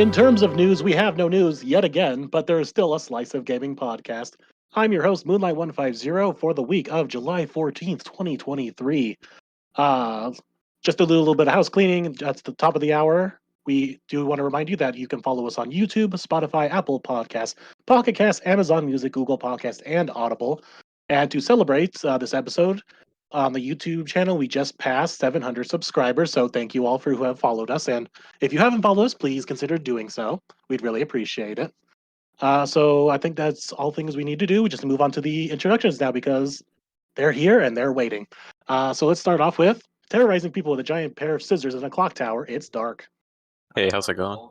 In terms of news, we have no news yet again, but there is still a Slice of Gaming podcast. I'm your host, Moonlight150, for the week of July 14th, 2023. Uh, just a little bit of house cleaning at the top of the hour. We do want to remind you that you can follow us on YouTube, Spotify, Apple Podcasts, Pocket Casts, Amazon Music, Google Podcasts, and Audible. And to celebrate this episode on the YouTube channel, we just passed 700 subscribers. So thank you all for who have followed us. And if you haven't followed us, please consider doing so. We'd really appreciate it. So I think that's all things we need to do. We just move on to the introductions now because they're here and they're waiting. So let's start off with terrorizing people with a giant pair of scissors in a clock tower. It's dark. Hey, how's it going?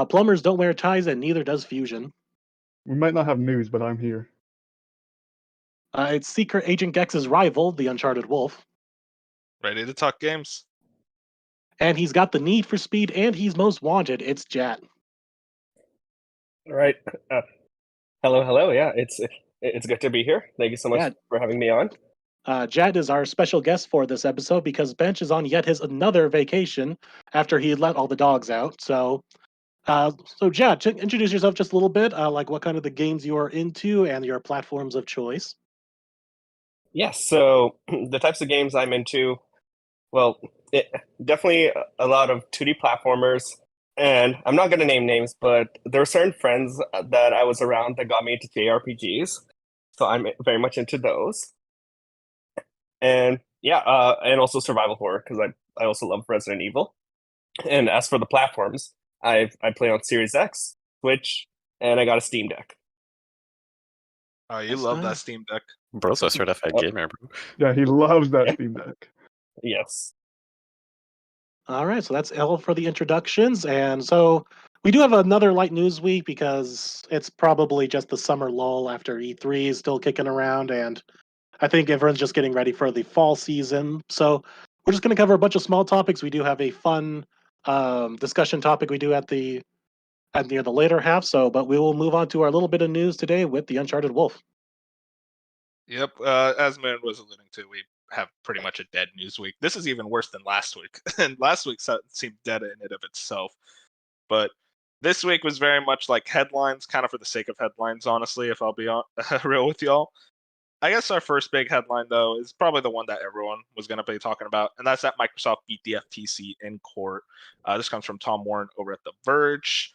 Plumbers don't wear ties and neither does Fusion. We might not have news, but I'm here. It's Secret Agent Gex's rival, the Uncharted Wolf. Ready to talk games. And he's got the need for speed and he's most wanted. It's Jat. All right. Hello. Yeah, it's good to be here. Thank you so much for having me on. Jad is our special guest for this episode because Bench is on yet his another vacation after he let all the dogs out. So Jad, introduce yourself just a little bit, like what kind of the games you are into and your platforms of choice. Yes, so the types of games I'm into, well, definitely a lot of 2D platformers. And I'm not going to name names, but there are certain friends that I was around that got me into JRPGs. So I'm very much into those. And and also survival horror, because I also love Resident Evil. And as for the platforms, I play on Series X, Switch, and I got a Steam Deck. Oh, you love that Steam Deck. Bro's a certified gamer, bro. Yeah, he loves that Steam Deck. Yes. All right, so that's all for the introductions. And so we do have another light news week because it's probably just the summer lull after E3 is still kicking around. And I think everyone's just getting ready for the fall season. So we're just going to cover a bunch of small topics. We do have a fun discussion topic we do at near the later half. But we will move on to our little bit of news today with the Uncharted Wolf. Yep, as Moon was alluding to, we have pretty much a dead news week. This is even worse than last week, and last week seemed dead in and of itself. But this week was very much like headlines, kind of for the sake of headlines, honestly, if I'll be real with y'all. I guess our first big headline, though, is probably the one that everyone was going to be talking about, and that's that Microsoft beat the FTC in court. This comes from Tom Warren over at The Verge.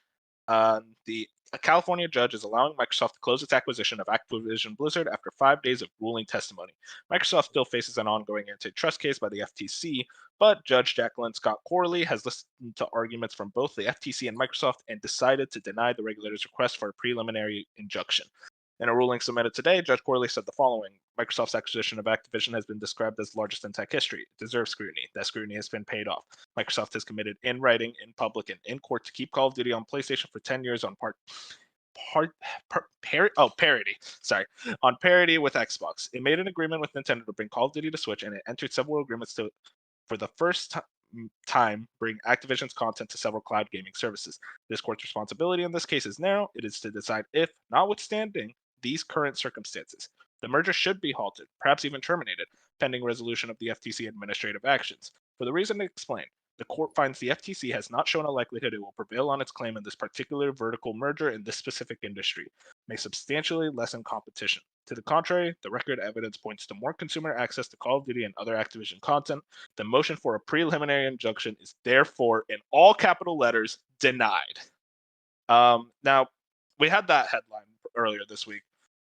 A California judge is allowing Microsoft to close its acquisition of Activision Blizzard after 5 days of ruling testimony. Microsoft still faces an ongoing antitrust case by the FTC, but Judge Jacqueline Scott Corley has listened to arguments from both the FTC and Microsoft and decided to deny the regulator's request for a preliminary injunction. In a ruling submitted today, Judge Corley said the following: Microsoft's acquisition of Activision has been described as the largest in tech history. It deserves scrutiny. That scrutiny has been paid off. Microsoft has committed in writing, in public, and in court to keep Call of Duty on PlayStation for 10 years on parity with Xbox. It made an agreement with Nintendo to bring Call of Duty to Switch, and it entered several agreements to, for the first time, bring Activision's content to several cloud gaming services. This court's responsibility in this case is narrow. It is to decide if, notwithstanding these current circumstances, the merger should be halted, perhaps even terminated, pending resolution of the FTC administrative actions. For the reason explained, the court finds the FTC has not shown a likelihood it will prevail on its claim in this particular vertical merger in this specific industry, may substantially lessen competition. To the contrary, the record evidence points to more consumer access to Call of Duty and other Activision content. The motion for a preliminary injunction is therefore, in all capital letters, denied. Now, we had that headline earlier this week.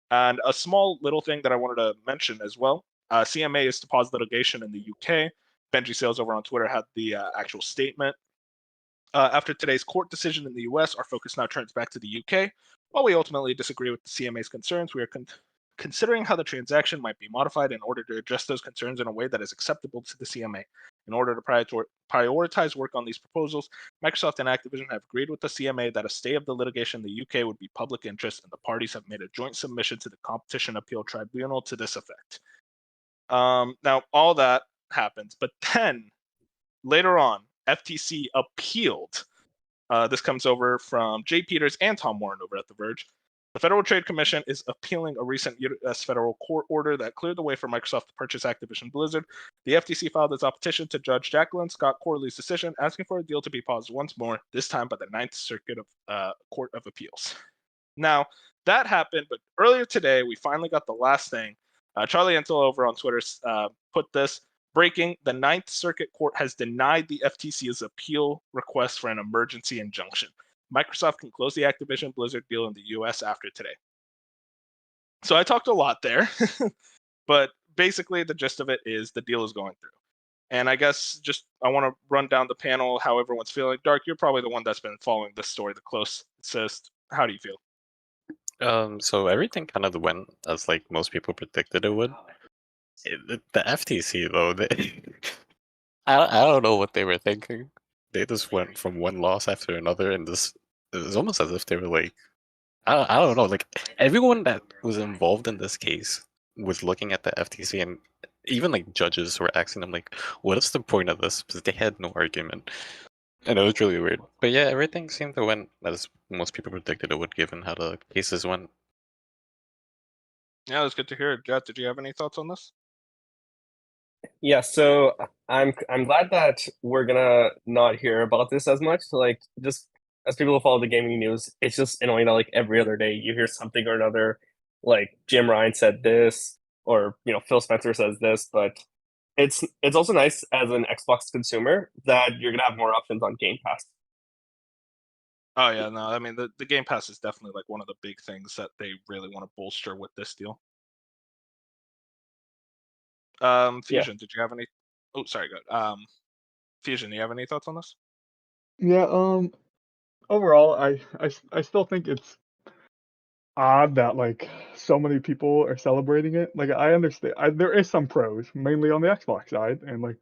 And a small little thing that I wanted to mention as well. CMA is to pause litigation in the UK. Benji Sales over on Twitter had the actual statement. After today's court decision in the US, our focus now turns back to the UK. While we ultimately disagree with the CMA's concerns, we are considering how the transaction might be modified in order to address those concerns in a way that is acceptable to the CMA. In order to prioritize work on these proposals, Microsoft and Activision have agreed with the CMA that a stay of the litigation in the UK would be public interest, and the parties have made a joint submission to the Competition Appeal Tribunal to this effect. Now, all that happens, but then later on, FTC appealed. This comes over from Jay Peters and Tom Warren over at The Verge. The Federal Trade Commission is appealing a recent U.S. federal court order that cleared the way for Microsoft to purchase Activision Blizzard. The FTC filed its opposition to Judge Jacqueline Scott Corley's decision, asking for a deal to be paused once more, this time by the Ninth Circuit of Court of Appeals. Now, that happened, but earlier today, we finally got the last thing. Charlie Entel over on Twitter put this: breaking, the Ninth Circuit Court has denied the FTC's appeal request for an emergency injunction. Microsoft can close the Activision Blizzard deal in the US after today. So I talked a lot there, but basically the gist of it is the deal is going through. And I guess I want to run down the panel, how everyone's feeling. Dark, you're probably the one that's been following this story the closest. How do you feel? So everything kind of went as like most people predicted it would. The FTC though, I don't know what they were thinking. They just went from one loss after another, and it was almost as if they were like, I don't know, like everyone that was involved in this case was looking at the FTC, and even like judges were asking them like, what is the point of this? Because they had no argument. And it was really weird. But yeah, everything seemed to went as most people predicted it would, given how the cases went. Yeah, it's good to hear. Jet, did you have any thoughts on this? Yeah, so I'm glad that we're gonna not hear about this as much. Like, just as people who follow the gaming news, it's just annoying that like every other day you hear something or another. Like Jim Ryan said this, or Phil Spencer says this. But it's also nice as an Xbox consumer that you're gonna have more options on Game Pass. Oh yeah, no, I mean the Game Pass is definitely like one of the big things that they really want to bolster with this deal. Fusion, did you have any? Oh, sorry, good. Fusion, do you have any thoughts on this? Yeah. Overall, I still think it's odd that like so many people are celebrating it. Like I understand, there is some pros, mainly on the Xbox side, and like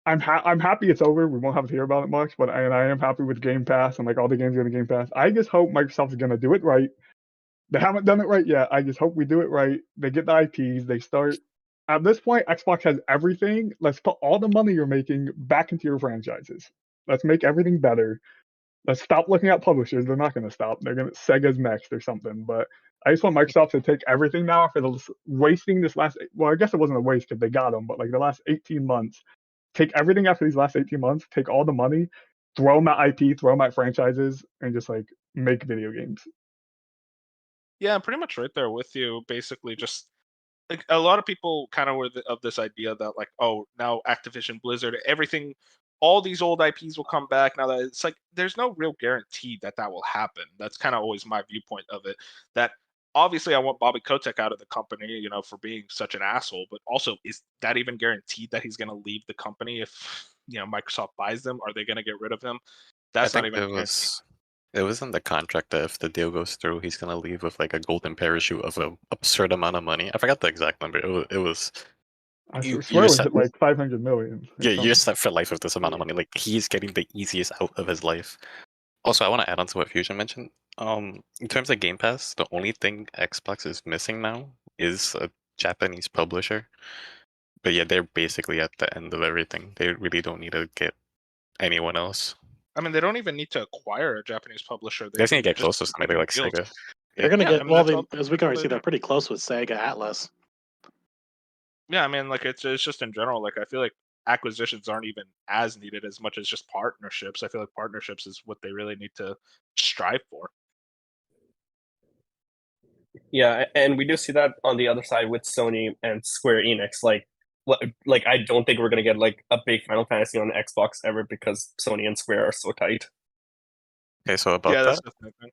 I'm happy it's over. We won't have to hear about it much, but I am happy with Game Pass and like all the games in the Game Pass. I just hope Microsoft is gonna do it right. They haven't done it right yet. I just hope we do it right. They get the IPs. They start. At this point, Xbox has everything. Let's put all the money you're making back into your franchises. Let's make everything better. Let's stop looking at publishers. They're not going to stop. They're going to Sega's next or something. But I just want Microsoft to take everything now after wasting this last. Well, I guess it wasn't a waste because they got them, but like the last 18 months, take everything after these last 18 months. Take all the money, throw them at IP, throw them at franchises, and just like make video games. Yeah, I'm pretty much right there with you. Basically, just like a lot of people kind of were of this idea that like, oh, now Activision Blizzard, everything, all these old IPs will come back. Now that it's like, there's no real guarantee that will happen. That's kind of always my viewpoint of it. That obviously I want Bobby Kotick out of the company, for being such an asshole. But also, is that even guaranteed that he's going to leave the company if Microsoft buys them? Are they going to get rid of him? That's not even. It was in the contract that if the deal goes through, he's gonna leave with like a golden parachute of an absurd amount of money. I forgot the exact number. It was. I swear it was at like 500 million. Yeah, you're set for life with this amount of money. Like he's getting the easiest out of his life. Also, I want to add on to what Fusion mentioned. In terms of Game Pass, the only thing Xbox is missing now is a Japanese publisher. But yeah, they're basically at the end of everything. They really don't need to get anyone else. I mean, they don't even need to acquire a Japanese publisher. They just need to get close to somebody like deals. Sega. They're going to get, as we can already see, they're pretty close with Sega Atlas. Yeah, I mean, like it's just in general, like I feel like acquisitions aren't even as needed as much as just partnerships. I feel like partnerships is what they really need to strive for. Yeah, and we do see that on the other side with Sony and Square Enix. Like I don't think we're gonna get like a big Final Fantasy on the Xbox ever because Sony and Square are so tight. Okay, so about Yeah, that's that, definitely.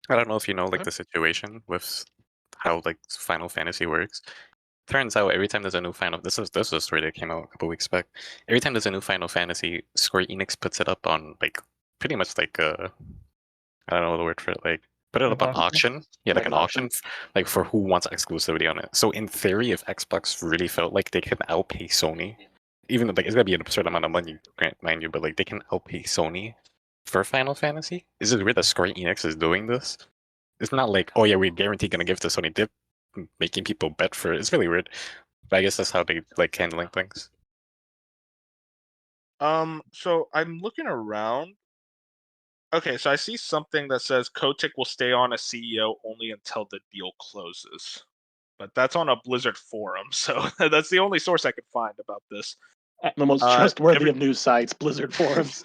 I don't know if you know like the situation with how like Final Fantasy works. Turns out every time there's a new Final, this is a story that came out a couple weeks back. Every time there's a new Final Fantasy, Square Enix puts it up on like pretty much like I don't know the word for it, like put it up on auction. Yeah, like an auction, like for who wants exclusivity on it. So in theory, if Xbox really felt like they could outpay Sony, even though like it's gonna be an absurd amount of money, mind you, but like they can outpay Sony for Final Fantasy. Is it weird that Square Enix is doing this? It's not like, oh yeah, we're guaranteed gonna give it to Sony. They're making people bet for it. It's really weird. But I guess that's how they like handling things. So I'm looking around. Okay, so I see something that says Kotick will stay on as CEO only until the deal closes. But that's on a Blizzard forum, so that's the only source I could find about this. The most trustworthy every- of news sites, Blizzard forums.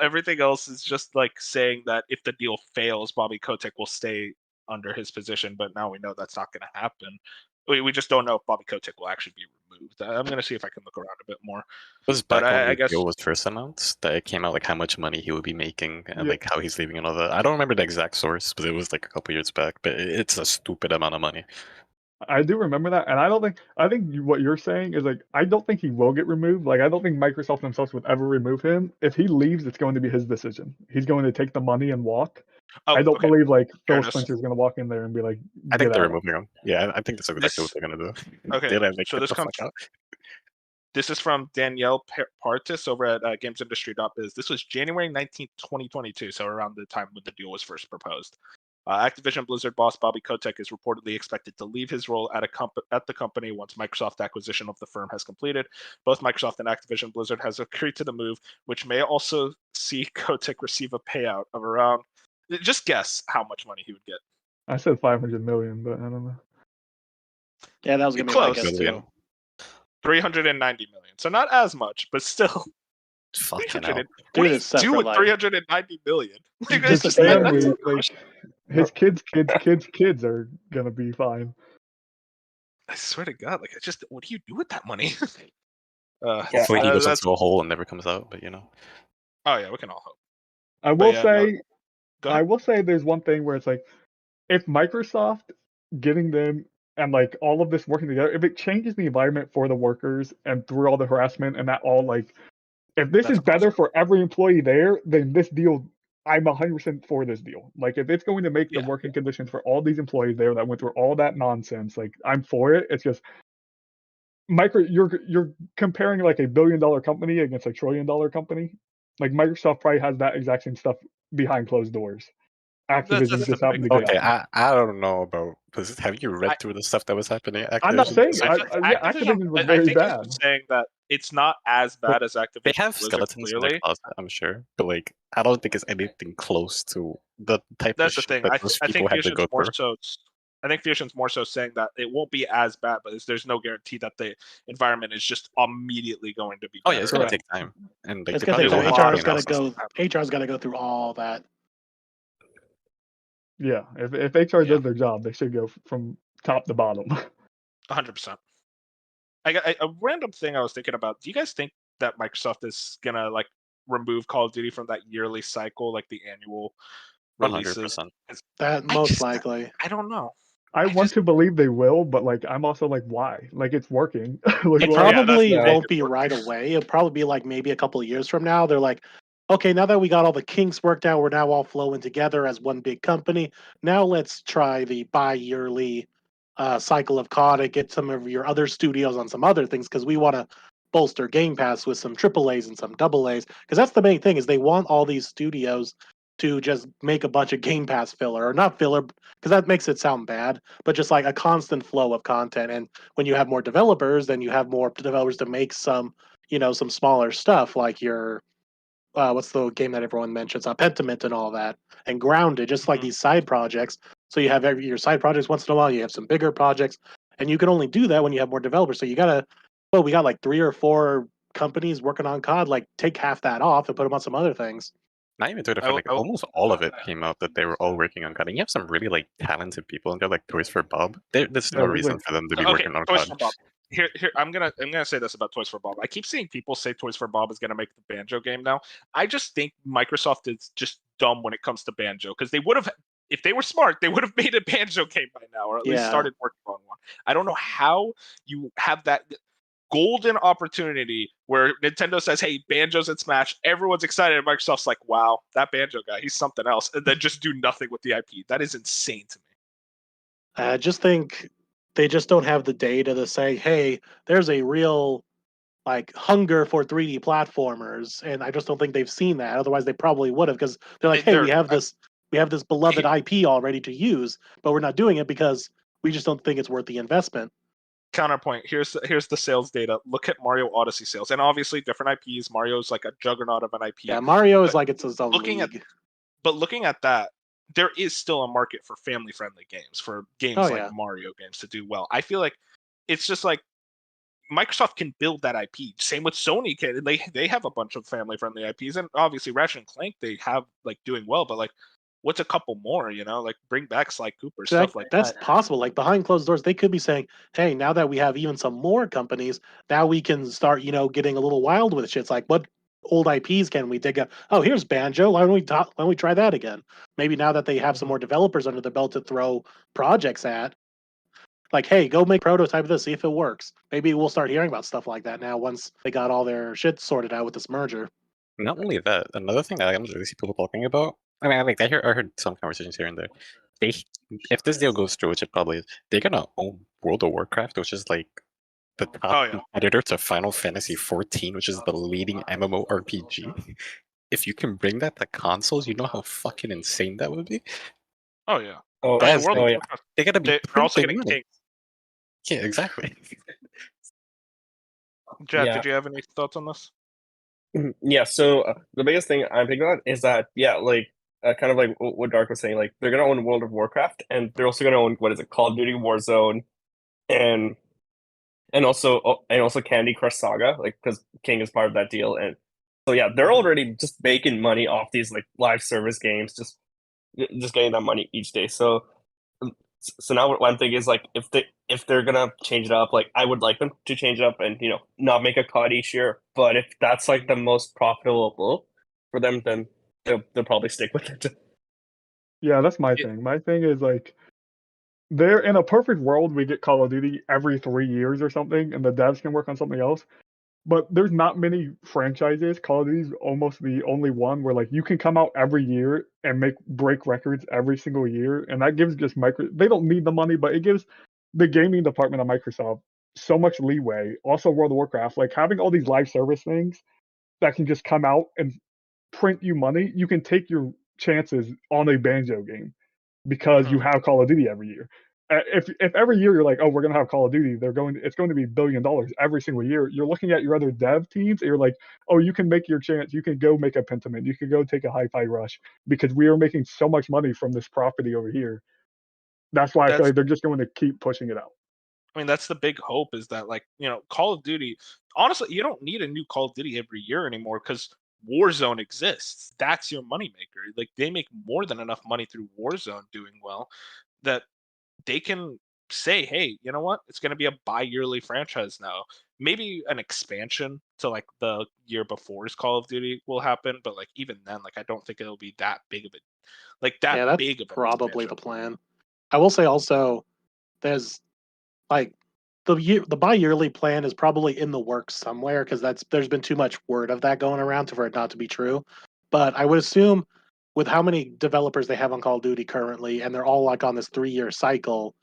Everything else is just like saying that if the deal fails, Bobby Kotick will stay under his position, but now we know that's not going to happen. We just don't know if Bobby Kotick will actually be removed. I'm going to see if I can look around a bit more. It was But back when I the guess deal was first announced that it came out like how much money he would be making and Yeah. like how he's leaving and all that. I don't remember the exact source, but it was like a couple years back. But it's a stupid amount of money. I do remember that, and I think what you're saying is like I don't think he will get removed. Like I don't think Microsoft themselves would ever remove him. If he leaves, it's going to be his decision. He's going to take the money and walk. Oh, I don't okay. believe like Phil Fairness. Spencer's going to walk in there and be like, I think "Get they're out." removing him. Yeah, I think that's exactly what they're gonna do. Okay, They're like, so "Get this the comes fuck out." This is from Danielle Partis over at GamesIndustry.biz. This was January 19th, 2022, so around the time when the deal was first proposed. Activision Blizzard boss Bobby Kotick is reportedly expected to leave his role at the company once Microsoft acquisition of the firm has completed. Both Microsoft and Activision Blizzard has agreed to the move, which may also see Kotick receive a payout of around. Just guess how much money he would get. I said 500 million, but I don't know. Yeah, that was going to be Close. my guess too. 390 million. So not as much, but still. Fucking hell. Dude What do you is set do for with life. 390 million? Like, Just it's a just like, family, that's like, question. His kids are gonna be fine. I swear to God, like, what do you do with that money? Hopefully he goes that's, into a hole and never comes out. But you know, oh yeah, we can all hope. I will yeah, say, Go ahead. I will say, there's one thing where it's like, if Microsoft getting them and like all of this working together, if it changes the environment for the workers and through all the harassment and that all like, if this That's is a better positive. for every employee there, then this deal, I'm 100% for this deal. Like if it's going to make the Yeah. working conditions for all these employees there that went through all that nonsense, like I'm for it. It's just you're comparing like a $1 billion company against a $1 trillion company. Like Microsoft probably has that exact same stuff behind closed doors. Activision That's just the happened to big get okay, out. I don't know about this. Have you read I- through the stuff that was happening at Activision? I'm not saying So Activision was I very think he's bad. just saying that it's not as bad as Activision. They have Blizzard, skeletons in their clearly. closet, I'm sure, but like I don't think it's anything close to the type That's the of shit thing. that I those think people had to go through. I think Fusion's more so saying that it won't be as bad, but there's no guarantee that the environment is just immediately going to be Oh better. yeah, it's gonna Correct. take time, and like It's they going to probably take will time. have HR's got to analysis. go. HR's got to go through all that. Yeah, if HR Yeah. does their job, they should go from top to bottom. 100%. A random thing I was thinking about. Do you guys think that Microsoft is gonna like remove Call of Duty from that yearly cycle, like the annual releases? 100%. That most likely. I don't know. I want to believe they will, but like I'm also like, why? Like it's working. Like, It why- probably the- won't be right away. It'll probably be like maybe a couple of years from now. They're like, okay, now that we got all the kinks worked out, we're now all flowing together as one big company. Now let's try the bi-yearly cycle of COD and get some of your other studios on some other things because we want to bolster Game Pass with some AAAs and some AAs. Because that's the main thing is they want all these studios to just make a bunch of Game Pass filler or not filler because that makes it sound bad, but just like a constant flow of content. And when you have more developers, then you have more developers to make some, some smaller stuff like your what's the game that everyone mentions, Pentiment and all that, and Grounded, just like these side projects. So you have your side projects once in a while, you have some bigger projects, and you can only do that when you have more developers. So you gotta, we got like 3 or 4 companies working on COD. Like take half that off and put them on some other things. Not even to the fact, like almost all of it came out that they were all working on COD. And you have some really like talented people, and they're like Toys for Bob. There's no Yeah, there's, reason like- for them to be Okay, working on Toys COD. for Bob. Here, I'm gonna say this about Toys for Bob. I keep seeing people say Toys for Bob is gonna make the Banjo game now. I just think Microsoft is just dumb when it comes to Banjo because they would have, if they were smart, they would have made a Banjo game by now, or at least Yeah. started working on one. I don't know how you have that golden opportunity where Nintendo says, "Hey, Banjo's in Smash." Everyone's excited, and Microsoft's like, "Wow, that Banjo guy, he's something else," and then just do nothing with the IP. That is insane to me. I just think they just don't have the data to say, hey, there's a real like hunger for 3D platformers, and I just don't think they've seen that. Otherwise, they probably would have because they're like, hey, we have this beloved IP already to use, but we're not doing it because we just don't think it's worth the investment. counterpoint. Here's the sales data. Look at Mario Odyssey sales, and obviously different IPs. Mario's like a juggernaut of an IP. Yeah, Mario is But like it's its own looking league. looking at that, there is still a market for family-friendly games, for games Oh, like yeah. Mario games to do well. I feel like it's just like Microsoft can build that IP. Same with Sony. They have a bunch of family-friendly IPs, and obviously Ratchet and Clank they have like doing well. But like, what's a couple more? Like bring back Sly Cooper, So stuff like that's that. possible. Like behind closed doors, they could be saying, "Hey, now that we have even some more companies, now we can start, getting a little wild with shit. It's like, what old IPs can we dig up? Oh, here's Banjo. Why don't we try that again? Maybe now that they have some more developers under the belt to throw projects at, like, hey, go make a prototype of this, see if it works. Maybe we'll start hearing about stuff like that now once they got all their shit sorted out with this merger. Not only that, another thing that I don't really see people talking about. I mean, I heard some conversations here and there. If this deal goes through, which it probably is, they're gonna own World of Warcraft, which is like the top Oh, yeah. competitor to Final Fantasy 14, which is the leading MMORPG. If you can bring that to consoles, you know how fucking insane that would be. Oh yeah. Oh, I mean, That's World of yeah. Warcraft, They gotta be they're also printing getting money. King. Yeah, exactly. Jack, Yeah. did you have any thoughts on this? Yeah, so the biggest thing I'm thinking about is that, like, kind of like what Dark was saying, like, they're going to own World of Warcraft, and they're also going to own, what is it, Call of Duty Warzone, and also Candy Crush Saga, like, because King is part of that deal. And so, yeah, they're already just making money off these, like, live service games, just getting that money each day. So now what I'm thinking is, like, if they're gonna change it up, like, I would like them to change it up and not make a COD each year. But if that's like the most profitable for them, then they'll probably stick with it. Yeah, that's my Yeah. thing. My thing is like, there in a perfect world, we get Call of Duty every 3 years or something, and the devs can work on something else. But there's not many franchises. Call of Duty's almost the only one where like you can come out every year and break records every single year, and that gives just they don't need the money, but it gives the gaming department of Microsoft so much leeway. Also, World of Warcraft, like having all these live service things that can just come out and print you money, you can take your chances on a Banjo game because you have Call of Duty every year. If every year you're like, oh, we're gonna have Call of Duty, it's going to be $1 billion every single year. You're looking at your other dev teams, and you're like, oh, you can make your chance. You can go make a Pentiment. You can go take a Hi-Fi Rush because we are making so much money from this property over here. That's why I feel like they're just going to keep pushing it out. I mean, that's the big hope is that, like, Call of Duty, honestly, you don't need a new Call of Duty every year anymore because Warzone exists. That's your moneymaker. Like, they make more than enough money through Warzone doing well that they can say, hey, you know what? It's going to be a bi-yearly franchise now. Maybe an expansion to, like, the year before's Call of Duty will happen, but, like, even then, like, I don't think it'll be that big of a, like, that Yeah, that's big of an probably the expansion. plan. I will say also, there's like the bi-yearly plan is probably in the works somewhere because there's been too much word of that going around for it not to be true. But I would assume with how many developers they have on Call of Duty currently, and they're all like on this 3-year cycle,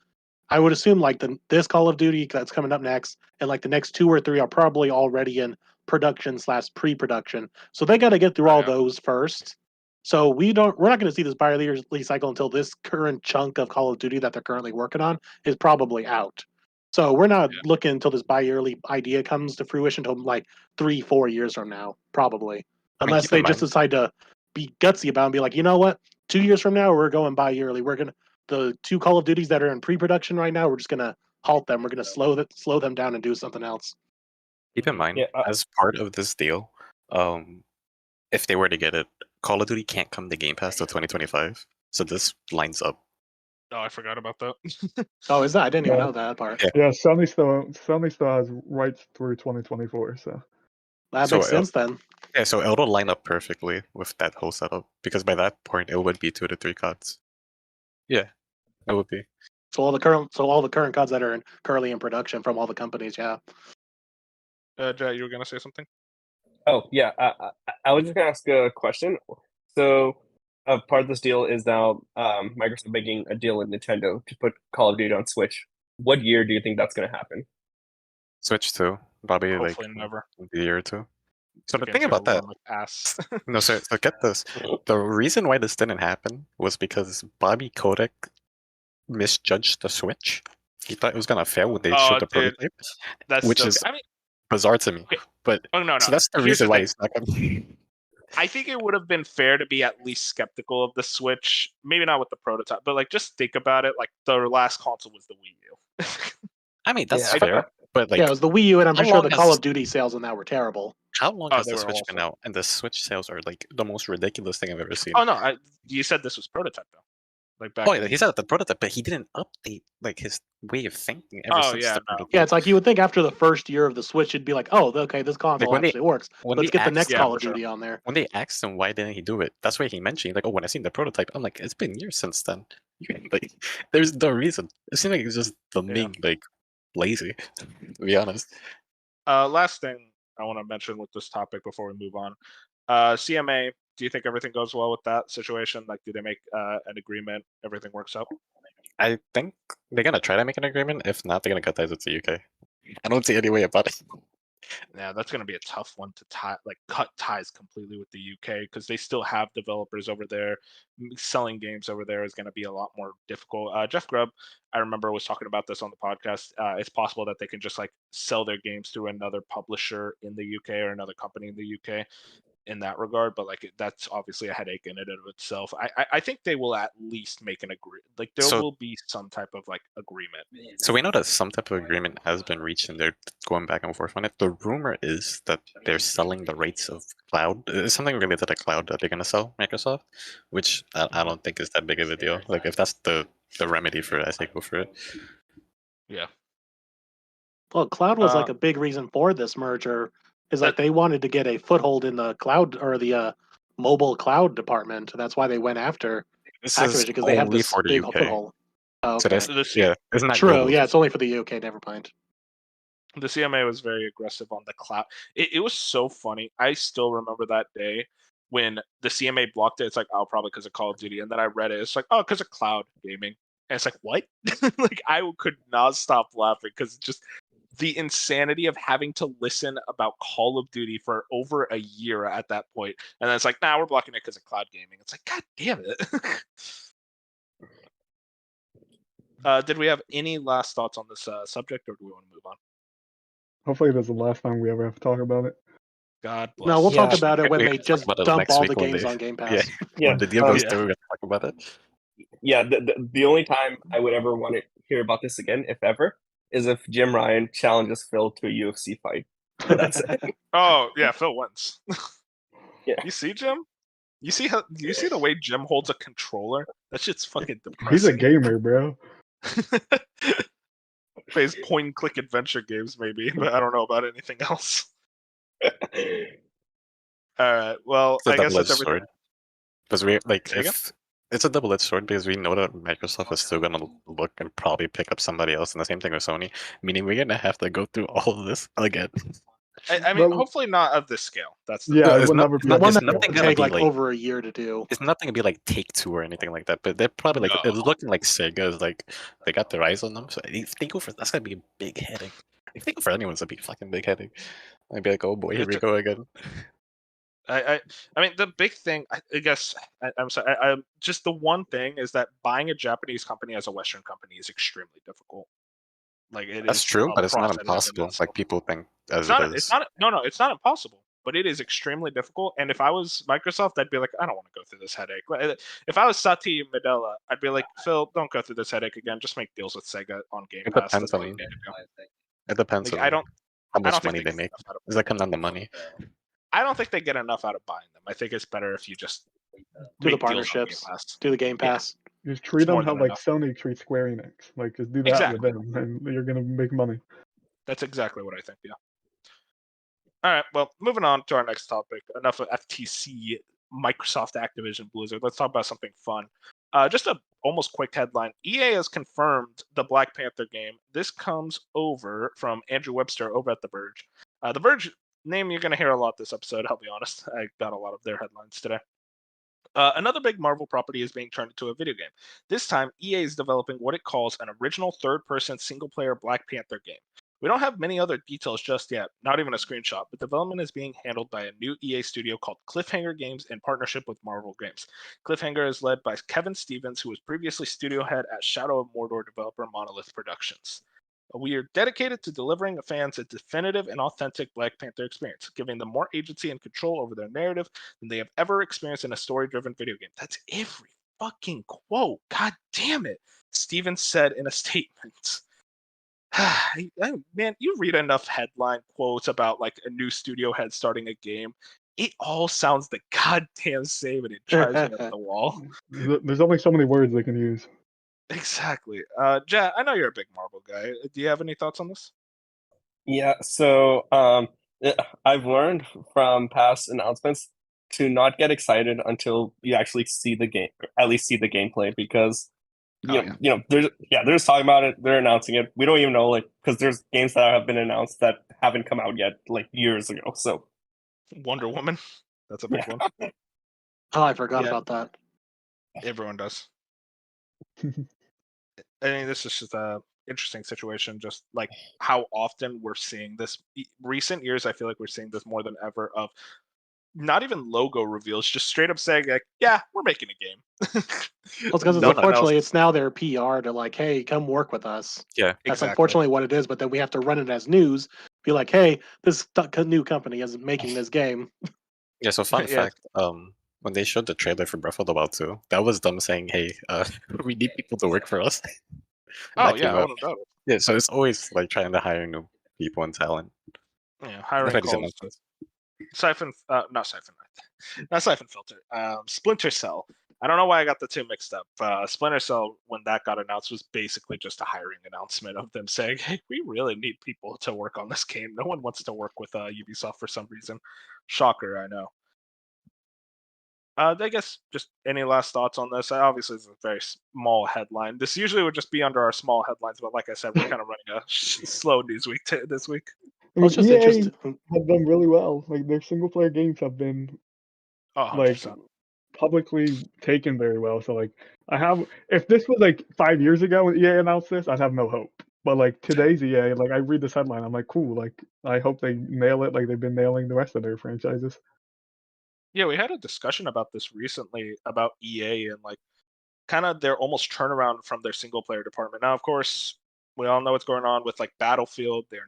I would assume like this Call of Duty that's coming up next, and like the next 2 or 3 are probably already in production/pre-production. So they got to get through all those first. So we're not going to see this bi-yearly cycle until this current chunk of Call of Duty that they're currently working on is probably out. So we're not looking until this bi-yearly idea comes to fruition until like 3-4 years from now, probably, unless they just decide to be gutsy about it and be like, you know what, 2 years from now we're going bi-yearly. We're gonna the 2 Call of Duties that are in pre-production right now, we're just gonna halt them. We're gonna slow them down and do something else. Keep in mind, Yeah, as part of this deal, if they were to get it, Call of Duty can't come to Game Pass till 2025. So this lines up. Oh, I forgot about that. Oh, is that? I didn't even Yeah. know that part. Yeah, Sony still has rights through 2024. So That makes sense then. Yeah, so it'll line up perfectly with that whole setup because by that point it would be 2 to 3 CODs. Yeah, it would be. So all the current CODs that are currently in production from all the companies, yeah. Jay, you were gonna say something? Oh yeah, I was just gonna ask a question. So, part of this deal is now Microsoft making a deal with Nintendo to put Call of Duty on Switch. What year do you think that's gonna happen? Switch 2, probably Hopefully like never. a year or 2. So the Game's thing gonna about that, run like ass. no, so get this. The reason why this didn't happen was because Bobby Kotick misjudged the Switch he thought it was gonna fail when they Oh, showed the dude, prototype, that's which so is good. I mean, bizarre to me. okay. But Oh no, so that's the Here's reason the why thing. he's not gonna. I think it would have been fair to be at least skeptical of the Switch. Maybe not with the prototype, but like just think about it. Like the last console was the Wii U. I mean, that's Yeah. fair, but like, Yeah, it was the Wii U, and I'm how pretty sure long the has Call this- of Duty sales on that were terrible. how long Oh, has they the were Switch been awful. out? And the Switch sales are like the most ridiculous thing I've ever seen. Oh no, you said this was prototype though. Like back. Oh, yeah, he said the prototype, but he didn't update like his way of thinking ever Oh since yeah, the no. prototype. Yeah, it's like you would think after the first year of the Switch, it'd be like, oh, okay, this console when they- actually works. when Let's they get the next asked- Call Yeah, of for sure. Duty on there. When they asked him why didn't he do it, that's why he mentioned like, oh, when I seen the prototype, I'm like, it's been years since then. Like, there's no reason. It seemed like it's just them Yeah. being like lazy, to be honest. Last thing I want to mention with this topic before we move on. CMA, do you think everything goes well with that situation? Like, do they make an agreement? Everything works out? I think they're gonna try to make an agreement. If not, they're gonna cut ties with the UK. I don't see any way about it. Yeah, that's going to be a tough one to cut ties completely with the UK because they still have developers over there. Selling games over there is going to be a lot more difficult. Jeff Grubb, I remember, was talking about this on the podcast. It's possible that they can just like sell their games through another publisher in the UK or another company in the UK in that regard, but like that's obviously a headache in and of itself. I think they will at least make an agree. Like there will be some type of like agreement. So we know that some type of agreement has been reached, and they're going back and forth on it. The rumor is that they're selling the rights of cloud. It's something related to cloud that they're gonna sell Microsoft, which I don't think is that big of a deal. Like if that's the remedy for it, I say go for it. Yeah. Well, cloud was like a big reason for this merger. Is like they wanted to get a foothold in the cloud or the mobile cloud department. That's why they went after This Activision is because they have only this for the big UK. foothold. Oh, So okay. that's isn't that True. global? Yeah, it's only for the UK. Never mind. The CMA was very aggressive on the cloud. It was so funny. I still remember that day when the CMA blocked it. It's like, oh, probably because of Call of Duty. And then I read it. It's like, oh, because of cloud gaming. And it's like, what? Like, I could not stop laughing because just the insanity of having to listen about Call of Duty for over a year at that point. And then it's like, nah, we're blocking it because of cloud gaming. It's like, God damn it. Did we have any last thoughts on this subject, or do we want to move on? Hopefully, this is the last time we ever have to talk about it. God bless. No, we'll talk Yeah. about it when We they can talk just about it dump next all week the when games they- on Game Pass. Yeah. Yeah. When the deal goes yeah. through, we're gonna talk about it. Yeah, the only time I would ever want to hear about this again, if ever, is if Jim Ryan challenges Phil to a UFC fight. But that's it. Oh yeah, Phil wins. Yeah. You see Jim? You see the way Jim holds a controller? That shit's fucking He's a depressing. gamer, bro. Plays point and click adventure games maybe, but I don't know about anything else. Alright, well It's a I guess that's double-edged everything. sword. Because we like Say again? if it's a double-edged sword because we know that Microsoft is still gonna look and probably pick up somebody else, and the same thing with Sony. Meaning we're gonna have to go through all of this again. I mean, Well- hopefully not of this scale. That's the Yeah, No, it it's would not- never it's be. not- on One this it's that scale. nothing would gonna take be like like- over a year to do. It's not gonna be like Take-Two or anything like that, but they're probably like it's No. looking like Sega is like they got their eyes on them. So if they go for that's gonna be a big headache. If they go for anyone's, that'd be a fucking big headache. I'd be like, oh boy, here we go again. I mean, the big thing, I guess, I'm sorry, just the one thing is that buying a Japanese company as a Western company is extremely difficult. Like it That's is true, a but it's not process in impossible itself. like people think as It's it not. is. It's not. No, it's not impossible, but it is extremely difficult. And if I was Microsoft, I'd be like, I don't want to go through this headache. If I was Satya Nadella, I'd be like, Phil, don't go through this headache again. Just make deals with Sega on Game It Pass. depends That's all on you need to do. It depends Like, on I don't how much think money they they get make. enough out of- Does that come down to money? I don't think they get enough out of buying them. I think it's better if you just Do the make deals on Game partnerships. Pass. Do the Game Yeah. Pass. Just treat them more how than like enough. Sony treats Square Enix. Like just do that Exactly. with them, and you're gonna make money. That's exactly what I think. Yeah. All right. Well, moving on to our next topic. Enough of FTC, Microsoft, Activision, Blizzard. Let's talk about something fun. Just a almost quick headline. EA has confirmed the Black Panther game. This comes over from Andrew Webster over at The Verge. The Verge name you're going to hear a lot this episode. I'll be honest. I got a lot of their headlines today. Another big Marvel property is being turned into a video game. This time, EA is developing what it calls an original third-person single-player Black Panther game. We don't have many other details just yet, not even a screenshot, but development is being handled by a new EA studio called Cliffhanger Games in partnership with Marvel Games. Cliffhanger is led by Kevin Stevens, who was previously studio head at Shadow of Mordor developer Monolith Productions. We are dedicated to delivering fans a definitive and authentic Black Panther experience, giving them more agency and control over their narrative than they have ever experienced in a story-driven video game. That's every fucking quote. God damn it. Stevens said in a statement. Man, you read enough headline quotes about like a new studio head starting a game. It all sounds the goddamn same, and it drives me up the wall. There's only so many words they can use. Exactly. Jet, I know you're a big Marvel guy. Do you have any thoughts on this? Yeah, so I've learned from past announcements to not get excited until you actually see the game, at least see the gameplay, because they're just talking about it, they're announcing it. We don't even know, like, because there's games that have been announced that haven't come out yet, like years ago. So Wonder Woman, that's a big one. Oh, I forgot about that. Everyone does. I mean, this is just a interesting situation, just like how often we're seeing this. Recent years, I feel like we're seeing this more than ever of not even logo reveals, just straight up saying like, yeah, we're making a game. Well, because unfortunately it's now their PR to like, hey, come work with us. Yeah, that's unfortunately what it is. But then we have to run it as news, be like, hey, this new company is making this game. Yeah. So fun fact, when they showed the trailer for Breath of the Wild 2, that was them saying, hey, we need people to work for us. Oh yeah, I wouldn't doubt it. Yeah, so it's always like trying to hire new people and talent. Yeah, hiring calls. Not Siphon Filter. Splinter Cell. I don't know why I got the two mixed up. Splinter Cell, when that got announced, was basically just a hiring announcement of them saying, hey, we really need people to work on this game. No one wants to work with Ubisoft for some reason. Shocker, I know. I guess just any last thoughts on this? Obviously, it's a very small headline. This usually would just be under our small headlines, but like I said, we're kind of running a slow news week this week. I mean, EA have done really well. Like their single player games have been like publicly taken very well. So like if this was like 5 years ago when EA announced this, I'd have no hope. But like today's EA, like I read this headline, I'm like, cool. Like I hope they nail it like they've been nailing the rest of their franchises. Yeah, we had a discussion about this recently about EA and like kind of their almost turnaround from their single player department. Now, of course, we all know what's going on with like Battlefield. They're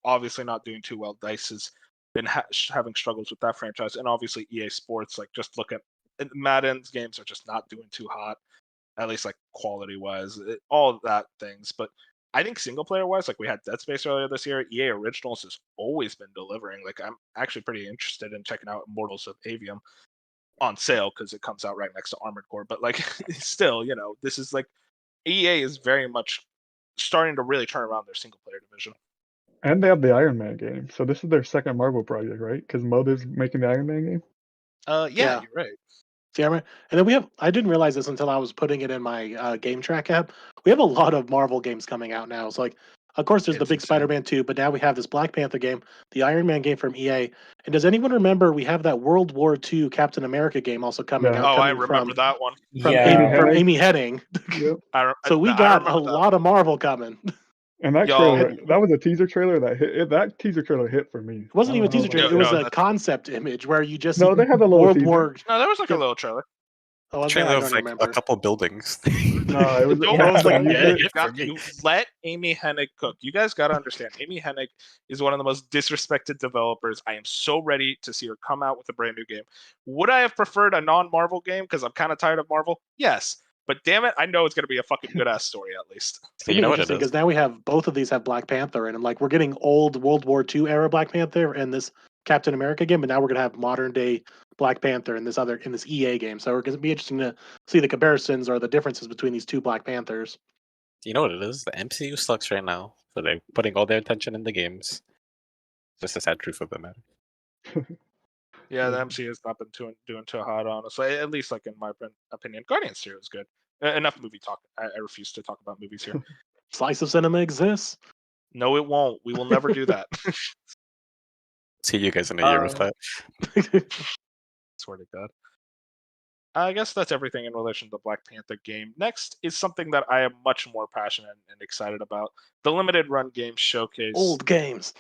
obviously not doing too well. DICE has been having struggles with that franchise, and obviously EA Sports. Like just look at Madden's games are just not doing too hot, at least like quality wise, all that things. But I think single player wise, like we had Dead Space earlier this year, EA Originals has always been delivering. Like I'm actually pretty interested in checking out Immortals of Avium on sale because it comes out right next to Armored Core. But like still, this is like EA is very much starting to really turn around their single player division. And they have the Iron Man game. So this is their second Marvel project, right? Because Motive's making the Iron Man game. Yeah, you're right. And then I didn't realize this until I was putting it in my Game Track app. We have a lot of Marvel games coming out now. So like, of course, there's the big Spider-Man 2, but now we have this Black Panther game, the Iron Man game from EA. And does anyone remember we have that World War II Captain America game also coming out? I remember that one. From Amy Hennig. Yep. So we got a lot of Marvel coming. And that trailer, that was a teaser trailer that hit. That teaser trailer hit for me. It wasn't even a teaser trailer. It was a concept image where you just they had a little World teaser. War. No, there was like a little trailer. Oh, trailer of like a couple buildings. No, it was. You let Amy Hennig cook. You guys got to understand. Amy Hennig is one of the most disrespected developers. I am so ready to see her come out with a brand new game. Would I have preferred a non-Marvel game because I'm kind of tired of Marvel? Yes. But damn it, I know it's going to be a fucking good ass story at least. It's interesting because now we have both of these have Black Panther in them. Like we're getting old World War II era Black Panther and this Captain America game, but now we're going to have modern day Black Panther in this EA game. So it's going to be interesting to see the comparisons or the differences between these two Black Panthers. Do you know what it is? The MCU sucks right now, so they're putting all their attention in the games. Just a sad truth of the matter. Yeah, the MCU has not been doing too hot, honestly. At least, like in my opinion, Guardians 2 is good. Enough movie talk. I refuse to talk about movies here. Slice of cinema exists. No, it won't. We will never do that. See you guys in a year with that. Swear to God. I guess that's everything in relation to the Black Panther game. Next is something that I am much more passionate and excited about: the limited run game showcase. Old games.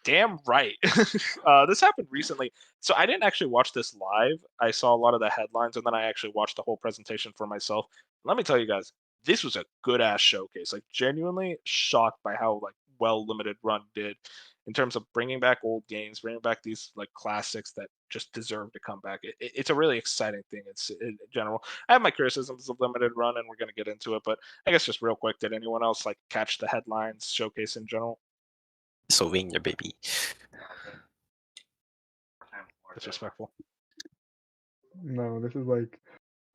Damn right. This happened recently. So I didn't actually watch this live. I saw a lot of the headlines, and then I actually watched the whole presentation for myself. Let me tell you guys, this was a good ass showcase. Like, genuinely shocked by how like well limited run did in terms of bringing back old games, bringing back these like classics that just deserve to come back. It's a really exciting thing. It's in general. I have my criticisms of limited run, and we're gonna get into it. But I guess just real quick, did anyone else like catch the headlines showcase in general? Sylvania, baby. Disrespectful. No, this is like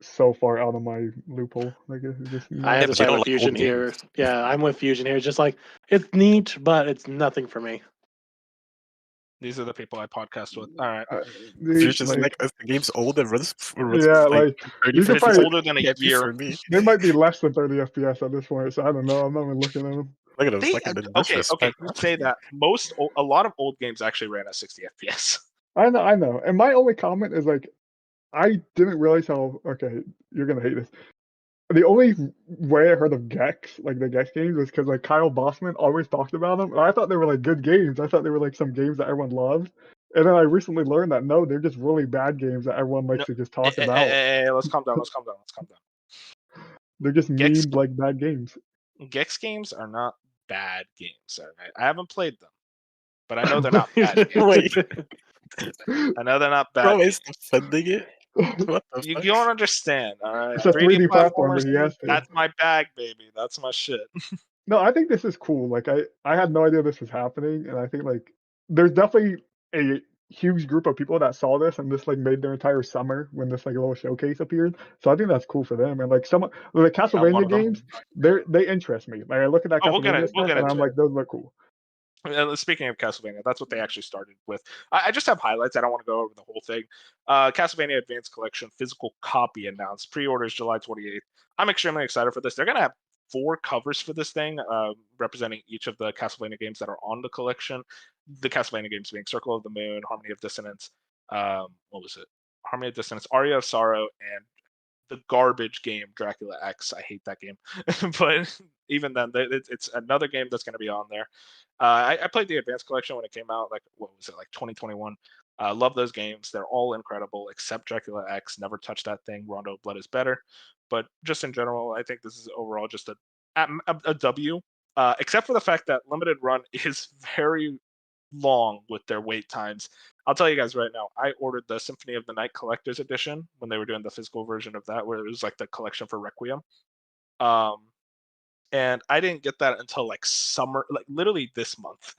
so far out of my loophole. Like it's just I have to but you side don't with like Fusion old here. games. Yeah, I'm with Fusion here. It's just like, it's neat, but it's nothing for me. These are the people I podcast with. All right. dude, Future's like, if the game's old and runs yeah, like 30 you could If it's probably older than a can't be year, for me. they might be less than 30 FPS at this point. So I don't know. I'm not even looking at them. Look at him, they fucking the okay. disrespect. You say that a lot of old games actually ran at 60 FPS. I know. And my only comment is like, I didn't realize how. Okay, you're gonna hate this. The only way I heard of Gex, like the Gex games, was because like Kyle Bossman always talked about them. And I thought they were like good games. I thought they were like some games that everyone loved. And then I recently learned that no, they're just really bad games that everyone likes to just talk about. Hey, let's calm down. Let's calm down. They're just Gex- memed like bad games. Gex games are not bad games. All right? I haven't played them, but I know they're not bad games. Wait. I know they're not bad. Bro games. is defending it. What the You fuck? don't understand. All right, It's a 3D platformer, he has to. That's my bag, baby. That's my shit. No, I think this is cool. Like I had no idea this was happening, and I think like there's definitely a huge group of people that saw this and this like made their entire summer when this like little showcase appeared. So I think that's cool for them. And like some of the one Castlevania of them. games, they interest me. Like I look at that We'll get Castlevania it. stuff and I'm into like, those look cool. Speaking of Castlevania, that's what they actually started with. I just have highlights. I don't want to go over the whole thing. Castlevania Advanced Collection physical copy announced. Pre-orders July 28th. I'm extremely excited for this. They're going to have 4 covers for this thing, representing each of the Castlevania games that are on the collection. The Castlevania games being Circle of the Moon, Harmony of Dissonance, what was it? Harmony of Dissonance, Aria of Sorrow, and the garbage game Dracula X. I hate that game, but even then, it's another game that's going to be on there. I played the Advanced Collection when it came out, like what was it, like 2021. Love those games. They're all incredible, except Dracula X. Never touched that thing. Rondo of Blood is better, but just in general, I think this is overall just a W. Except for the fact that limited run is very long with their wait times. I'll tell you guys right now, I ordered the Symphony of the Night Collector's Edition when they were doing the physical version of that, where it was like the collection for Requiem. And I didn't get that until like summer, like literally this month,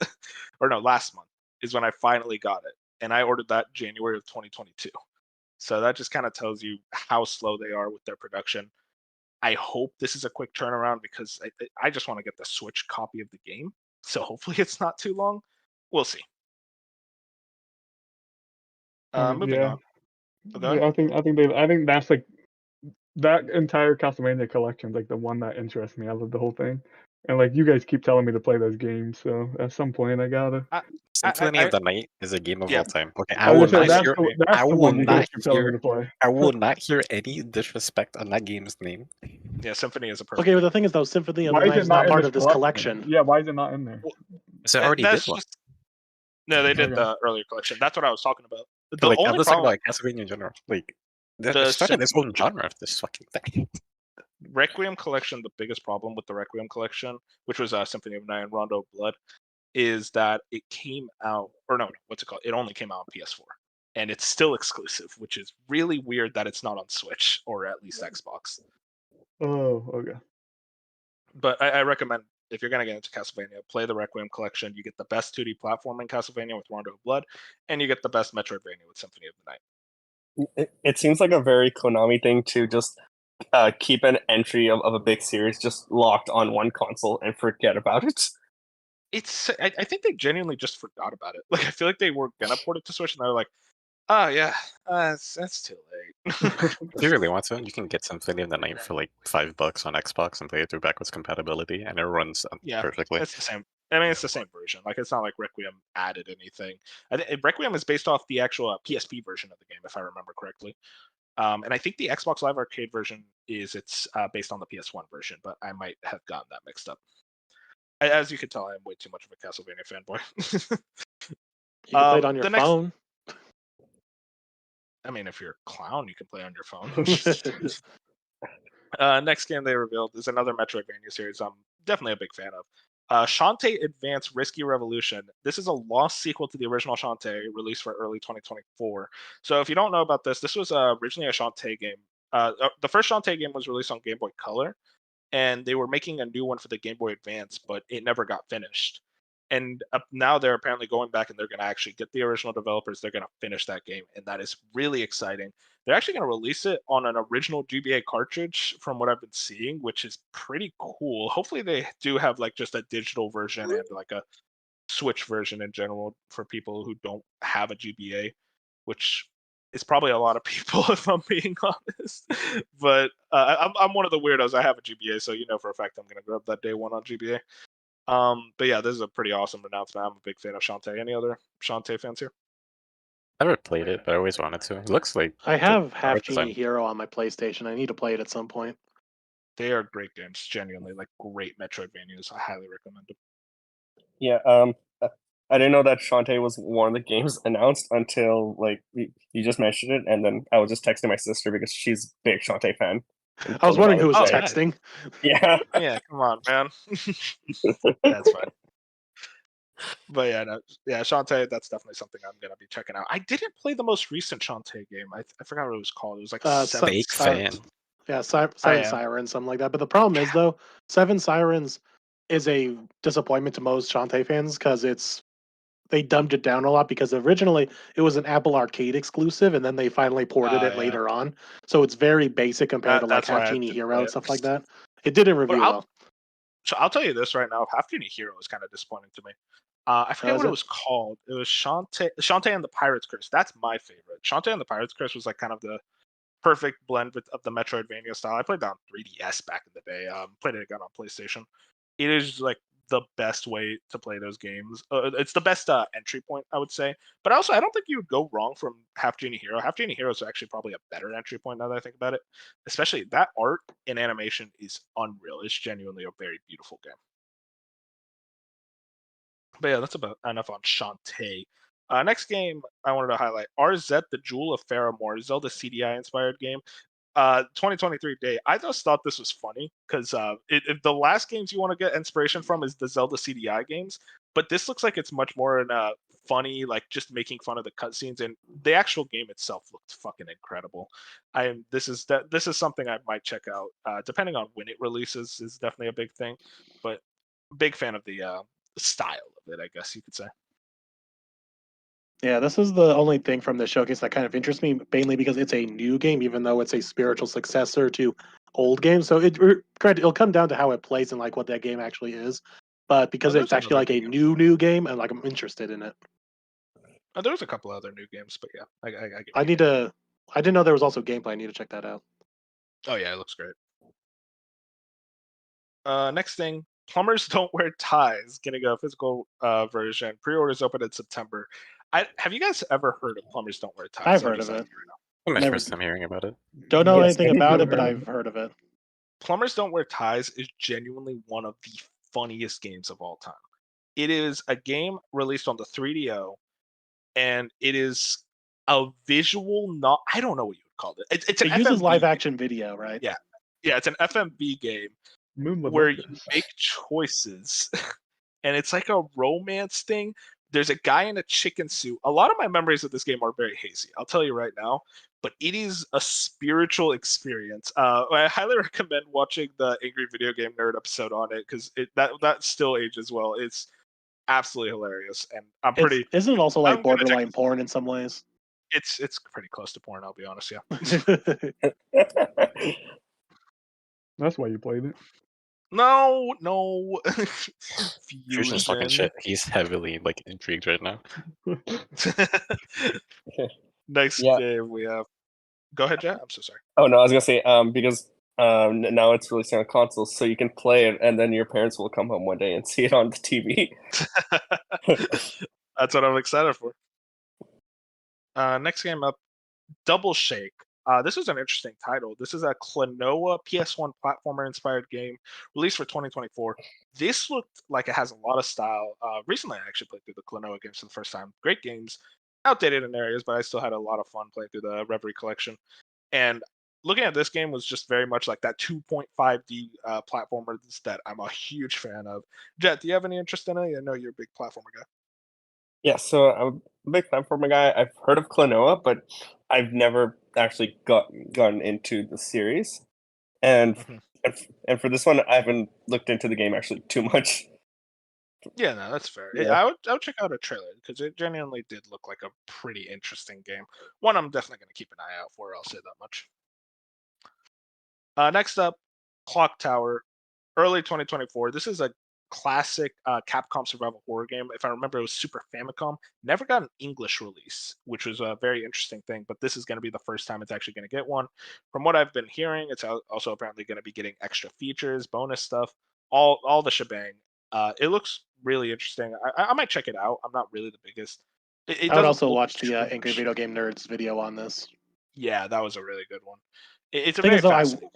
or no, last month is when I finally got it. And I ordered that January of 2022. So that just kind of tells you how slow they are with their production. I hope this is a quick turnaround because I just want to get the Switch copy of the game. So hopefully it's not too long. We'll see. Moving on. Yeah, I think that's like that entire Castlevania collection, like the one that interests me out of the whole thing. And like you guys keep telling me to play those games, so at some point I gotta. Symphony of the Night is a game of all time. Okay, I will say that's the one you guys keep telling me to play. I will not hear any disrespect on that game's name. Yeah, Symphony is a perfect. Okay, but the thing is, though, Symphony of the Night is not part of this collection. Yeah, why is it not in there? So already did one. No, they did the earlier collection. That's what I was talking about. The like, only I'm just problem talking about Castlevania in general. Like, they started its own genre of this fucking thing. Requiem collection, the biggest problem with the Requiem collection, which was Symphony of the Night and Rondo of Blood, is that it came out, or no, what's it called? It only came out on PS4. And it's still exclusive, which is really weird that it's not on Switch, or at least Xbox. Oh, okay. But I recommend, if you're going to get into Castlevania, play the Requiem collection. You get the best 2D platform in Castlevania with Rondo of Blood, and you get the best Metroidvania with Symphony of the Night. It seems like a very Konami thing to just keep an entry of a big series just locked on one console and forget about it. I think they genuinely just forgot about it. Like, I feel like they were going to port it to Switch, and they were like, oh, yeah, that's too late. If you really want to, you can get Symphony of the Night for like $5 on Xbox and play it through backwards compatibility, and it runs perfectly. It's the same. I mean, it's the same version. Like, it's not like Requiem added anything. Requiem is based off the actual PSP version of the game, if I remember correctly. And I think the Xbox Live Arcade version it's based on the PS1 version, but I might have gotten that mixed up. As you can tell, I'm way too much of a Castlevania fanboy. You can play it on your phone. I mean, if you're a clown, you can play on your phone. Next game they revealed is another Metroidvania series I'm definitely a big fan of. Shantae Advance Risky Revolution. This is a lost sequel to the original Shantae, released for early 2024. So if you don't know about this was originally a Shantae game. The first Shantae game was released on Game Boy Color, and they were making a new one for the Game Boy Advance, but it never got finished. And now they're apparently going back and they're going to actually get the original developers. They're going to finish that game, and that is really exciting. They're actually going to release it on an original GBA cartridge, from what I've been seeing, which is pretty cool. Hopefully, they do have like just a digital version and like a Switch version in general for people who don't have a GBA, which is probably a lot of people, if I'm being honest. But I'm one of the weirdos. I have a GBA, so for a fact I'm going to grab that day one on GBA. But yeah, this is a pretty awesome announcement. I'm a big fan of Shantae. Any other Shantae fans here? I never played it, but I always wanted to. It looks like I have Half art Genie design. Hero on my PlayStation. I need to play it at some point. They are great games, genuinely, like great Metroidvanias. I highly recommend them. Yeah, I didn't know that Shantae was one of the games announced until like you just mentioned it, and then I was just texting my sister because she's a big Shantae fan. I was wondering who was Oh, texting. Yeah. Yeah, come on, man. That's fine. But yeah, Shantae, that's definitely something I'm gonna be checking out. I didn't play the most recent Shantae game. I forgot what it was called. It was like Seven. Fake fan. Yeah, Seven Sirens, something like that. But the problem is, though, Seven Sirens is a disappointment to most Shantae fans because they dumbed it down a lot, because originally it was an Apple Arcade exclusive, and then they finally ported it later on. So it's very basic compared to like That's why Half I Genie didn't Hero play and it. stuff like that. It didn't review well. So I'll tell you this right now: Half Genie Hero is kind of disappointing to me. I forget what it was called. It was Shantae and the Pirate's Curse. That's my favorite. Shantae and the Pirate's Curse was like kind of the perfect blend of the Metroidvania style. I played that on 3DS back in the day. Played it again on PlayStation. It is like the best way to play those games. It's the best entry point, I would say. But also, I don't think you would go wrong from Half Genie Hero. Half Genie Hero is actually probably a better entry point now that I think about it. Especially that art and animation is unreal. It's genuinely a very beautiful game. But yeah, that's about enough on Shantae. Next game I wanted to highlight, RZ, the Jewel of Faramore, Zelda CDI inspired game. 2023 day. I just thought this was funny because if the last games you want to get inspiration from is the Zelda CDI games, but this looks like it's much more in a funny, like just making fun of the cutscenes, and the actual game itself looked fucking incredible. This is something I might check out. Depending on when it releases is definitely a big thing, but big fan of the style of it, I guess you could say. Yeah, this is the only thing from the showcase that kind of interests me, mainly because it's a new game, even though it's a spiritual successor to old games. So it'll come down to how it plays and like what that game actually is. But because it's actually like a new game, and like I'm interested in it. There was a couple other new games, but yeah, I didn't know there was also gameplay. I need to check that out. Oh yeah, it looks great. Next thing, Plumbers Don't Wear Ties getting a physical version. Pre-orders open in September. Have you guys ever heard of Plumbers Don't Wear Ties? I've heard of it. I'm my first time hearing about it. Don't know anything about it, but I've heard of it. Plumbers Don't Wear Ties is genuinely one of the funniest games of all time. It is a game released on the 3DO, and it is a visual I don't know what you would call it. It uses live action video, right? Yeah, it's an FMV game where you make choices, and it's like a romance thing. There's a guy in a chicken suit. A lot of my memories of this game are very hazy, I'll tell you right now, but it is a spiritual experience. I highly recommend watching the Angry Video Game Nerd episode on it, because that still ages well. It's absolutely hilarious, and isn't it also like borderline porn in some ways? It's pretty close to porn, I'll be honest. Yeah. That's why you played it. No. Fusion's talking shit. He's heavily like intrigued right now. Next game we have. Go ahead, Jet. I'm so sorry. Oh no, I was gonna say because now it's releasing on consoles, so you can play it, and then your parents will come home one day and see it on the TV. That's what I'm excited for. Next game up, Double Shake. this is an interesting title. This is a Klonoa PS1 platformer-inspired game released for 2024. This looked like it has a lot of style. Recently, I actually played through the Klonoa games for the first time. Great games, outdated in areas, but I still had a lot of fun playing through the Reverie collection. And looking at this game was just very much like that 2.5D platformer that I'm a huge fan of. Jet, do you have any interest in it? I know you're a big platformer guy. Yeah, so I'm a big platformer guy. I've heard of Klonoa, but I've never actually gotten into the series. And and for this one, I haven't looked into the game actually too much. Yeah, no, that's fair. Yeah. I would check out a trailer because it genuinely did look like a pretty interesting game. One I'm definitely going to keep an eye out for. I'll say that much. Next up, Clock Tower, early 2024. This is a classic Capcom survival horror game. If I remember, it was Super Famicom. Never got an English release, which was a very interesting thing. But this is going to be the first time it's actually going to get one. From what I've been hearing, it's also apparently going to be getting extra features, bonus stuff, all the shebang. It looks really interesting. I might check it out. I'm not really the biggest. It I would doesn't also look watch the too Angry much. Video Game Nerds video on this. Yeah, that was a really good one. It's a Thing very is, though, fascinating.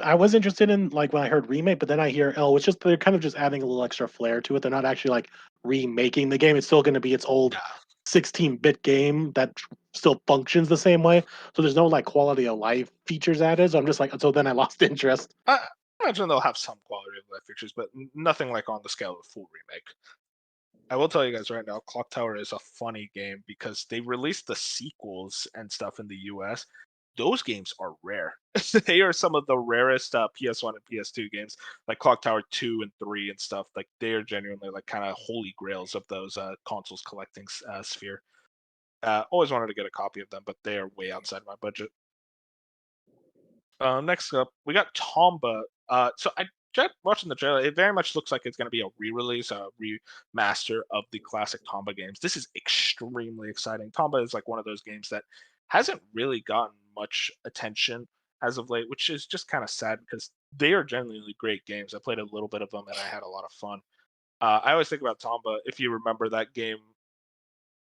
I was interested in like when I heard remake, but then I hear it's just they're kind of just adding a little extra flair to it. They're not actually like remaking the game. It's still going to be its old Yeah. 16-bit game that still functions the same way. So there's no like quality of life features added. So I'm just like, so then I lost interest. I imagine they'll have some quality of life features, but nothing like on the scale of a full remake. I will tell you guys right now, Clock Tower is a funny game because they released the sequels and stuff in the US. Those games are rare. They are some of the rarest PS1 and PS2 games, like Clock Tower 2 and 3 and stuff. Like they are genuinely like kind of holy grails of those consoles collecting sphere. Always wanted to get a copy of them, but they are way outside my budget. Next up, we got Tomba. So I tried watching the trailer. It very much looks like it's going to be a re-release, a remaster of the classic Tomba games. This is extremely exciting. Tomba is like one of those games that hasn't really gotten much attention as of late, which is just kind of sad because they are genuinely great games. I played a little bit of them and I had a lot of fun. I always think about Tomba, if you remember that game,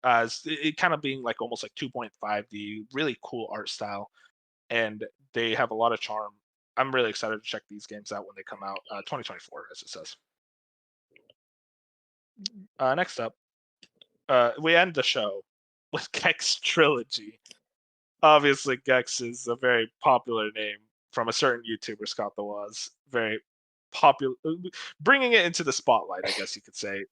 as it kind of being like almost like 2.5D, really cool art style, and they have a lot of charm. I'm really excited to check these games out when they come out. 2024, as it says. Next up, we end the show with Gex Trilogy. Obviously, Gex is a very popular name from a certain YouTuber, Scott the Was. Very popular, bringing it into the spotlight, I guess you could say.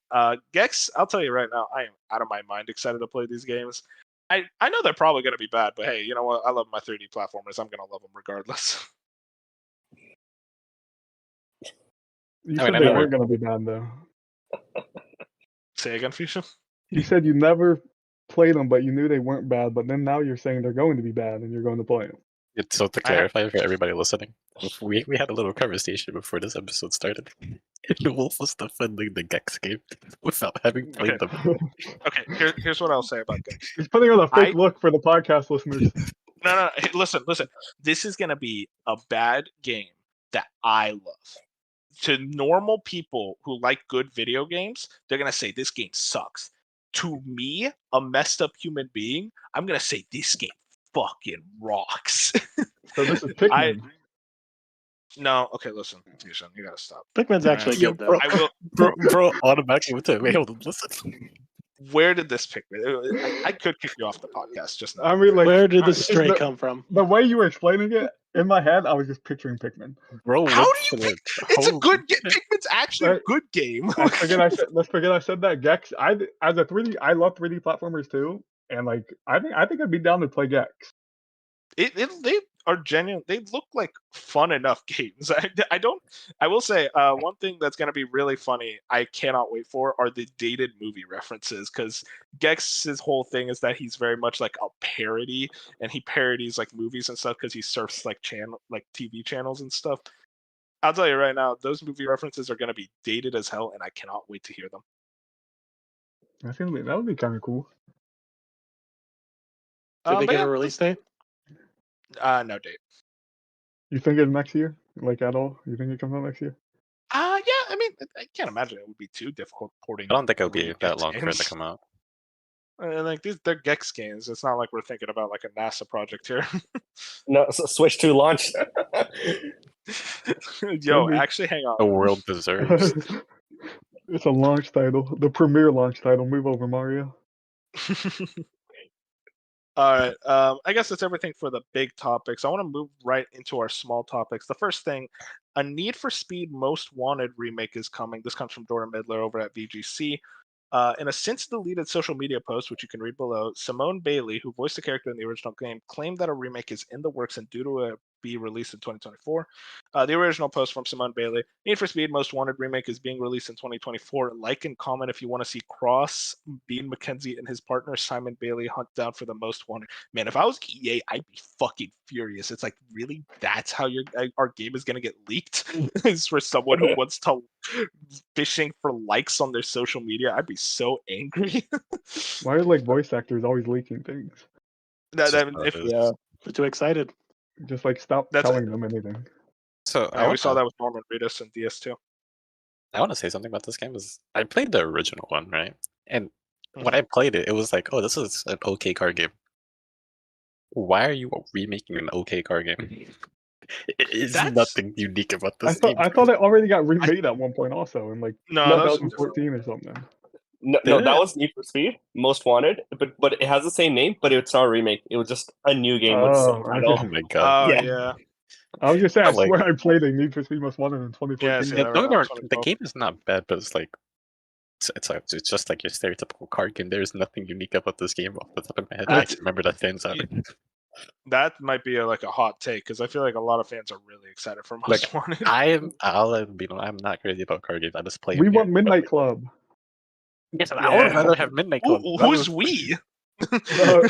Gex, I'll tell you right now, I am out of my mind excited to play these games. I know they're probably going to be bad, but hey, you know what? I love my 3D platformers. I'm going to love them regardless. You said they weren't going to be bad, though. Say again, Fuchsia? You said you never played them, but you knew they weren't bad, but then now you're saying they're going to be bad and you're going to play them. So to clarify for everybody listening, we had a little conversation before this episode started. And Wolf was defending the Gex game without having played them. Okay, here's what I'll say about Gex. He's putting on a fake look for the podcast listeners. No. Hey, listen. This is going to be a bad game that I love. To normal people who like good video games, they're going to say this game sucks. To me, a messed up human being, I'm going to say this game fucking rocks. So this is Pikmin. No, okay, listen, Fuchsia, you gotta stop. Pikmin's actually good, though. I will, bro, automatically with it. Wait, hold on, listen. Where did this Pikmin? I could kick you off the podcast just now. I mean, like, where did the stray come from? The way you were explaining it, in my head, I was just picturing Pikmin. Bro, how do you pick? It's a good game. Pikmin's actually a good game. Let's forget I said that. Gex, I love 3D platformers too, and like I think I'd be down to play Gex. They are genuine. They look like fun enough games. I will say one thing that's going to be really funny. I cannot wait for are the dated movie references, because Gex's whole thing is that he's very much like a parody, and he parodies like movies and stuff because he surfs like TV channels and stuff. I'll tell you right now, those movie references are going to be dated as hell, and I cannot wait to hear them. I think that would be kind of cool. Did they give a release date? No date. You think it's next year? Like at all? You think it comes out next year? Yeah. I mean, I can't imagine it would be too difficult porting. I don't think it would be that long for it to come out. And like they're Gex games. It's not like we're thinking about like a NASA project here. No, so Switch 2 launched. Yo, Maybe. actually, hang The on. world deserves. It's a launch title, the premier launch title. Move over, Mario. All right. I guess that's everything for the big topics. I want to move right into our small topics. The first thing, a Need for Speed Most Wanted remake is coming. This comes from Dora Midler over at VGC. In a since-deleted social media post, which you can read below, Simone Bailey, who voiced the character in the original game, claimed that a remake is in the works and due to be released in 2024. The original post from Simone Bailey, Need for Speed Most Wanted remake is being released in 2024. Like and comment if you want to see Cross, Bean McKenzie, and his partner Simon Bailey hunt down for the Most Wanted. Man, if I was EA, I'd be fucking furious. It's like, really? That's how our game is going to get leaked? Is for someone who wants to fishing for likes on their social media? I'd be so angry. Why are like voice actors always leaking things? It's just how it is. Yeah. They're too excited. Just like stop That's telling them anything. So we saw that with Norman Reedus and DS2. I want to say something about this game. I played the original one, right? And when I played it, it was like, oh, this is an okay card game. Why are you remaking an okay card game? It's nothing unique about this game. I thought it already got remade at one point, also in like No, No, that was 2014 or something. No, that was Need for Speed Most Wanted, but it has the same name, but it's not a remake. It was just a new game with the same title. Oh my god! Oh yeah. I was gonna say, I Like- swear I played a Need for Speed Most Wanted in 2014. Yes, Yeah, right don't get me now, wrong, the 2012. game is not bad, but it's like it's just like your stereotypical card game. There's nothing unique about this game off the top of my head. I That's- can remember that stands out. That might be like a hot take because I feel like a lot of fans are really excited for Most Wanted. I'll be honest, I'm not crazy about card games. I just play. We them. want Midnight Club. Yes, I would rather have Midnight Club. Who's we?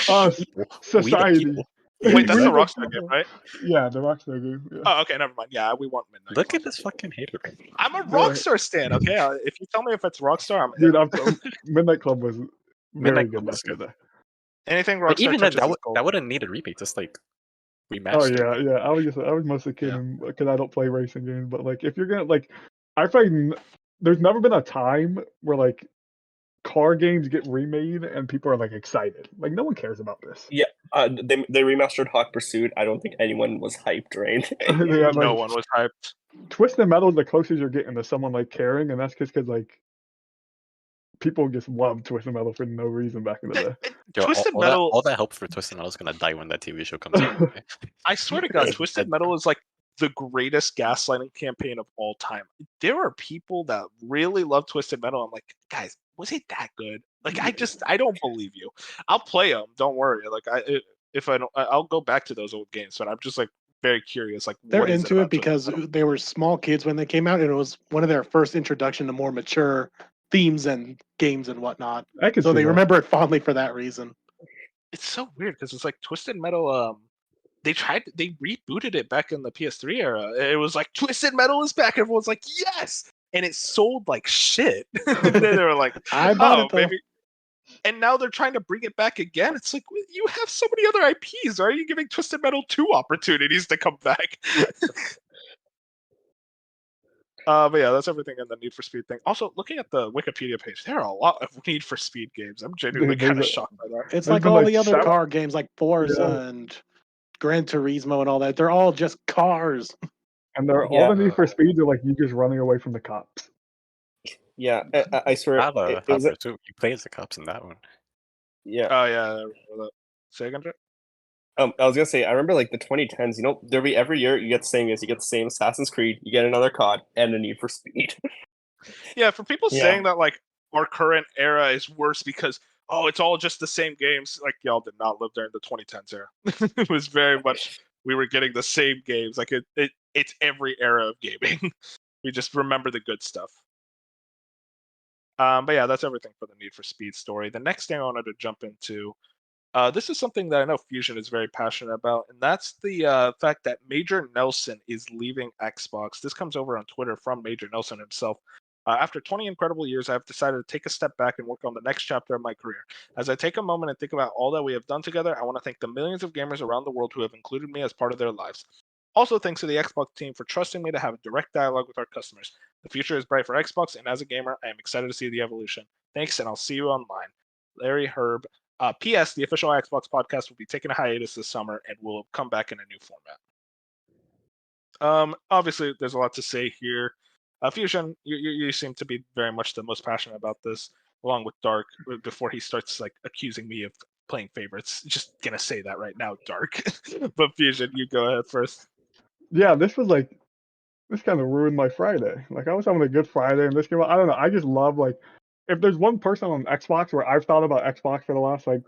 Us, society. people. Wait, that's We the the Rockstar people. game, right? Yeah, the Rockstar game. Yeah. Oh, okay, never mind. Yeah, we want Midnight. Look Club. at this fucking hater. I'm a Rockstar stan. Okay, if you tell me if it's Rockstar, I'm Dude, in. Midnight Club was very Midnight good Club was back in the good. day. Anything But Rockstar even that, touches is gold. that wouldn't need a remake. Just like remaster. Oh yeah. I was mostly kidding because I don't play racing games. But like, if you're gonna like, I find there's never been a time where like car games get remade and people are like excited. Like no one cares about this. Yeah, they remastered Hot Pursuit. I don't think anyone was hyped or anything. Yeah, like, No one was hyped. Twisted Metal is the closest you're getting to someone like caring, and that's just because like people just loved Twisted Metal for no reason back in the day. Yo, Twisted all Metal. that hope for Twisted Metal is gonna die when that TV show comes out. I swear to God, Twisted Metal is like the greatest gaslighting campaign of all time. There are people that really love Twisted Metal. I'm like, guys, was it that good? Like, I don't believe you. I'll play them. Don't worry. Like, if I don't, I'll go back to those old games. But I'm just like very curious. Like, They're what is into it it about because Twisted Metal? they were small kids when they came out, and it was one of their first introduction to more mature themes and games and whatnot. I can So see they that. remember it fondly for that reason. It's so weird because it's like Twisted Metal. They rebooted it back in the PS3 era. It was like Twisted Metal is back. Everyone's like, yes, and it sold like shit. They were like, I bought it though. maybe. And now they're trying to bring it back again. It's like, you have so many other IPs. Why are you giving Twisted Metal 2 opportunities to come back? But yeah, that's everything in the Need for Speed thing. Also, looking at the Wikipedia page, there are a lot of Need for Speed games. I'm genuinely Dude, kind of there's a- shocked by that. It's There's like been, all like, the other 7 car games like Forza and Gran Turismo and all that. They're all just cars. And they're Yeah. all the Need for Speeds are like you just running away from the cops. Yeah, I swear. Not It was Hopper too. You play as the cops in that one. yeah. Oh yeah, I remember that. Say again, Jack? I was gonna say, I remember like the 2010s. You know, there'll be every year you get the same as you get the same Assassin's Creed, you get another COD, and a Need for Speed. Yeah, for people Yeah. saying that like our current era is worse because it's all just the same games. Like y'all did not live during the 2010s era. It was very much we were getting the same games. Like it's every era of gaming. We just remember the good stuff. But yeah, that's everything for the Need for Speed story. The next thing I wanted to jump into, this is something that I know Fusion is very passionate about, and that's the fact that Major Nelson is leaving Xbox. This comes over on Twitter from Major Nelson himself. After 20 incredible years, I have decided to take a step back and work on the next chapter of my career. As I take a moment and think about all that we have done together, I want to thank the millions of gamers around the world who have included me as part of their lives. Also, thanks to the Xbox team for trusting me to have a direct dialogue with our customers. The future is bright for Xbox, and as a gamer, I am excited to see the evolution. Thanks, and I'll see you online. Larry Herb, P.S. The official Xbox podcast will be taking a hiatus this summer and will come back in a new format. Obviously, there's a lot to say here. Fusion, you seem to be very much the most passionate about this, along with Dark. Before he starts like accusing me of playing favorites, just gonna say that right now, Dark. But Fusion, you go ahead first. Yeah, this kind of ruined my Friday. Like I was having a good Friday, and this came out. I don't know. I just love like if there's one person on Xbox where I've thought about Xbox for the last like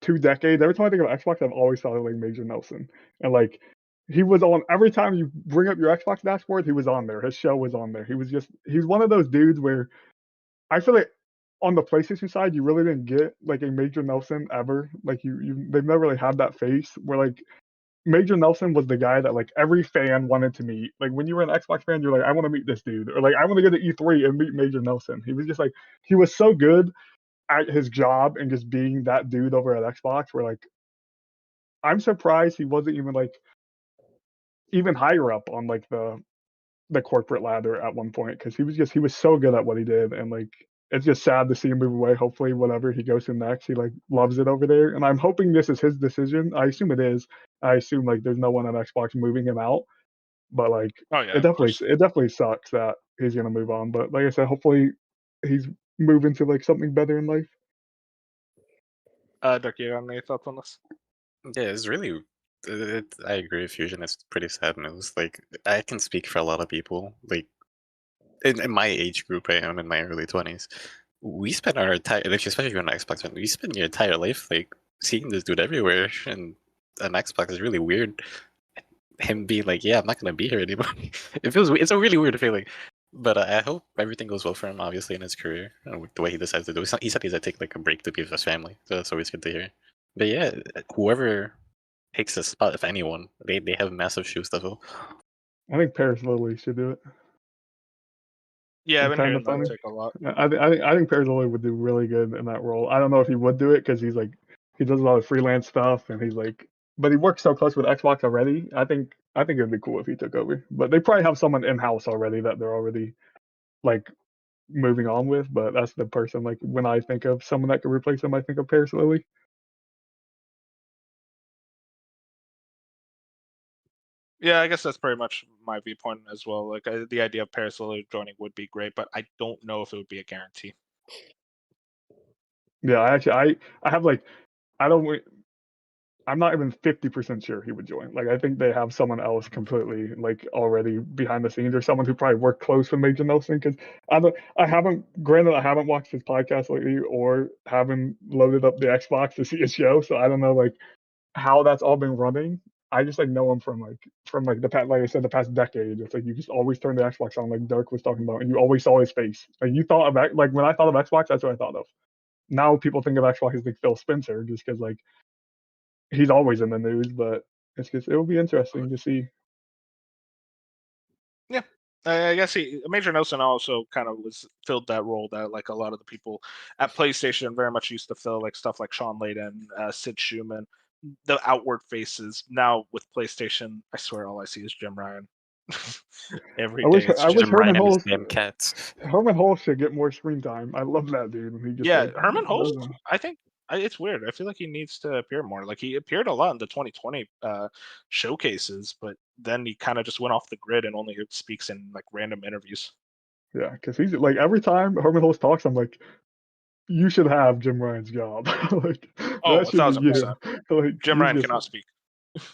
2 decades. Every time I think of Xbox, I've always thought of like Major Nelson, and like he was on every time you bring up your Xbox dashboard, he was on there. His show was on there. He's one of those dudes where I feel like on the PlayStation side, you really didn't get like a Major Nelson ever. Like they've never really had that face where like Major Nelson was the guy that like every fan wanted to meet. Like when you were an Xbox fan, you're like, I want to meet this dude, or like I want to go to E3 and meet Major Nelson. He was just like he was so good at his job and just being that dude over at Xbox. Where like I'm surprised he wasn't even higher up on like the corporate ladder at one point because he was so good at what he did, and like it's just sad to see him move away. Hopefully whatever he goes to next, he like loves it over there, and I'm hoping this is his decision. I assume it is. I assume like there's no one at Xbox moving him out, but like it definitely sucks that he's gonna move on. But like I said, hopefully he's moving to like something better in life. Dark, you got any thoughts on this? Yeah, it's really. I agree with Fusion. It's pretty sad news. Like I can speak for a lot of people. Like in my age group, right? I'm in my early 20s. We spend our entire, especially if you're on Xbox, we spend your entire life like seeing this dude everywhere, and an Xbox is really weird. Him being like, "Yeah, I'm not gonna be here anymore." It's a really weird feeling. But I hope everything goes well for him, obviously, in his career, and with the way he decides to do it. He said he's gonna take like a break to be with his family, so that's always good to hear. But yeah, whoever takes his spot, if anyone, they have massive shoes to fill. I think Paris Lily should do it. Yeah, I've been Kinda hearing that funny. take a lot. I think Paris Lily would do really good in that role. I don't know if he would do it because he's like he does a lot of freelance stuff and he's like, but he works so close with Xbox already. I think it'd be cool if he took over. But they probably have someone in house already that they're already like moving on with. But that's the person like when I think of someone that could replace him, I think of Paris Lily. Yeah, I guess that's pretty much my viewpoint as well. Like the idea of Paris Lily joining would be great, but I don't know if it would be a guarantee. Yeah, I have like I don't. I'm not even 50% sure he would join. Like I think they have someone else completely like already behind the scenes, or someone who probably worked close with Major Nelson. Because I haven't watched his podcast lately, or haven't loaded up the Xbox to see his show, so I don't know like how that's all been running. I just like know him from the past, like I said, the past decade. It's like you just always turn the Xbox on, like Dirk was talking about, and you always saw his face. Like you thought of like when I thought of Xbox, that's what I thought of. Now people think of Xbox as like Phil Spencer, just because like he's always in the news, but it will be interesting to see. Yeah, I guess Major Nelson also kind of filled that role that like a lot of the people at PlayStation very much used to fill, like stuff like Sean Layden, Sid Schumann, the outward faces. Now with PlayStation, I swear all I see is Jim Ryan. Every day, it's I wish Jim Ryan Herman and his Hulse. damn cats. Herman Hulse should get more screen time. I love that dude. He just Herman Hulse. doesn't. I think it's weird. I feel like he needs to appear more. Like he appeared a lot in the 2020 showcases, but then he kind of just went off the grid and only speaks in like random interviews. Yeah, because he's like every time Herman Hulse talks, I'm like, you should have Jim Ryan's job. Like Oh, that should be you. 1,000%. Like Jim Ryan cannot speak.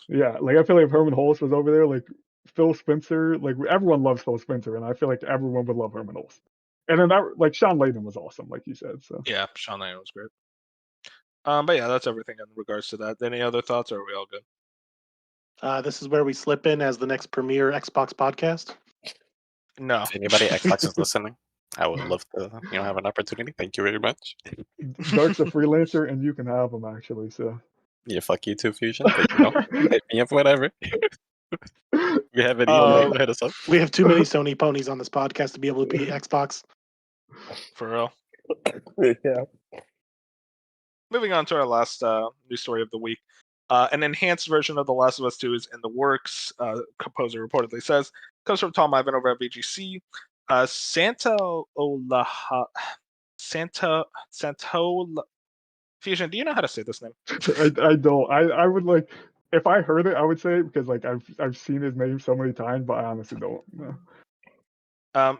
Yeah, like I feel like if Herman Hulse was over there, like Phil Spencer, like everyone loves Phil Spencer, and I feel like everyone would love Herman Hulse. And then that, like Sean Layden was awesome, like you said. So Yeah, Sean Layden was great. But yeah, that's everything in regards to that. Any other thoughts, or are we all good? This is where we slip in as the next premier Xbox podcast. No. If anybody at Xbox is listening, I would love to have an opportunity. Thank you very much. Dark's a freelancer, and you can have him actually. So Yeah, fuck you too, Fusion. But hit me up whatever. We have any hit us up. We have too many Sony ponies on this podcast to be able to be Xbox. For real. Yeah. Moving on to our last news story of the week. An enhanced version of The Last of Us 2 is in the works, composer reportedly says. Comes from Tom Ivan over at VGC. Fusion, do you know how to say this name? I don't. I would like if I heard it, I would say it because like I've seen his name so many times, but I honestly don't. No.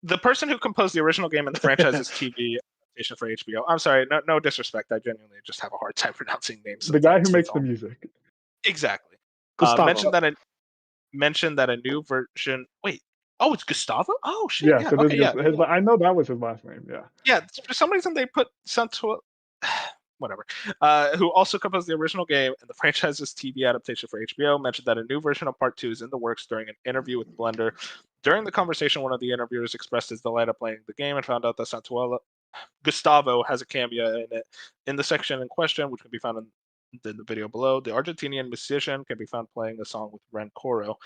The person who composed the original game and the franchise's TV adaptation for HBO. I'm sorry, no disrespect. I genuinely just have a hard time pronouncing names. The guy who makes the music. Exactly. Gustavo. Mentioned that a new version. Wait. Oh, it's Gustavo. Oh shit. Yes, Yeah. it Okay. is. Yeah. I know that was his last name. Yeah. Yeah. For some reason, they put Santuel. Whatever. Who also composed the original game and the franchise's TV adaptation for HBO, mentioned that a new version of Part 2 is in the works during an interview with Blender. During the conversation, one of the interviewers expressed his delight at playing the game and found out that Gustavo has a cameo in it. In the section in question, which can be found in the video below, the Argentinian musician can be found playing a song with Ren Coro.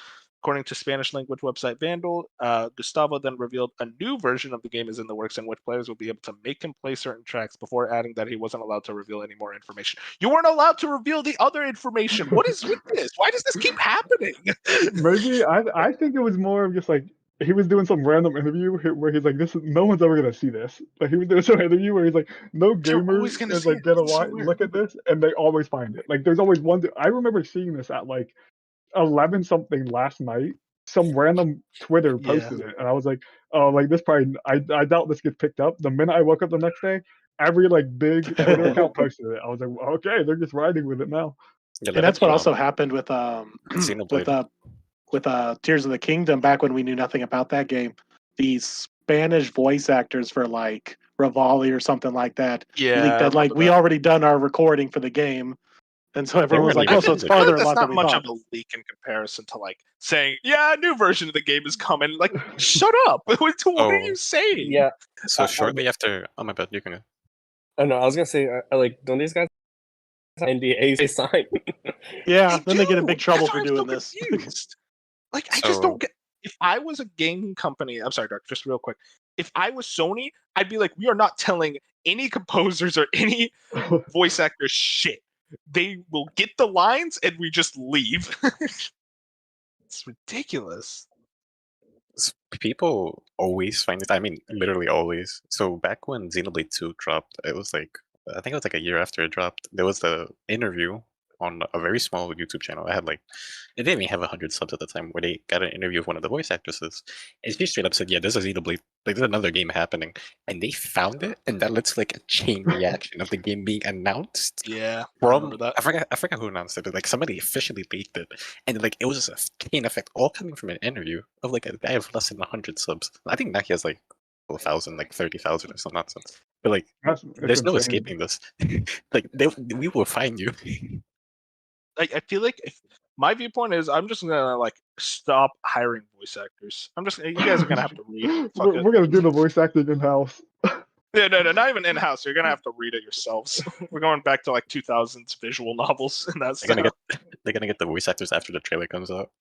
According to Spanish language website Vandal, Gustavo then revealed a new version of the game is in the works in which players will be able to make him play certain tracks before adding that he wasn't allowed to reveal any more information. You weren't allowed to reveal the other information. What is with this? Why does this keep happening? Maybe I think it was more of just like he was doing some random interview where he's like, "This is no one's ever gonna see this." Like he was doing some interview where he's like, "No gamer is like gonna look at this," and they always find it. Like there's always one. I remember seeing this at like 11 something last night. Some random Twitter posted it, and I was like, "Oh, like this probably." I doubt this gets picked up. The minute I woke up the next day, every like big Twitter account posted it. I was like, "Okay, they're just riding with it now." Yeah, and that's what also happened with Tears of the Kingdom back when we knew nothing about that game. These Spanish voice actors for like Rivali or something like that leaked that like we already done our recording for the game. And so everyone was like, "Oh, so it's farther along than we thought." That's not much of a leak in comparison to like saying, "Yeah, a new version of the game is coming." Like, shut up! What are you saying? Yeah. So shortly after, oh my bad, you can. Oh no, I was gonna say, like, don't these guys have NDAs they sign? Yeah, then they get in big trouble for doing this. Like, I just don't get. If I was a gaming company, I'm sorry, Dark, just real quick. If I was Sony, I'd be like, we are not telling any composers or any voice actors shit. They will get the lines and we just leave. It's ridiculous. People always find it. I mean, literally always. So back when Xenoblade 2 dropped, it was like, I think it was like a year after it dropped, there was the interview on a very small YouTube channel. I had like, it didn't even have 100 subs at the time, where they got an interview with one of the voice actresses. And she straight up said, "Yeah, there's a Xenoblade, like there's another game happening." And they found it, and that looks like a chain reaction of the game being announced. Yeah. From, I forgot who announced it, but like somebody officially leaked it. And like it was just a chain effect all coming from an interview of like a guy of less than 100 subs. I think now he has like 1,000, like 30,000 or some nonsense. But like, there's no escaping this. Like, we will find you. Like, I feel like if my viewpoint is, I'm just gonna like stop hiring voice actors. You guys are gonna have to read. We're gonna do the voice acting in house. Yeah, no, not even in house. You're gonna have to read it yourselves. We're going back to like 2000s visual novels, and that's they're gonna get the voice actors after the trailer comes out.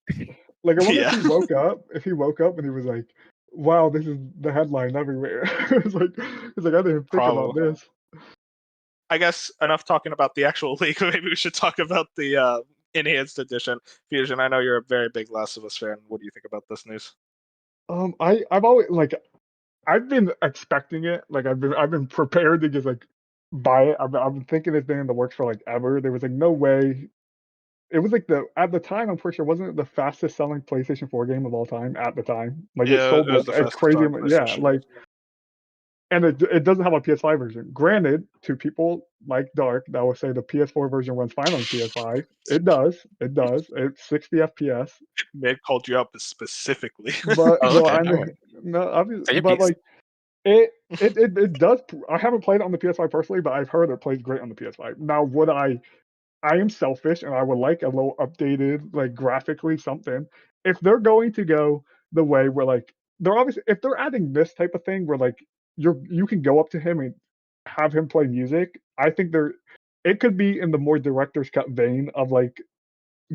Like I wonder if he woke up. If he woke up and he was like, "Wow, this is the headline everywhere." It's like I didn't think about this. I guess enough talking about the actual leak. Maybe we should talk about the enhanced edition. Fusion, I know you're a very big Last of Us fan. What do you think about this news? I've always like I've been expecting it. Like I've been prepared to just like buy it. I've been thinking it's been in the works for like ever. There was like no way. It was like at the time, I'm pretty sure, wasn't it the fastest selling PlayStation 4 game of all time at the time? Like it sold like crazy. Yeah, like. And it doesn't have a PS5 version. Granted, to people like Dark that will say the PS4 version runs fine on PS5. It does. It's 60 FPS. Mid called you up specifically. But but like it does. I haven't played it on the PS5 personally, but I've heard it plays great on the PS5. Now, I am selfish and I would like a little updated, like graphically something. If they're going to go the way where like if they're adding this type of thing where like you can go up to him and have him play music, I think it could be in the more director's cut vein of like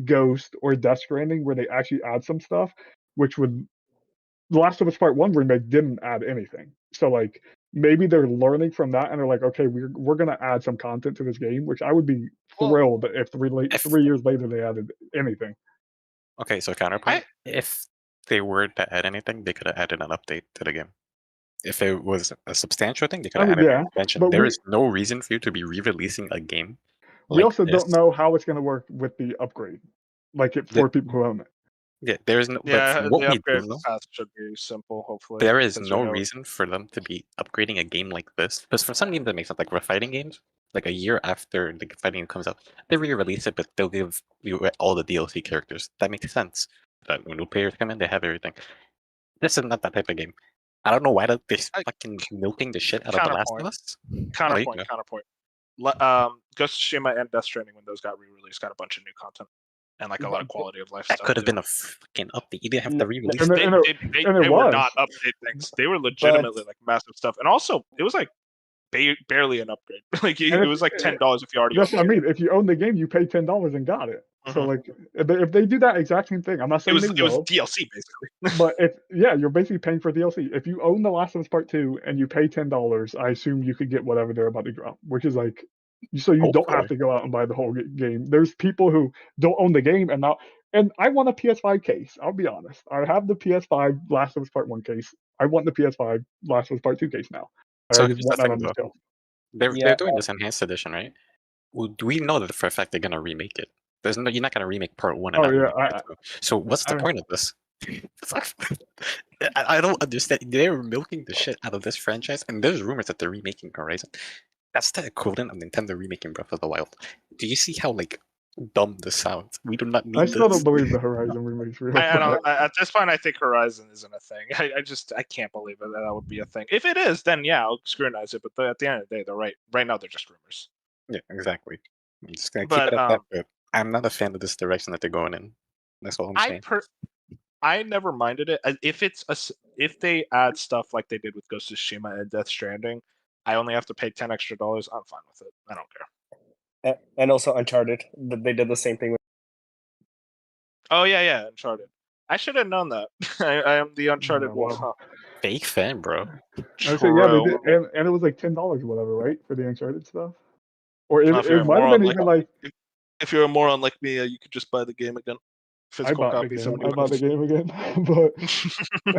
Ghost or Death Stranding, where they actually add some stuff, which would The Last of Us Part 1 remake didn't add anything. So like maybe they're learning from that and they're like, okay, we're gonna add some content to this game, which I would be thrilled if 3 years later they added anything. Okay, so counterpoint. If they were to add anything, they could have added an update to the game. if it was a substantial thing, they could have added an expansion. but There is no reason for you to be re-releasing a game. We also this. don't know how it's going to work with the upgrade, for people who own it. Yeah, there is no. Yeah, but what the we upgrade do know, path should be simple. Hopefully, there is since no we know- reason for them to be upgrading a game like this. Because for some games that makes sense, like for fighting games, like a year after the fighting game comes out, they re-release it, but they'll give you all the DLC characters. That makes sense. That when new players come in, they have everything. This is not that type of game. I don't know why they're fucking milking the shit out of The Last of Us. Counterpoint. Ghost of Tsushima and Death Stranding, when those got re-released, got a bunch of new content and like a lot of quality of life That stuff. could have been a fucking update. You didn't have to re-release. And They were not update things. They were legitimately like massive stuff, and also it was like barely an upgrade. Like it was like $10 if you already. That's what I mean. If you own the game, you pay $10 and got it. So like, if they do that exact same thing, I'm not saying it was DLC basically. But you're basically paying for DLC. If you own The Last of Us Part 2 and you pay $10, I assume you could get whatever they're about to drop, which is like, so you don't have to go out and buy the whole game. There's people who don't own the game and I want a PS5 case. I'll be honest. I have the PS5 Last of Us Part 1 case. I want the PS5 Last of Us Part 2 case now. So I just want that on the shelf. They're doing this enhanced edition, right? Well, do we know that for a fact they're gonna remake it? You're not gonna remake Part 1 and not remake Part 2. So what's the point of this? I don't understand. They're milking the shit out of this franchise, and there's rumors that they're remaking Horizon. That's the equivalent of Nintendo remaking Breath of the Wild. Do you see how dumb this sounds? We do not need I still this. don't believe the Horizon remake's real. At this point, I think Horizon isn't a thing. I can't believe that would be a thing. If it is, then yeah, I'll scrutinize it. But at the end of the day, they're right. Right now, they're just rumors. Yeah, exactly. I'm just gonna keep it at that. But I'm not a fan of this direction that they're going in. That's all I'm saying. I never minded it if they add stuff like they did with Ghost of Tsushima and Death Stranding. I only have to pay $10 extra. I'm fine with it. I don't care. And also Uncharted, they did the same thing. Oh yeah, Uncharted. I should have known that. I am the Uncharted wolf. Huh? Fake fan, bro. I say, yeah, they did, and it was like $10 or whatever, right, for the Uncharted stuff. Or it might have been even like. If you're a moron like me, you could just buy the game again. Physical copy. I bought the game again, but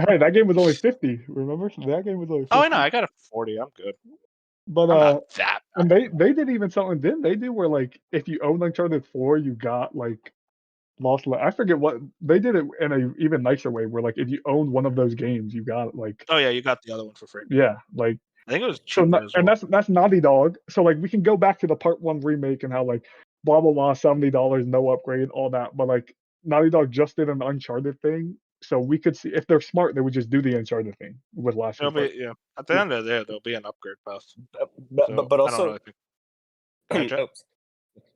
hey, that game was only $50. Remember, that game was only $50. Oh, I know. I got it for $40. I'm good. But that. And they did even something. Didn't they do where like if you own Uncharted 4, you got like Lost. I forget what they did it in a even nicer way, where like if you owned one of those games, you got like. Oh yeah, you got the other one for free. Yeah, like. I think it was cheaper as well. And that's Naughty Dog. So like we can go back to the Part 1 remake and how like blah blah blah $70 no upgrade all that, but like Naughty Dog just did an Uncharted thing, so we could see if they're smart, they would just do the Uncharted thing with Last of Us. Yeah, at the end of the day, there'll be an upgrade path. But also,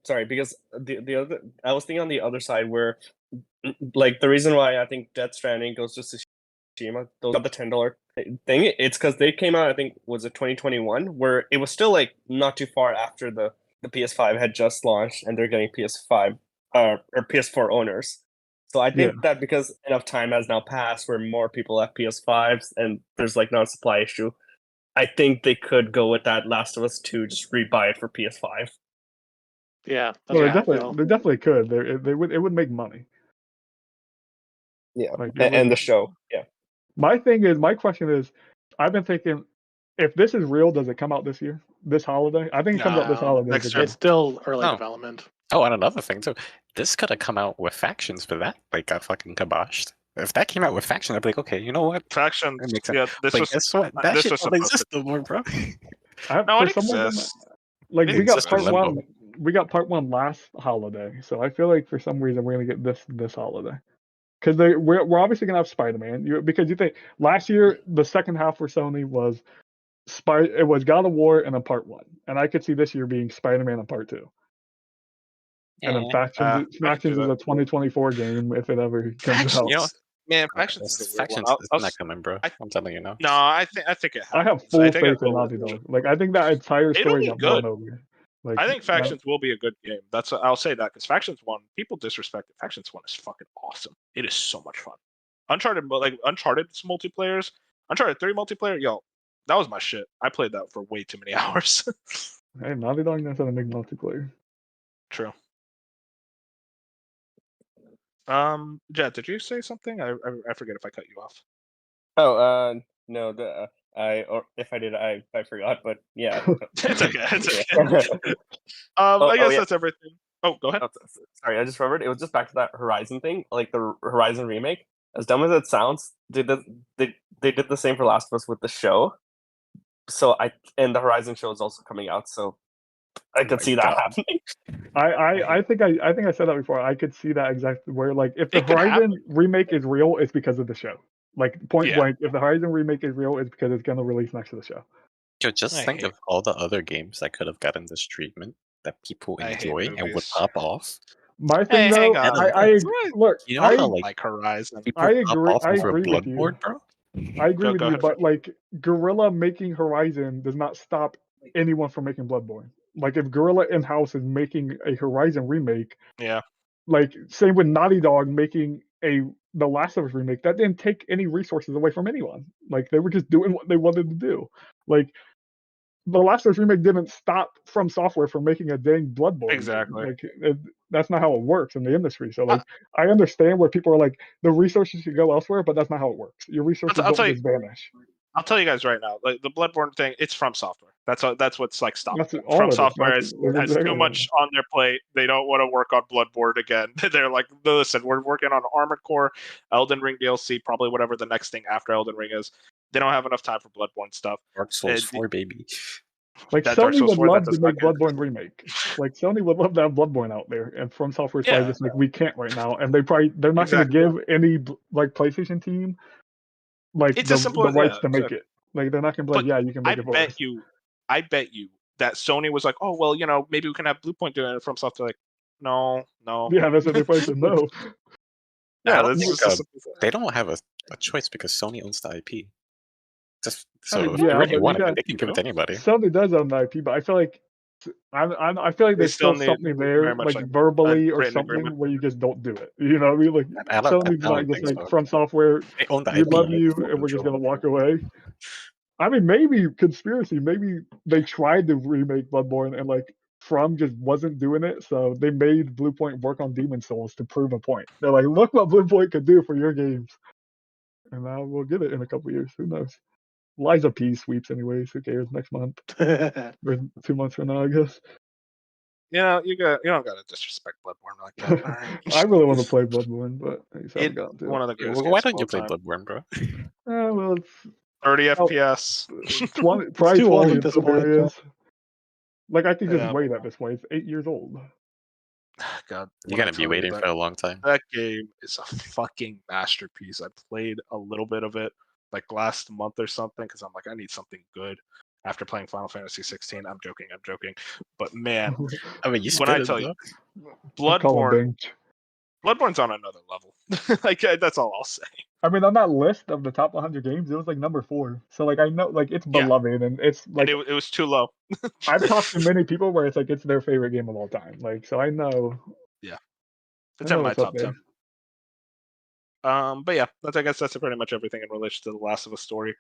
sorry, because the other I was thinking on the other side where like the reason why I think Death Stranding goes to Tsushima, those got the $10 thing. It's because they came out, I think, was it 2021, where it was still like not too far after the PS5 had just launched, and they're getting PS5 or PS4 owners. So I think that because enough time has now passed where more people have PS5s and there's like not a supply issue, I think they could go with that Last of Us 2, just rebuy it for PS5. Yeah, they definitely could. It would make money. Yeah, and the show. Yeah. My question is, I've been thinking, if this is real, does it come out this year? This holiday? I think it comes out this holiday. Next year. It's still early development. Oh, and another thing too. This could have come out with Factions, but that got fucking kiboshed. If that came out with Factions, I'd be like, okay, you know what? Factions. Yeah, guess what? That shit don't exist no more, bro. No, it exists. Like we got Part 1. We got Part 1 last holiday, so I feel like for some reason we're gonna get this holiday. Because we're obviously gonna have Spider-Man. Because you think last year the second half for Sony was it was God of War and then Part 1, and I could see this year being Spider-Man and Part 2. And then Factions is a 2024 game if it ever comes out. You know, man, Factions is not coming, bro. I'm telling you now. No, I think it happens. I have full faith in Naughty Dog. Like I think that entire story got blown over. Like, I think Factions will be a good game. I'll say that because Factions 1, people disrespect it. Factions 1 is fucking awesome. It is so much fun. Uncharted's multiplayers, Uncharted 3 multiplayer, yo, that was my shit. I played that for way too many hours. Hey, Naughty Dog knows how to make multiplayer. True. Jet, did you say something? I forget if I cut you off. Oh, no. Or if I did, I forgot. But yeah. It's okay. It's okay. Oh, I guess yeah. that's everything. Oh, go ahead. Oh, sorry, I just remembered. It was just back to that Horizon thing, like the Horizon remake. As dumb as it sounds, they did the same for Last of Us with the show. So and the Horizon show is also coming out. So I could see that happening. I think I said that before. I could see that exactly where like if the It could Horizon happen. remake is real, it's because of the show. Like point Yeah. blank, if the Horizon remake is real, it's because it's gonna release next to the show. Yo, just I think hate- of all the other games that could have gotten this treatment that people I hate enjoy and would movies. pop off. My Hey, thing hang though, on. I look, You know how like Like Horizon. people I pop agree. off I over agree with you. Bloodborne, bro? I agree with Go you, ahead, but like Guerrilla making Horizon does not stop anyone from making Bloodborne. Like if Guerrilla in-house is making a Horizon remake, Yeah. like same with Naughty Dog making the Last of Us remake, that didn't take any resources away from anyone. Like they were just doing what they wanted to do. Like the Last of Us remake didn't stop From Software from making a dang Bloodborne. Exactly. Like that's not how it works in the industry. So like I understand where people are like the resources should go elsewhere, but that's not how it works. Your resources I'll don't tell you- just vanish. I'll tell you guys right now, like the Bloodborne thing, it's From Software. That's what's like stopping That's them. all From it is. Software That's has exactly too much on their plate. They don't want to work on Bloodborne again. They're like, listen, we're working on Armored Core, Elden Ring DLC, probably whatever the next thing after Elden Ring is. They don't have enough time for Bloodborne stuff. Dark Souls 4, baby. Like That Dark Sony Souls would 4, that love to does not make count. Bloodborne remake. Like Sony would love to have Bloodborne out there, and From Software's Yeah. probably just like we can't right now, and they're not Exactly. going to give any like PlayStation team like It's the as simple as rights yeah, to make exactly. it. Like they're not going to be like, But yeah, you can make I it for bet us. you that Sony was like, oh well, maybe we can have Bluepoint doing it. From Software, like, no. Yeah, that's what they probably said. No. Yeah, I don't that's think, just as simple as that. they don't have a choice because Sony owns the IP. Just so I mean, if yeah, they really but want you it, they can give it to anybody. Sony does own the IP, but I feel like I feel like They there's still still need something very there, much like like verbally or written something, agreement. where you just don't do it. You know what I mean? Like I Sony's not don't just think like so. From Software, They own the we IP. love they you, have full and we're just control. gonna walk away. I mean, maybe conspiracy. Maybe they tried to remake Bloodborne and like From just wasn't doing it, so they made Bluepoint work on Demon Souls to prove a point. They're like, look what Bluepoint could do for your games, and now we'll get it in a couple years. Who knows? Liza P sweeps anyways. Who cares? Next month or 2 months from now, I guess. You don't gotta disrespect Bloodborne like that. All right. I really want to play Bloodborne, but I just haven't gotten to One it. of the greatest Why games don't of you all play time. Bloodborne, bro? Well, it's 30 Oh. FPS. 20, probably too old 20 at in this some point. areas. Like I could just Yeah. wait at this point. It's 8 years old. God, You're when I gonna be tell you waiting that- for a long time. That game is a fucking masterpiece. I played a little bit of it like last month or something because I'm like, I need something good after playing Final Fantasy 16. I'm joking. But man, I mean, you when I spit it, tell you, I call him Bloodborne, bench. Bloodborne's on another level. Like that's all I'll say. I mean, on that list of the top 100 games, it was like number 4. So like I know, like it's Yeah. beloved, and it's like And it was too low. I've talked to many people where it's like it's their favorite game of all time. Like so, I know. It's I in know my what's up top 10. But yeah, I guess that's pretty much everything in relation to the Last of Us story.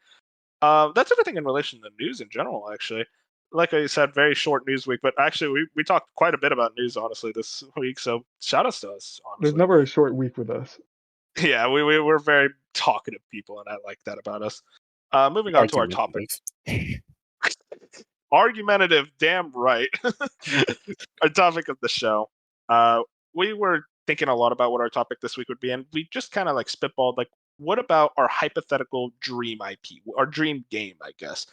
That's everything in relation to news in general, actually. Like I said, very short news week, but actually we talked quite a bit about news, honestly, this week. So shout outs to us, honestly. There's never a short week with us. Yeah, we're very talkative people, and I like that about us. Moving on to our topic. Argumentative, damn right. Our topic of the show. We were thinking a lot about what our topic this week would be, and we just kind of like spitballed, like, what about our hypothetical dream IP, our dream game, I guess.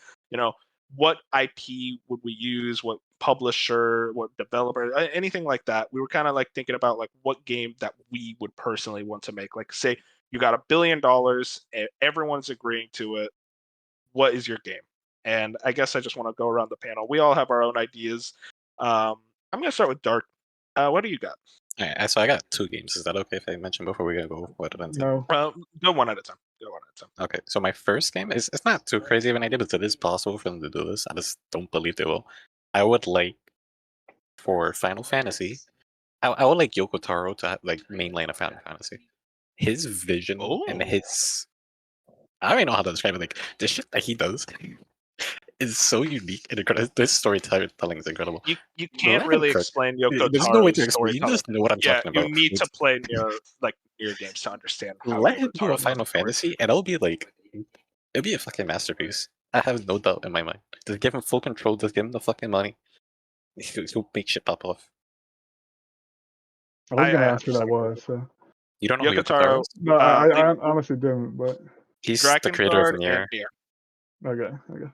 What IP would we use? What publisher? What developer? Anything like that. We were kind of like thinking about like what game that we would personally want to make. Like, say you got $1 billion and everyone's agreeing to it. What is your game? And I guess I just want to go around the panel. We all have our own ideas. I'm going to start with Dark. What do you got? All right, so I got 2 games. Is that okay if I mention before we go what events? No. Go one at a time. Okay, so my first game is it's not too crazy of an idea, but it is possible for them to do this. I just don't believe they will. I would like for Final Fantasy. I would like Yoko Taro to have, like mainline of Final Fantasy. His vision and his I don't even know how to describe it. Like the shit that he does is so unique and incredible. This storytelling is incredible. You can't really explain Yoko There's no way to Taro's explain. You storytelling. just know what I'm talking about. You need to play near games to understand. How Let Yoko him do Taro a Final tells the story. Fantasy, and it'll be a fucking masterpiece. I have no doubt in my mind. Just give him full control. Just give him the fucking money. He'll make shit pop off. I was I gonna ask who that 100% agree. was. So. You don't know who Yoko Yoko Taro is? No, I honestly didn't. But He's the creator of Drakengard Nier. and Nier. okay.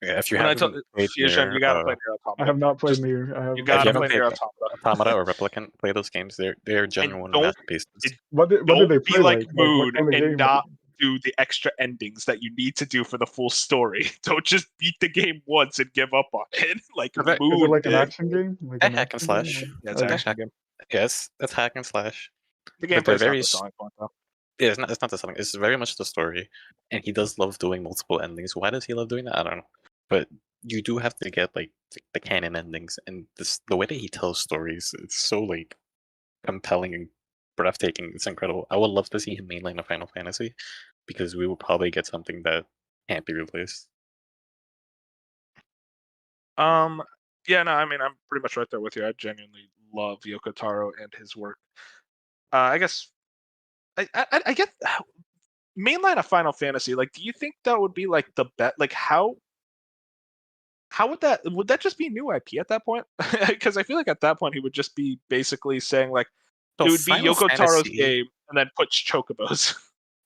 Yeah, if you When I haven't told played Fusion, Nier, you gotta play Nier I Automata. have not played Just- Nier. I have. You if gotta you play haven't Nier played Automata. Automata or Replicant, play those games. They're genuine don't- masterpieces. What did Don't they be play like like? What Moon kind of and game? not do the extra endings that you need to do for the full story. Don't just beat the game once and give up on it. Like Is it- Is Moon it like an did. action game? Like A an hack and action slash. game? Yeah, it's an Okay. action game. Yes, it's hack and slash. The But they're gameplay's not very the selling point though. Yeah, it's not the something. It's very much the story, and he does love doing multiple endings. Why does he love doing that? I don't know. But you do have to get like the canon endings, and the way that he tells stories, it's so like compelling and breathtaking. It's incredible. I would love to see him mainline a Final Fantasy, because we will probably get something that can't be replaced. Yeah, no, I mean, I'm pretty much right there with you. I genuinely love Yoko Taro and his work. I guess I get mainline a Final Fantasy. Like, do you think that would be like the bet? Like, how would that just be new IP at that point? Because I feel like at that point he would just be basically saying like So it would be Final Yoko Taro's Fantasy- game and then put chocobos.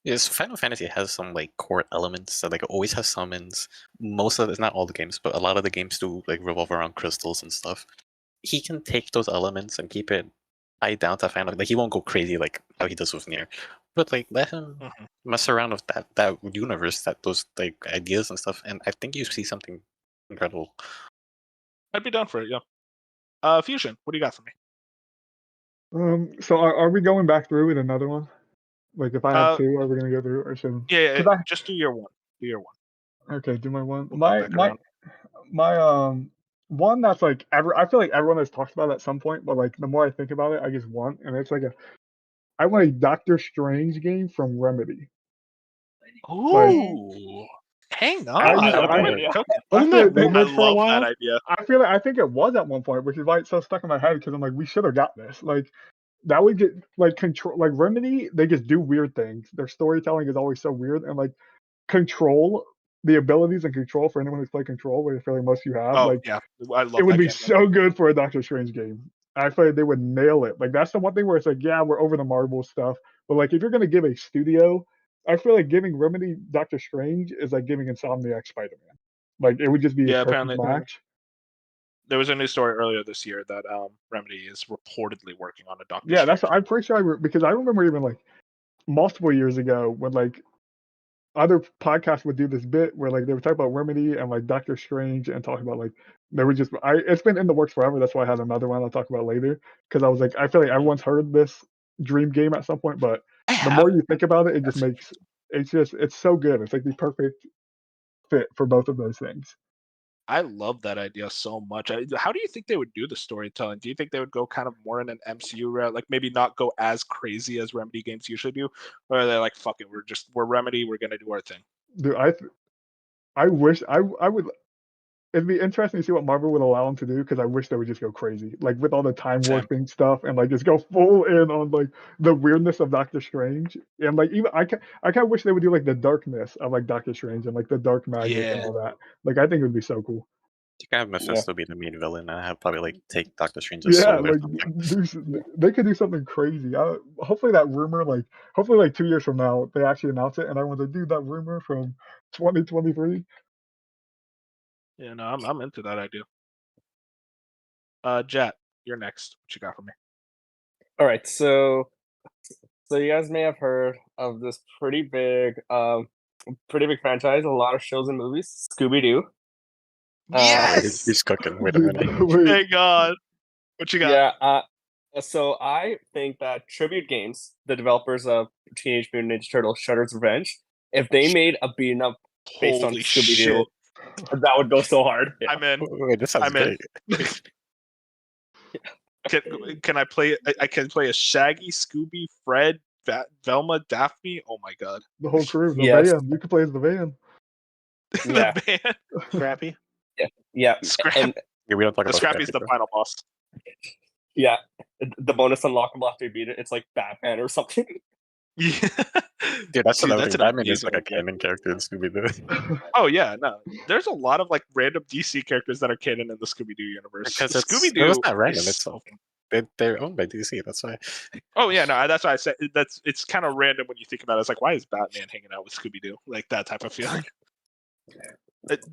Yes, Final Fantasy has some like core elements that like always has summons. Most of it's not all the games, but a lot of the games do like revolve around crystals and stuff. He can take those elements and keep it tied down to Final. Like he won't go crazy like how he does with Nier, but like let him mess around with that universe, those like ideas and stuff, and I think you see something incredible. I'd be down for it. Yeah. Fusion, what do you got for me? So are we going back through with another one? Like if I have two, are we gonna go through or should? Yeah, 'cause just do your one. Do your one. Okay, do my one. We'll come back My one that's like I feel like everyone has talked about it at some point, but like the more I think about it, I just want, and it's like I want a Doctor Strange game from Remedy. Ooh, hang on. I love that I- idea. Wasn't feel that like rumored I for a love while? that idea. I think it was at one point, which is why it's so stuck in my head because I'm like, we should have got this. Like that would get like control, like Remedy, they just do weird things. Their storytelling is always so weird, and like Control, the abilities and Control for anyone who's played Control, which I feel like most of you have, Oh like yeah, I love it would that be game. so good for a Doctor Strange game. I feel like they would nail it. Like that's the one thing where it's like, yeah, we're over the Marvel stuff, but like if you're gonna give a studio, I feel like giving Remedy Doctor Strange is like giving Insomniac Spider-Man. Like it would just be Yeah, a perfect apparently- match. There was a news story earlier this year that Remedy is reportedly working on a Doctor Yeah, that's Strange. I'm pretty sure because I remember even like multiple years ago when like other podcasts would do this bit where like they would talk about Remedy and like Doctor Strange and talk about like they would just it's been in the works forever. That's why I had another one I'll talk about later because I was like I feel like everyone's heard this dream game at some point, but the more you think about it, it just makes it's so good. It's like the perfect fit for both of those things. I love that idea so much. How do you think they would do the storytelling? Do you think they would go kind of more in an MCU route, like maybe not go as crazy as Remedy games usually do, or are they like, "Fuck it, we're Remedy, we're gonna do our thing"? Dude, I wish I would. It'd be interesting to see what Marvel would allow them to do because I wish they would just go crazy, like with all the time Same. warping stuff, and like just go full in on like the weirdness of Doctor Strange, and like even I kind of wish they would do like the darkness of like Doctor Strange and like the dark magic and Yeah. all that. Like I think it would be so cool. You can have Mephisto be the main villain and have probably like take Doctor Strange's Yeah, soul or like something. they could do something crazy. Hopefully that rumor, like hopefully like 2 years from now, they actually announce it, and I want to do that rumor from 2023. Yeah, no, I'm into that idea. Jet, you're next. What you got for me? All right, so you guys may have heard of this pretty big franchise, a lot of shows and movies, Scooby Doo. He's cooking. Wait a minute. Wait, Thank God. What you got? Yeah, so I think that Tribute Games, the developers of Teenage Mutant Ninja Turtles: Shredder's Revenge, if they made a beat 'em up based on Holy Scooby shit. Doo, that would go so hard. Yeah. I'm in. Wait, this sounds I'm in. great. Can I play? I can play a Shaggy, Scooby, Fred, Velma, Daphne. Oh my God. the whole crew, the Yes. van. You could play as the van. Yeah. The band. Scrappy. Yeah, Scrap. and Yeah, we don't talk The about Scrappy's the bro. final boss. yeah, the bonus unlockable after you beat it, it's like Batman or something. Yeah. Dude, that's Dude, another that's thing. an Batman is like a amazing idea. canon character in Scooby-Doo. Oh yeah, no. There's a lot of like random DC characters that are canon in the Scooby-Doo universe. Because it Scooby-Doo was not random. is It's so they're owned by DC. That's why. Oh yeah, no, that's why I said it's kind of random when you think about it. It's like, why is Batman hanging out with Scooby-Doo? Like that type of feeling.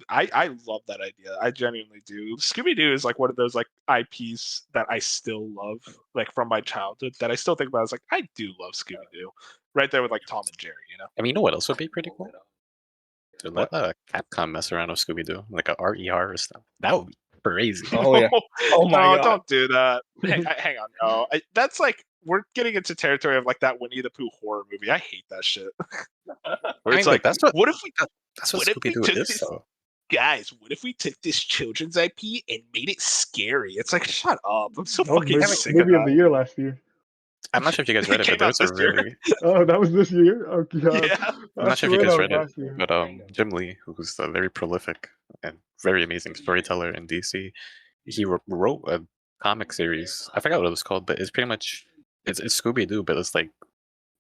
I love that idea. I genuinely do. Scooby-Oo is like one of those like IPs that I still love, like from my childhood. That I still think about. It's like I do love Scooby-Doo, right there with like Tom and Jerry. You know. I mean, you know what else would be pretty cool? To let What? Capcom mess around with Scooby-Doo, like a RER or stuff. That would be crazy. Oh yeah. Oh my No, god. don't do that. Hang on. No, that's like we're getting into territory of like that Winnie the Pooh horror movie. I hate that shit. Where it's like, that's what if we what what if we Scooby-Doo took is, this though. guys, what if we took this children's IP and made it scary? It's like, shut up. I'm so That was fucking movie, sick of movie of the that. year last year. I'm not sure if you guys read It it, but came out there's a this year. really. Oh, that was this year? Oh god. Yeah. I'm not sure if you swear guys that read was it, last year. but Jim Lee, who's a very prolific and very amazing storyteller in DC, he wrote a comic series. I forgot what it was called, but it's pretty much it's Scooby Doo, but it's like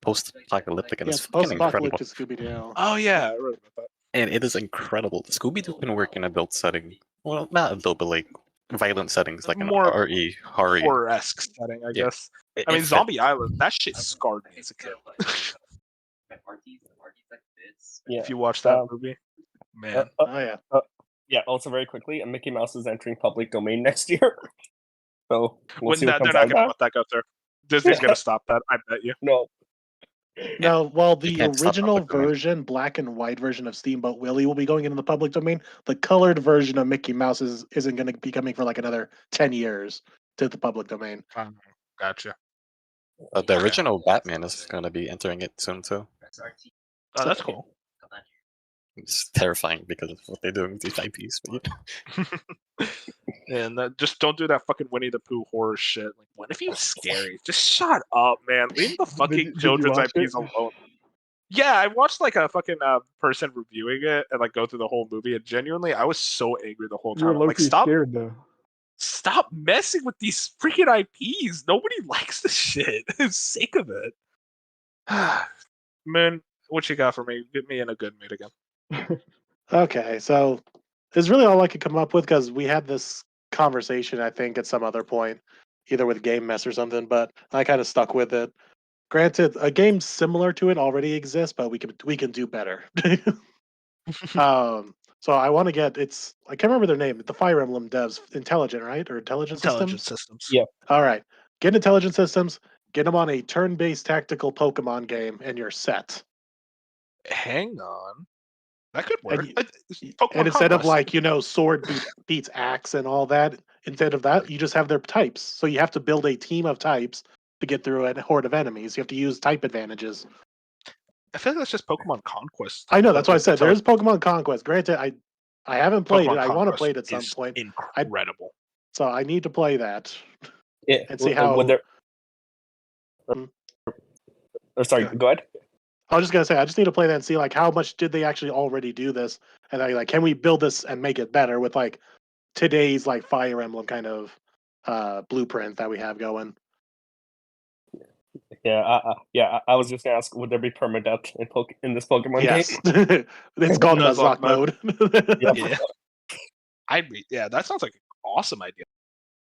post-apocalyptic, and Yeah, it's it's fucking incredible. post-apocalyptic Scooby-Doo. Oh yeah, I wrote about that. And it is incredible. Scooby Doo can work in adult setting. Well, not adult, but like violent settings, like an More RE horror. horror-esque setting, I Yeah. guess. I mean, Zombie Island, that shit scarred me as a kid. Yeah. If you watch that movie, man. Oh yeah. Yeah. Also, very quickly, Mickey Mouse is entering public domain next year. So we'll see They're what comes not out of gonna that. let that go through. Disney's gonna stop that. I bet you. No. No, well, You the can't stop original public domain. version, black and white version of Steamboat Willie will be going into the public domain. The colored version of Mickey Mouse isn't going to be coming for like another 10 years to the public domain. Gotcha. The original Batman is going to be entering it soon too. Oh, that's cool. It's terrifying because of what they're doing with these IPs. And just don't do that fucking Winnie the Pooh horror shit. Like, what if he was scary? Just shut up, man. Leave the fucking Did you children's watch IPs it? alone. Yeah, I watched like a fucking person reviewing it and like go through the whole movie, and genuinely, I was so angry the whole You were time. I'm like, low-key stop scared though. stop messing with these freaking IPs. Nobody likes this shit. I'm sick of it. Man, what you got for me? Get me in a good mood again. Okay, so it's really all I could come up with because we had this conversation, I think, at some other point, either with Game Mess or something, but I kind of stuck with it. Granted, a game similar to it already exists, but we can do better. So I want to get I can't remember their name. The Fire Emblem devs, Intelligent, right? Or Intelligent Intelligent Systems? systems. Yeah. All right. Get Intelligent Systems, get them on a turn-based tactical Pokemon game, and you're set. Hang on. That could work. And, Pokemon and instead of Conquest. sword beats axe and all that, instead of that, you just have their types. So you have to build a team of types to get through a horde of enemies. You have to use type advantages. I feel like that's just Pokemon Conquest. I know, that's why I said there's Pokemon Conquest. Granted, I haven't played Pokemon it. I want to Conquest play it at some is point. Incredible. So I need to play that Yeah. and see how. Sorry, go ahead. I was just gonna say I just need to play that and see like how much did they actually already do this, and like can we build this and make it better with like today's like Fire Emblem kind of blueprint that we have going. Yeah, I was just gonna ask, would there be permadeath in this Pokemon Yes. game? It's called Nuzlocke mode. Yeah, that sounds like an awesome idea.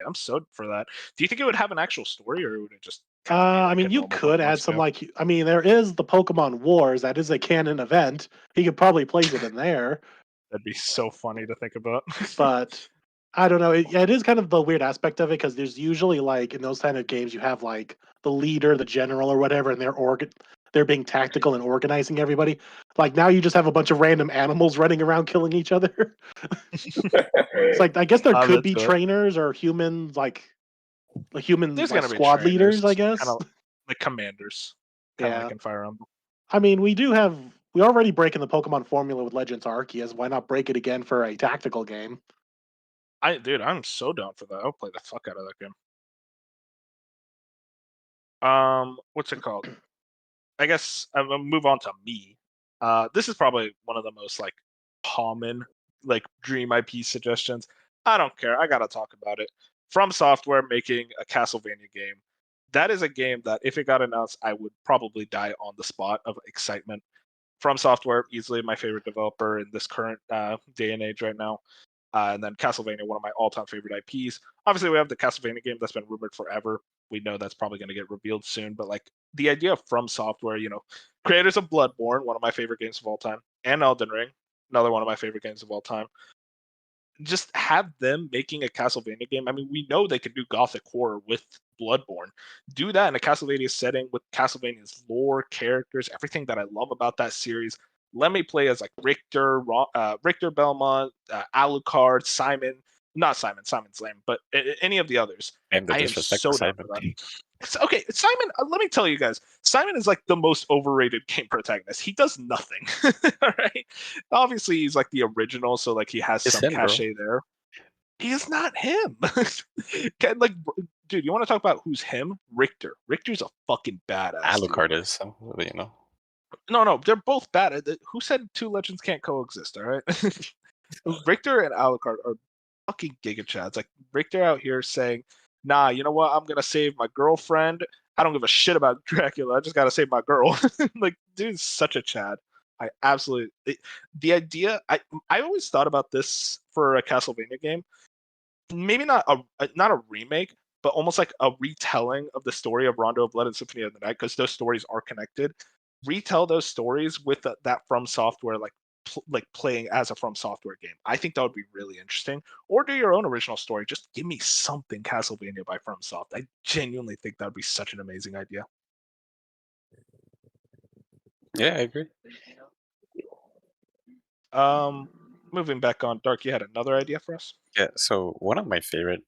I'm so for that. Do you think it would have an actual story, or would it just? I mean, you could add some there is the Pokemon Wars. That is a canon event. He could probably place it in there. That'd be so funny to think about. But I don't know. It is kind of the weird aspect of it because there's usually like in those kind of games you have like the leader, the general, or whatever, and they're being tactical and organizing everybody. Like now you just have a bunch of random animals running around killing each other. It's like I guess there could be trainers or humans like human squad leaders, I guess. Kind of like commanders. Kind of like in Fire Emblem. I mean, we already breaking the Pokemon formula with Legends Arceus. Why not break it again for a tactical game? I'm so down for that. I'll play the fuck out of that game. What's it called? I guess I'm gonna move on to me. This is probably one of the most like common like dream IP suggestions. I don't care. I gotta talk about it. From Software making a Castlevania game. that is a game that if it got announced, I would probably die on the spot of excitement. From Software, easily my favorite developer in this current day and age right now. And then Castlevania, one of my all-time favorite IPs. Obviously, we have the Castlevania game that's been rumored forever. We know that's probably going to get revealed soon. But like the idea of From Software, creators of Bloodborne, one of my favorite games of all time, and Elden Ring, another one of my favorite games of all time. Just have them making a Castlevania game. I mean, we know they could do gothic horror with Bloodborne. Do that in a Castlevania setting with Castlevania's lore, characters, everything that I love about that series. Let me play as like Richter Belmont, Alucard, Simon. Not Simon. Simon's lame, but any of the others. And the I am disrespect so for down Simon. for that. Okay, Simon, let me tell you guys, Simon is like the most overrated game protagonist. He does nothing. All right. Obviously, he's like the original, so like he has It's some him, bro. cachet there. He is not him. Like, dude, you want to talk about who's him? Richter. Richter's a fucking badass. Alucard dude. is, so, No, they're both bad. Who said two legends can't coexist? All right. Richter and Alucard are fucking giga chads. Like Richter out here saying, "Nah, you know what? I'm gonna save my girlfriend. I don't give a shit about Dracula. I just gotta save my girl." Like, dude's such a chad. I absolutely the idea. I always thought about this for a Castlevania game. Maybe not a remake, but almost like a retelling of the story of Rondo of Blood and Symphony of the Night, because those stories are connected. Retell those stories with that From Software like playing as a From Software game. I think that would be really interesting. Or do your own original story. Just give me something Castlevania by FromSoft. I genuinely think that would be such an amazing idea. Yeah, I agree. Moving back on, Dark, you had another idea for us? Yeah, so one of my favorite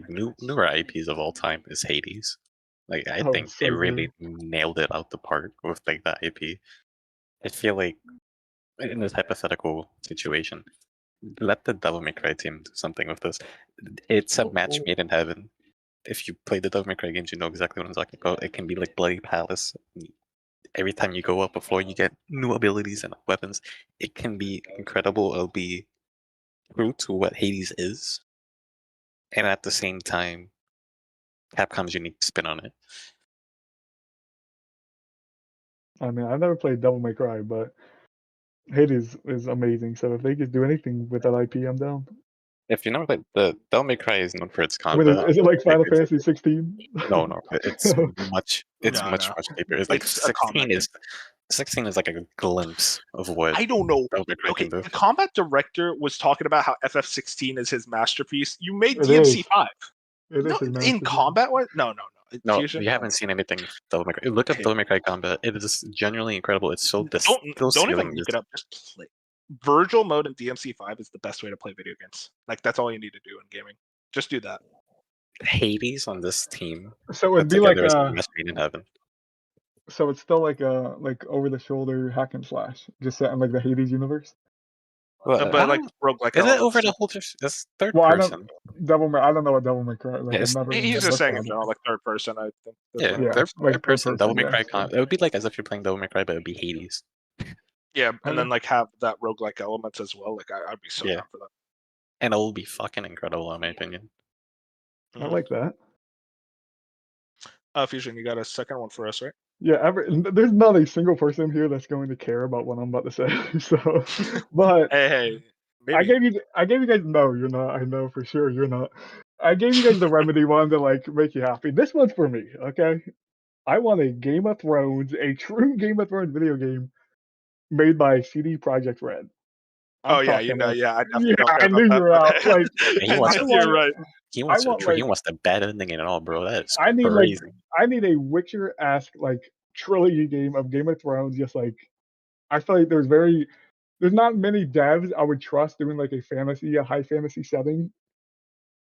newer IPs of all time is Hades. Like I Oh, think it's they so really good. nailed it out the park with like that IP. I feel like in this hypothetical situation, let the Devil May Cry team do something with this. It's a match made in heaven. If you play the Devil May Cry games, you know exactly what I'm talking about. It can be like Bloody Palace. Every time you go up a floor, you get new abilities and weapons. It can be incredible. It'll be true to what Hades is, and at the same time, Capcom's unique spin on it. I mean, I've never played Devil May Cry, but Hades is amazing. So if they could do anything with that IP, I'm down. If you never played, the Devil May Cry is known for its Wait, combat. is it like Final Fantasy 16? No, it's much. It's No, much no. much deeper. It's like It's a combat 16 is like a glimpse of what I don't know. Devil May Cry Okay, can do. the combat director was talking about how FF16 is his masterpiece. You made It DMC5. It No, is his in masterpiece. combat what? No. No, Fusion? you haven't seen anything with Devil May Cry. Look up Okay. Devil May Cry combat. It is genuinely incredible. It's so Don't even look it up. Just play. Virtual mode in DMC5 is the best way to play video games. Like that's all you need to do in gaming. Just do that. Hades on this team. So it'd be like a match made in heaven. so it's still like a over the shoulder hack and slash, just set in like the Hades universe. Well, But like roguelike is it elements over too. the whole? It's third Well, person. I don't know what Devil May Cry. Like Yeah, I've never. He's even just looked saying at in it. general, like third person. I think. Yeah, Yeah, third like third person Devil May person, Cry. yeah. It would be like as if you're playing Devil May Cry, but it would be Hades. Yeah, and Okay. then like have that roguelike elements as well. Like I'd be so Yeah. down for that. And it will be fucking incredible, in my opinion. I like that. Fusion, you got a second one for us, right? Yeah, there's not a single person here that's going to care about what I'm about to say. So, but Hey, maybe. I gave you guys. No, you're not. I know for sure you're not. I gave you guys the Remedy one to like make you happy. This one's for me, okay? I want a Game of Thrones, a true Game of Thrones video game made by CD Projekt Red. Oh yeah, you know, like, yeah, I definitely don't I care knew about you were that. out. Like, He wants I to- You're right. He wants want, he wants the bad ending and all, bro. That is I need crazy. I need a Witcher-esque like trilogy game of Game of Thrones. Just like I feel like there's not many devs I would trust doing like a high fantasy setting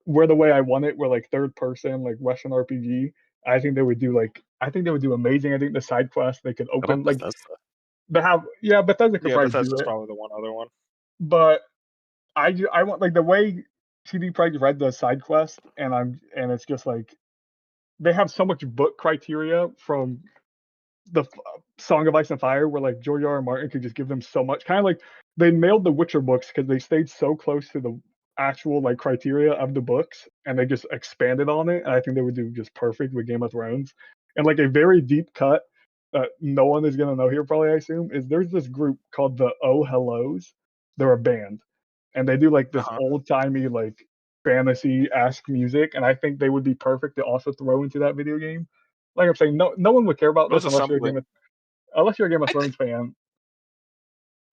where the way I want it, where like third person, like Western RPG. I think they would do amazing. I think the side quests they could open like Bethesda. Bethesda could Yeah, probably do Bethesda's it. probably the one other one. But I want like the way CD Projekt Red does side quests, and it's just like they have so much book criteria from the Song of Ice and Fire, where like George R. R. Martin could just give them so much. Kind of like they nailed the Witcher books because they stayed so close to actual like criteria of the books, and they just expanded on it. And I think they would do just perfect with Game of Thrones. And like a very deep cut that no one is gonna know here probably, I assume, is there's this group called the Oh Hellos. They're a band, and they do like this old timey like fantasy-esque music, and I think they would be perfect to also throw into that video game. Like I'm saying, no one would care about this unless you're a Game of Thrones fan.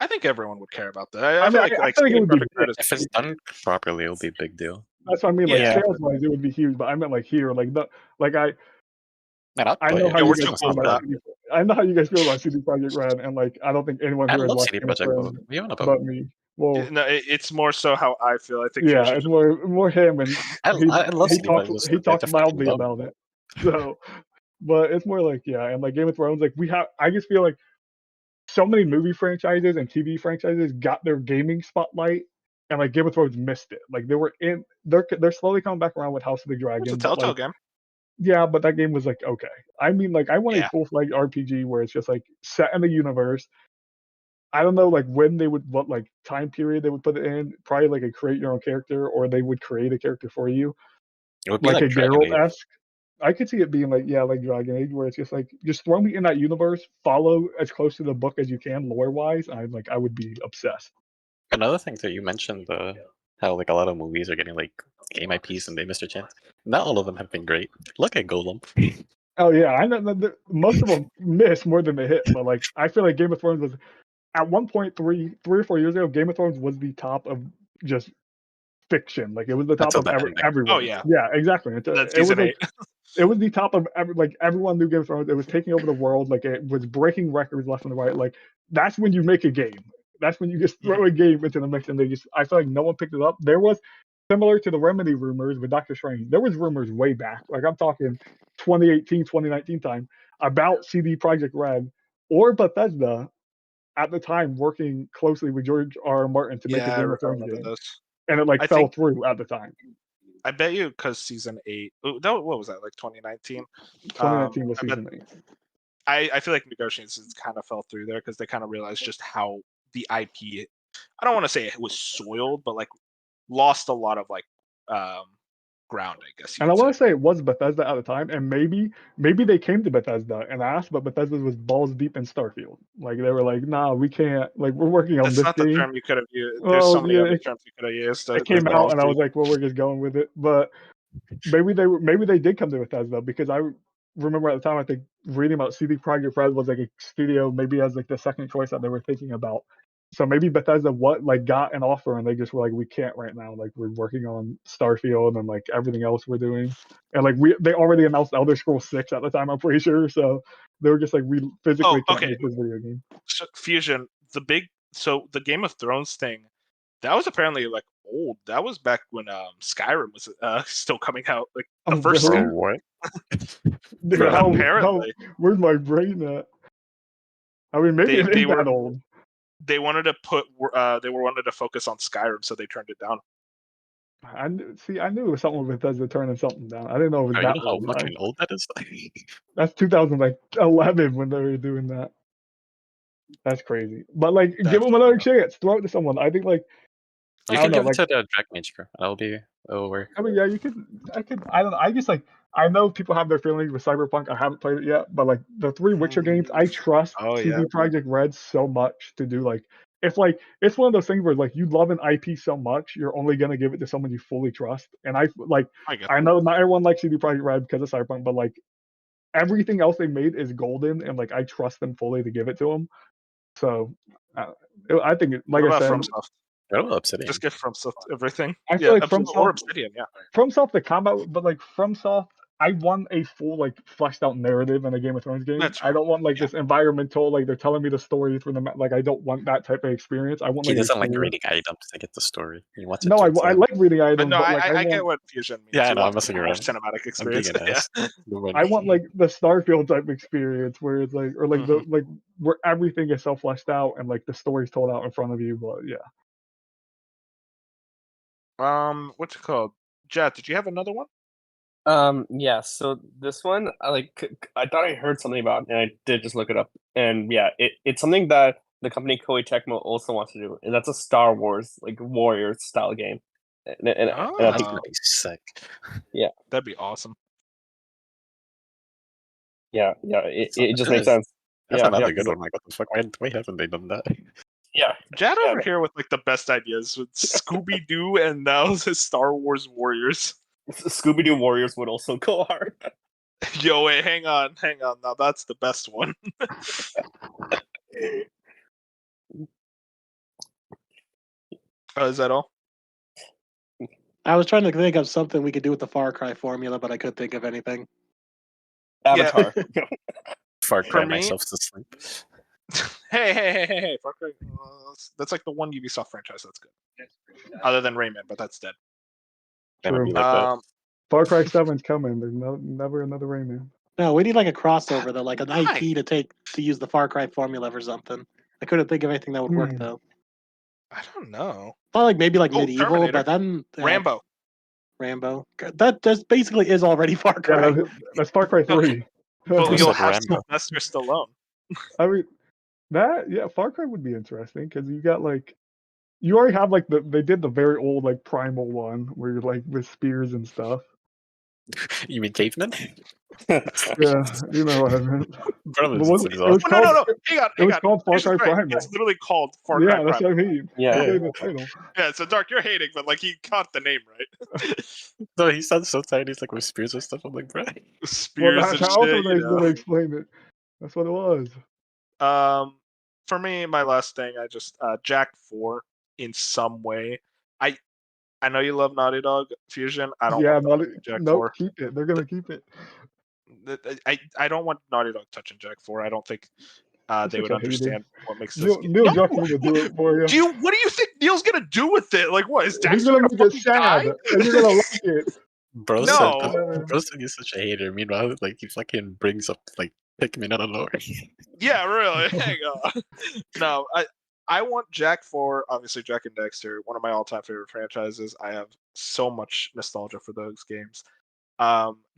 I think everyone would care about that. I mean, feel like I feel like it would be big. If it's done properly, it'll be a big deal. That's what I mean. Like Yeah. sales wise, it would be huge. But I meant like here, like the like I know how Yeah, you guys feel about CD. I know how you guys feel about CD Projekt Red, and like I don't think anyone here has watched Game of Thrones but me. Well, no, it's more so how I feel. I think yeah, it's more him, and I love he CD talks loudly about it. So, but it's more like and like Game of Thrones, like I just feel like so many movie franchises and TV franchises got their gaming spotlight, and like Game of Thrones missed it. Like they're slowly coming back around with House of the Dragon. It's a Telltale game. Yeah, but that game was like okay. I mean, like I want a full-fledged RPG where it's just like set in the universe. I don't know like what like time period they would put it in. Probably like a create your own character, or they would create a character for you. It would be like a Dragon Age. Geralt-esque. I could see it being like Dragon Age, where it's just like just throw me in that universe, follow as close to the book as you can lore-wise. I would be obsessed. Another thing that you mentioned, how like a lot of movies are getting like game IPs and they missed a chance. Not all of them have been great. Look at Golem. Oh yeah, I know that most of them miss more than they hit, but like I feel like Game of Thrones was at one point 3 or 4 years ago. Game of Thrones was the top of just fiction. Like it was the top of everyone. Oh yeah, exactly. That's season 8. It was the top of everyone knew Game of Thrones. It was taking over the world. Like it was breaking records left and right. Like that's when you make a game. That's when you just throw a game into the mix, and I feel like no one picked it up. There was similar to the Remedy rumors with Doctor Strange. There was rumors way back. Like I'm talking 2018, 2019 time about CD Projekt Red or Bethesda at the time working closely with George R. Martin to make a Game of Thrones game. And it fell through at the time. I bet you because season 8. What was that? Like 2019. 2019 was season 8. I feel like negotiations kind of fell through there because they kind of realized just how the IP. I don't want to say it was soiled, but like lost a lot of like ground, I guess. And I want to say it was Bethesda at the time, and maybe they came to Bethesda and asked, but Bethesda was balls deep in Starfield. Like they were like, "Nah, we can't. Like we're working on this game." That's not the term you could have used. There's so many other terms you could have used. It came out, and I was like, "Well, we're just going with it." But maybe they did come to Bethesda because I remember at the time I think reading about CD Projekt Red was like a studio maybe as like the second choice that they were thinking about. So maybe Bethesda got an offer and they just were like, we can't right now. Like we're working on Starfield and like everything else we're doing, and like they already announced Elder Scrolls 6 at the time. I'm pretty sure. So they were just like, we physically can't make this video game. So, Fusion, the Game of Thrones thing, that was apparently like old. That was back when Skyrim was still coming out. Like the first really? What? Dude, apparently, where's my brain at? I mean, maybe it ain't that old. They wanted to wanted to focus on Skyrim, so they turned it down. I knew it was something with Bethesda turning something down. I didn't know it was that old. How fucking old that is? That's 2011 when they were doing that. That's crazy. But like, give them another chance. Throw it to someone. I think like you can give it to the Dragon Age crew. It'll work. I mean, yeah, you could. I don't know. I just like. I know people have their feelings with Cyberpunk. I haven't played it yet, but like the 3 Witcher games, I trust CD Projekt Red so much to do like. It's like it's one of those things where like you love an IP so much, you're only gonna give it to someone you fully trust. And I know not everyone likes CD Projekt Red because of Cyberpunk, but like everything else they made is golden, and like I trust them fully to give it to them. So I think, like I said. Obsidian. Just get FromSoft everything. I feel like FromSoft, Obsidian, FromSoft the combat, but like FromSoft, I want a full like fleshed out narrative in a Game of Thrones game. I don't want like this environmental, like they're telling me the story through the like I don't want that type of experience. I want. He doesn't like reading items to get the story. He wants. No, I like reading items. But no, I get what Fusion means. Yeah, I know. I'm messing around. Cinematic experience. I want like the Starfield type experience where it's like, or like the like where everything is so fleshed out and like the story's told out in front of you. But yeah. What's it called? Jet, did you have another one? Yeah. So this one, I thought I heard something about, and I did just look it up. And yeah, it's something that the company Koei Tecmo also wants to do, and that's a Star Wars like Warriors style game. and I That'd think be sick. That'd be awesome. it just makes That's- sense. That's Yeah, another yeah, good one. Like, what the fuck? Why haven't they done that? Yeah, Jad Yeah, over here with like the best ideas with Scooby Doo and now the Star Wars Warriors. Scooby Doo Warriors would also go hard. Yo, wait, hang on. Now that's the best one. Is that all? I was trying to think of something we could do with the Far Cry formula, but I couldn't think of anything. Avatar. Far For Cry me- myself to sleep. Hey! Far Cry. That's like the one Ubisoft franchise that's good. Other than Rayman, but that's dead. Gonna be True. like that. Far Cry 7's coming. There's never another Rayman. No, we need like a crossover though, like an Why? IP to use the Far Cry formula for something. I couldn't think of anything that would work Hmm. though. I don't know. Thought like maybe like Oh, medieval, Terminator. but then Rambo. Rambo. That just basically is already Far Yeah, Cry. that's Far Cry 3. But Who you'll said have Rambo? Sylvester Stallone. I mean, Far Cry would be interesting because you got like, you already have like they did the very old like primal one where you're like with spears and stuff. You mean caveman? Yeah, you know what I meant. Brother, But was it's it was Oh, no. called, Hang on. it was called Far Here's the Cry thing. Primal. It's literally called Far Cry Yeah, that's Primal. what I mean. Yeah. That's the title. Yeah, so Dark, you're hating, but like he caught the name right. No, he sounds so tiny. He's like with spears and stuff. I'm like, bro. Well, Spears that's and how shit. also You they know. explain it. That's what it was. For me, my last thing, I just Jack 4 in some way. I know you love Naughty Dog Fusion. I don't Yeah, want them touching Jack 4. keep it. They're gonna keep it. I don't want Naughty Dog touching Jack 4. I don't think they would such a hater. understand what makes this. Neil Druckmann will do it for you. What do you think Neil's gonna do with it? Like, what is He's Daxter gonna gonna make it fucking die? sad, and you're gonna like it. Bro No. said he's such a hater. Meanwhile, like he fucking brings up like Pikmin out of nowhere. Yeah, really. Hang on. No, I want Jack 4, obviously Jack and Dexter, one of my all-time favorite franchises. I have so much nostalgia for those games.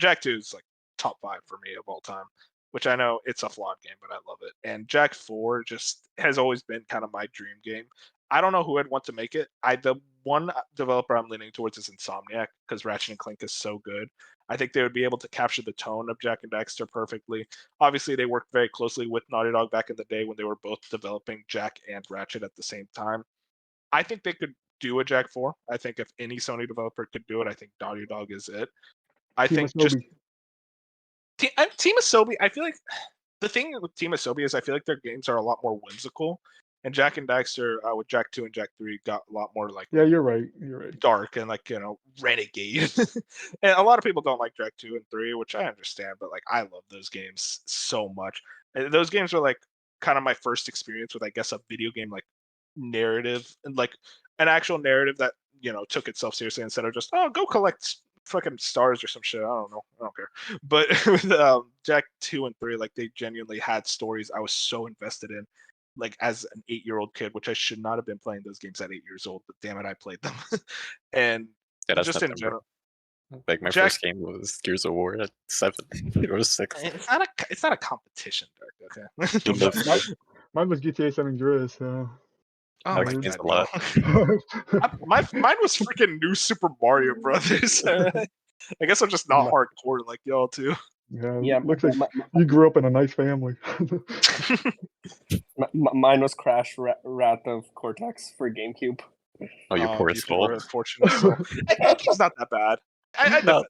Jack 2 is like top 5 for me of all time, which I know it's a flawed game, but I love it. And Jack 4 just has always been kind of my dream game. I don't know who I'd want to make it. The one developer I'm leaning towards is Insomniac because Ratchet and Clank is so good. I think they would be able to capture the tone of Jack and Daxter perfectly. Obviously, they worked very closely with Naughty Dog back in the day when they were both developing Jack and Ratchet at the same time. I think they could do a Jack 4. I think if any Sony developer could do it, I think Naughty Dog is it. I Team think Asobi. just Team Asobi, I feel like the thing with Team Asobi is I feel like their games are a lot more whimsical. And Jack and Daxter with Jack 2 and Jack 3 got a lot more like Yeah, you're right. You're right. dark and like, renegade. And a lot of people don't like Jack 2 and 3, which I understand, but like I love those games so much. And those games were like kind of my first experience with, I guess, a video game like narrative and like an actual narrative that, took itself seriously instead of just, oh, go collect fucking stars or some shit. I don't know. I don't care. But with Jack 2 and 3, like they genuinely had stories I was so invested in. Like as an 8-year-old kid, which I should not have been playing those games at 8 years old, but damn it, I played them. And Yeah, that's just not in general, Like my Jack- first game was Gears of War at 7 or 6. it's not a competition, Dirk. Okay. Mine was GTA San Andreas. So. Oh Like my games God, a lot. mine was freaking New Super Mario Brothers. I guess I'm just not hardcore like y'all too. Yeah, looks like you grew up in a nice family. Mine was Crash Wrath of Cortex for GameCube. Oh, you poor you soul. Unfortunate soul. It's not that bad. I No. defend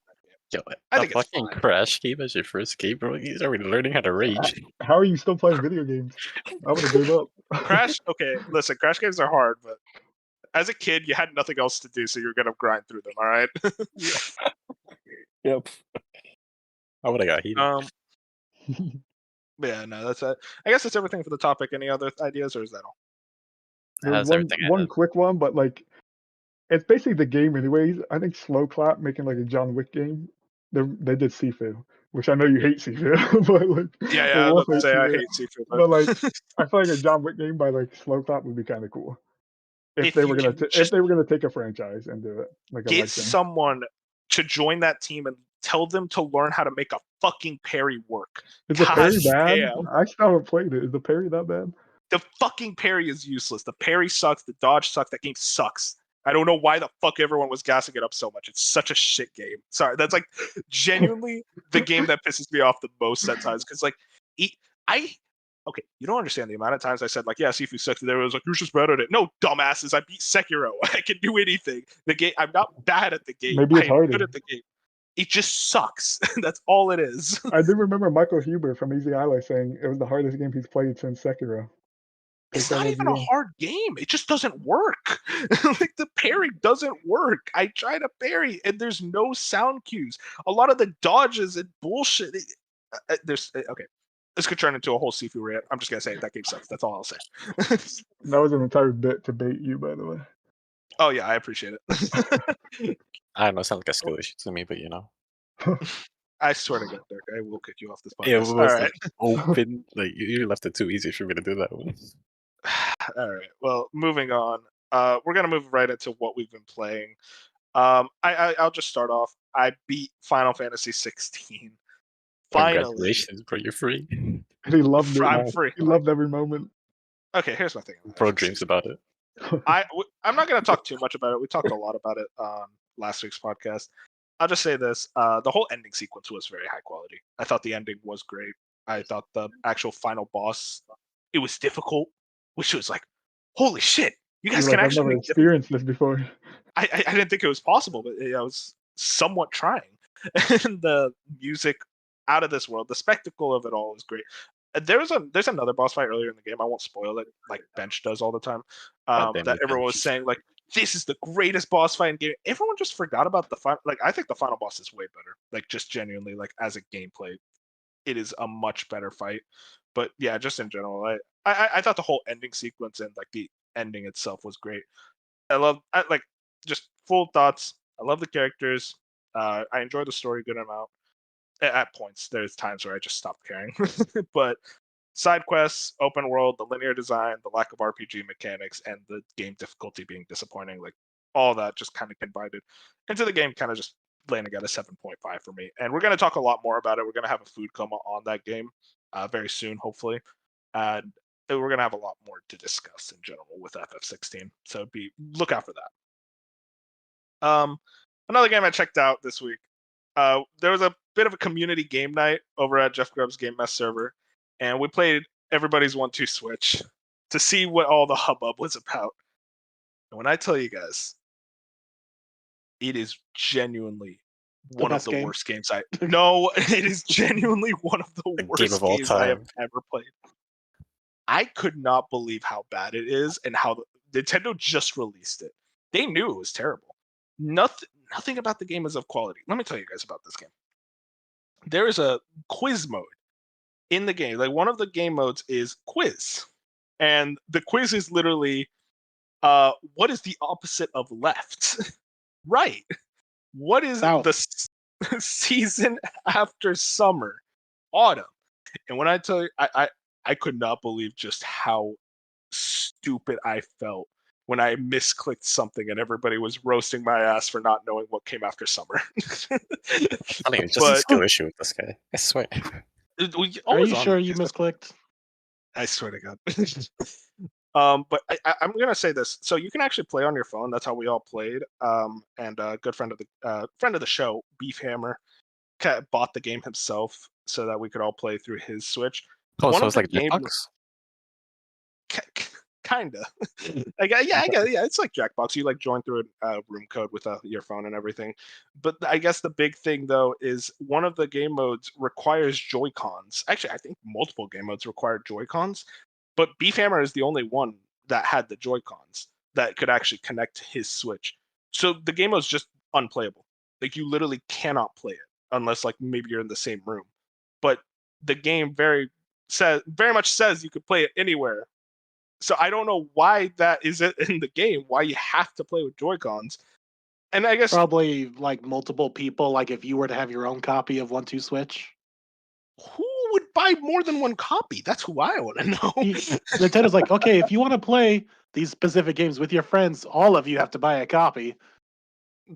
Yo, I a think it's fucking fine. Crash game as your first game, bro. He's already learning how to rage. How are you still playing video games? I would have gave up. Crash. Okay, listen. Crash games are hard, but as a kid, you had nothing else to do, so you're gonna grind through them. All right. Yep. I would have got heated. Yeah, no, that's it. I guess that's everything for the topic. Any other ideas, or is that all? There's That's everything I one had. quick one, but like it's basically the game anyways. I think Slow Clap making like a John Wick game. They did Sifu, which I know you hate Sifu, but like Yeah, I both was about to say I Sifu. hate seafood, But like I feel like a John Wick game by like Slow Clap would be kind of cool. If they you were gonna can if they were gonna take a franchise and do it like a get license. someone to join that team and tell them to learn how to make a fucking parry work. Is the parry God bad? damn. I still haven't played it. Is the parry that bad? The fucking parry is useless. The parry sucks. The dodge sucks. That game sucks. I don't know why the fuck everyone was gassing it up so much. It's such a shit game. Sorry, that's like genuinely the game that pisses me off the most at times. Because like, okay, you don't understand the amount of times I said like, yeah, Sifu sucks. There was like, you're just bad at it. No, dumbasses, I beat Sekiro. I can do anything. The game, I'm not bad at the game. Maybe it's I am harder. good at the game. It just sucks. That's all it is. I do remember Michael Huber from Easy Ally saying it was the hardest game he's played since Sekiro. It's not even a hard game. It just doesn't work. Like the parry doesn't work. I try to parry and there's no sound cues. A lot of the dodges and bullshit. Okay. This could turn into a whole Sifu rant. I'm just gonna say that game sucks. That's all I'll say. That was an entire bit to bait you, by the way. Oh yeah, I appreciate it. I don't know. It sounds like a skill issue to me, but you know. I swear to God, Dirk, I will kick you off this podcast. Yeah, it was all right. like open. Like you left it too easy for me to do that one. All right. Well, moving on. We're gonna move right into what we've been playing. I'll just start off. I beat Final Fantasy 16. Finally. Congratulations, bro! You're free. He loved it. I'm free. He loved every moment. Okay, here's my thing. Bro dreams about it. I'm not gonna talk too much about it. We talked a lot about it on last week's podcast. I'll just say this: the whole ending sequence was very high quality. I thought the ending was great. I thought the actual final boss, it was difficult, which was like, holy shit! You guys can actually I've never experienced this before. I didn't think it was possible, but I was somewhat trying. And the music, out of this world. The spectacle of it all is great. There's another boss fight earlier in the game. I won't spoil it, like Bench does all the time. That everyone was saying like, this is the greatest boss fight in game. Everyone just forgot about the final. Like I think the final boss is way better. Like just genuinely, like as a gameplay, it is a much better fight. But yeah, just in general, I thought the whole ending sequence and like the ending itself was great. Like just full thoughts. I love the characters. I enjoy the story a good amount. At points, there's times where I just stopped caring. But side quests, open world, the linear design, the lack of RPG mechanics, and the game difficulty being disappointing, like all that just kind of combined into the game, kind of just landing at a 7.5 for me. And we're going to talk a lot more about it. We're going to have a food coma on that game very soon, hopefully. And we're going to have a lot more to discuss in general with FF16. So look out for that. Another game I checked out this week. There was a bit of a community game night over at Jeff Grubb's Game Mess server, and we played everybody's 1-2 switch to see what all the hubbub was about. And when I tell you guys, it is genuinely one of the worst games No, it is genuinely one of the worst games I have ever played. I could not believe how bad it is and how Nintendo just released it. They knew it was terrible. Nothing about the game is of quality. Let me tell you guys about this game. There is a quiz mode in the game. Like one of the game modes is quiz. And the quiz is literally what is the opposite of left? Right. What is the season after summer? Autumn. And when I tell you, I could not believe just how stupid I felt when I misclicked something and everybody was roasting my ass for not knowing what came after summer. I think it's just a skill issue with this guy. I swear. Are you sure you misclicked? I swear to God. But I'm gonna say this. So you can actually play on your phone. That's how we all played. And a good friend of the show, Beef Hammer, bought the game himself so that we could all play through his Switch. Oh, so it's like Jackbox? Kinda. Yeah, it's like Jackbox. You like join through a room code with your phone and everything. But I guess the big thing though is one of the game modes requires Joy-Cons. Actually, I think multiple game modes require Joy-Cons. But Beef Hammer is the only one that had the Joy-Cons that could actually connect to his Switch. So the game was just unplayable. Like you literally cannot play it unless like maybe you're in the same room. But the game very much says you could play it anywhere. So I don't know why that is in the game, why you have to play with Joy-Cons. And I guess probably like multiple people, like if you were to have your own copy of 1-2 Switch. Who would buy more than one copy? That's who I want to know. Nintendo's like, okay, if you want to play these specific games with your friends, all of you have to buy a copy.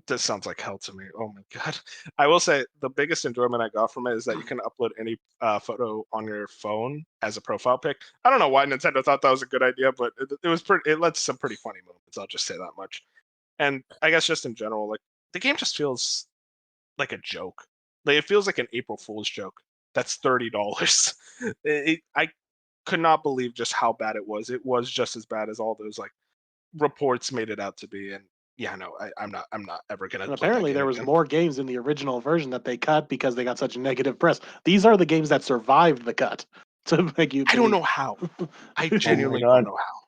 This sounds like hell to me. Oh my God. I will say the biggest enjoyment I got from it is that you can upload any photo on your phone as a profile pic. I don't know why Nintendo thought that was a good idea, but it led to some pretty funny moments. I'll just say that much. And I guess just in general, like the game just feels like a joke. Like it feels like an April Fool's joke. That's $30. I could not believe just how bad it was. It was just as bad as all those like reports made it out to be. And yeah, no, I'm not ever gonna. And play that apparently game there was again. more games in the original version that they cut because they got such negative press. These are the games that survived the cut to make you. I don't know how. I genuinely God. don't know how.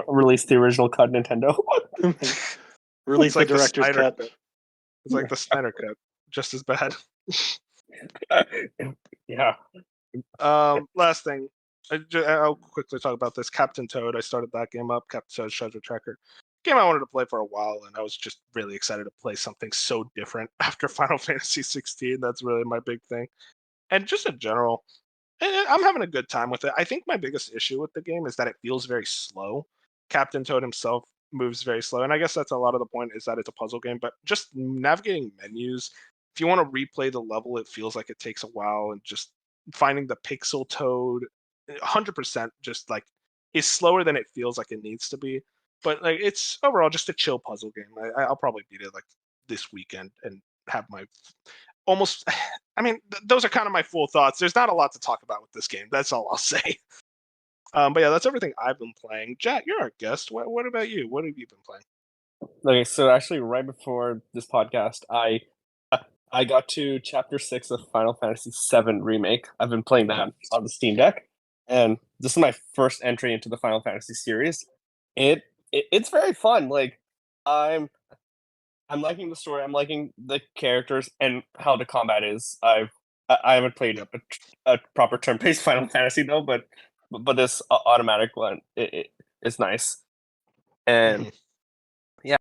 Release the original cut, Nintendo. Release It's like the director's Snyder cut. cut. It's like the Snyder cut, just as bad. Yeah. Last thing, I'll quickly talk about this. Captain Toad. I started that game up. Captain Toad's Treasure Tracker. Game I wanted to play for a while, and I was just really excited to play something so different after Final Fantasy 16. That's really my big thing. And just in general, I'm having a good time with it. I think my biggest issue with the game is that it feels very slow. Captain Toad himself moves very slow, and I guess that's a lot of the point is that it's a puzzle game. But just navigating menus, if you want to replay the level, it feels like it takes a while, and just finding the pixel Toad, 100% just like is slower than it feels like it needs to be. But like it's overall just a chill puzzle game. I'll probably beat it like this weekend and have my almost. I mean, those are kind of my full thoughts. There's not a lot to talk about with this game. That's all I'll say. But yeah, that's everything I've been playing. Jack, you're our guest. What about you? What have you been playing? Okay, so actually, right before this podcast, I got to Chapter 6 of Final Fantasy VII Remake. I've been playing that on the Steam Deck, and this is my first entry into the Final Fantasy series. It's very fun. Like I'm liking the story. I'm liking the characters and how the combat is. I haven't played a proper turn-based Final Fantasy though, but this automatic one it's nice. And yeah,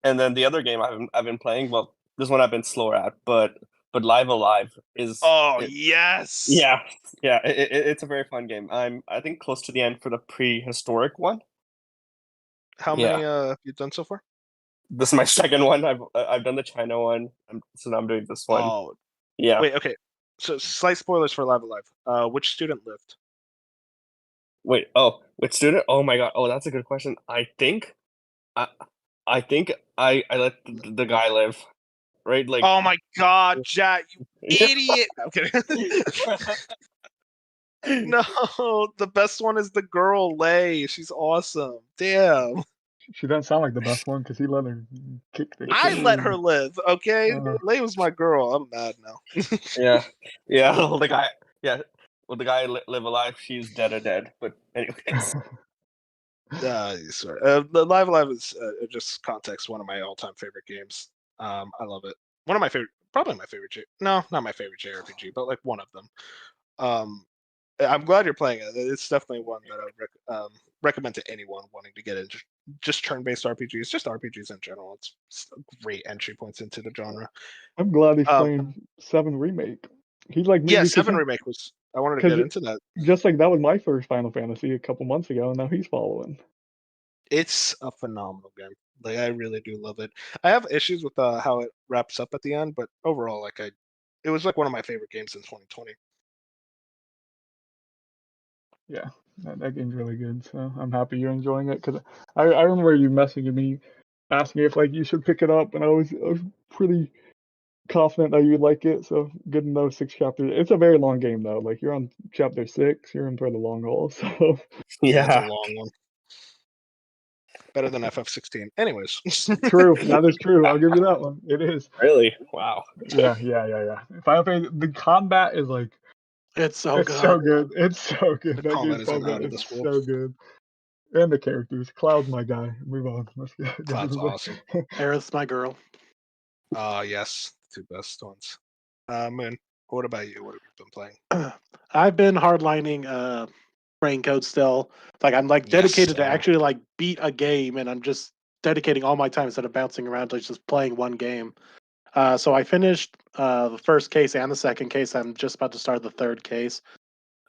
and then the other game I've been playing. Well, this one I've been slower at, but Live Alive is. Yes. Yeah. It's a very fun game. I think close to the end for the prehistoric one. How many have you done so far? This is my second one. I've done the China one, so now I'm doing this one. Oh, yeah. Wait, okay. So slight spoilers for Live Alive. Which student lived? Wait. Oh, which student? Oh my god. Oh, that's a good question. I think I let the guy live. Right? Like. Oh my god, Jack, you idiot! Okay. No, the best one is the girl, Lei. She's awesome. Damn. She doesn't sound like the best one because he let her kick the I shit. let her live, okay? Uh. Lei was my girl. I'm mad now. Yeah. Well, the guy. Yeah. Well, the guy live alive. She's dead. But anyways. The Live Alive is just context. One of my all-time favorite games. I love it. One of my favorite, probably my favorite. No, not my favorite JRPG, but like one of them. I'm glad you're playing it. It's definitely one that I would recommend to anyone wanting to get into just turn-based RPGs, just RPGs in general. It's great entry points into the genre. I'm glad he's playing 7 Remake. He's like me. Yeah, 7 Remake was. I wanted to get into that. Just like that was my first Final Fantasy a couple months ago, and now he's following. It's a phenomenal game. Like I really do love it. I have issues with how it wraps up at the end, but overall, like it was like one of my favorite games in 2020. Yeah, that game's really good. So I'm happy you're enjoying it because I remember you messaging me, asking me if like you should pick it up, and I was pretty confident that you'd like it. So good to know 6 chapters. It's a very long game though. Like you're on chapter 6, you're in for the long haul. So yeah, it's a long one. Better than FF16. Anyways. True. That is true. I'll give you that one. It is. Really? Wow. Yeah. Final Fantasy, the combat is like. It's so good. So good. It's so good. The That combat game's isn't out of this world. so good. And the characters. Cloud's my guy. Move on. Let's go. Cloud's awesome. Aerith's my girl. Yes. The 2 best ones. Moon, what about you? What have you been playing? I've been hardlining Brain Code still. Like I'm like dedicated to actually like beat a game, and I'm just dedicating all my time instead of bouncing around to just playing one game. So I finished the first case and the second case. I'm just about to start the third case.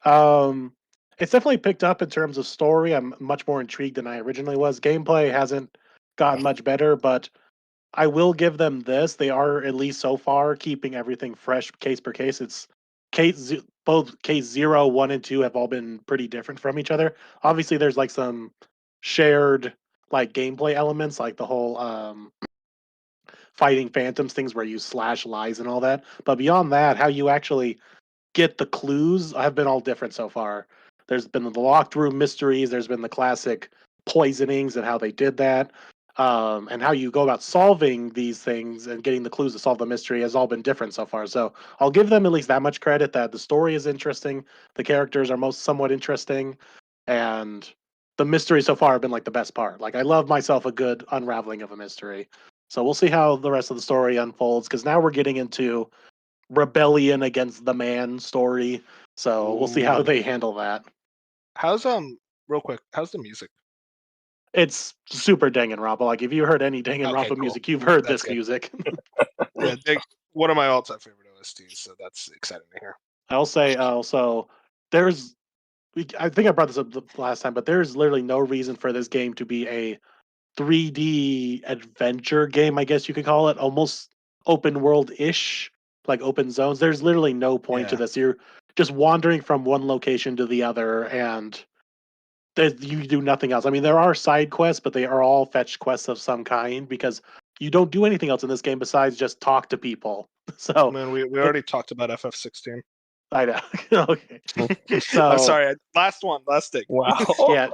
It's definitely picked up in terms of story. I'm much more intrigued than I originally was. Gameplay hasn't gotten much better, but I will give them this. They are, at least so far, keeping everything fresh case per case. It's both case 0, 1, and 2 have all been pretty different from each other. Obviously, there's like some shared like gameplay elements, like the whole fighting phantoms things where you slash lies and all that. But beyond that, how you actually get the clues have been all different so far. There's been the locked room mysteries. There's been the classic poisonings and how they did that. And how you go about solving these things and getting the clues to solve the mystery has all been different so far. So I'll give them at least that much credit that the story is interesting, the characters are most somewhat interesting, and the mystery so far have been like the best part. Like I love myself a good unraveling of a mystery. So we'll see how the rest of the story unfolds because now we're getting into rebellion against the man story. So we'll see how Ooh. they handle that. How's real quick? How's the music? It's super Danganronpa. Like if you heard any Danganronpa Okay, cool. music, you've heard That's this good. music. Yeah, one of my all-time favorite OSTs. So that's exciting to hear. I'll say also there's I think I brought this up the last time, but there's literally no reason for this game to be a 3D adventure game, I guess you could call it, almost open world-ish, like open zones. There's literally no point to Yeah. this. You're just wandering from one location to the other and you do nothing else. I mean, there are side quests, but they are all fetch quests of some kind because you don't do anything else in this game besides just talk to people. So Man, we already talked about FF16. I know. Okay. So I'm sorry. Last thing. Wow.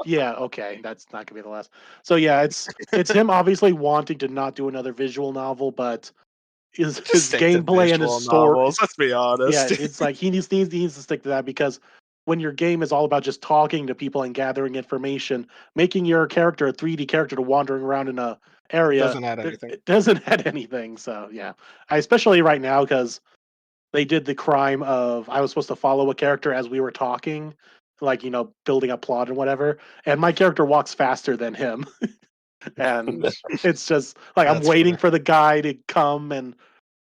yeah, okay. That's not gonna be the last. So yeah, it's him obviously wanting to not do another visual novel, but his Just stick to gameplay and his visual story. novels. Let's be honest. Yeah, it's like he needs to stick to that because when your game is all about just talking to people and gathering information, making your character a 3D character to wandering around in a area Doesn't add anything. it doesn't add anything. So yeah, especially right now because they did the crime of I was supposed to follow a character as we were talking, like building a plot and whatever, and my character walks faster than him, and it's just like I'm That's waiting fair. for the guy to come and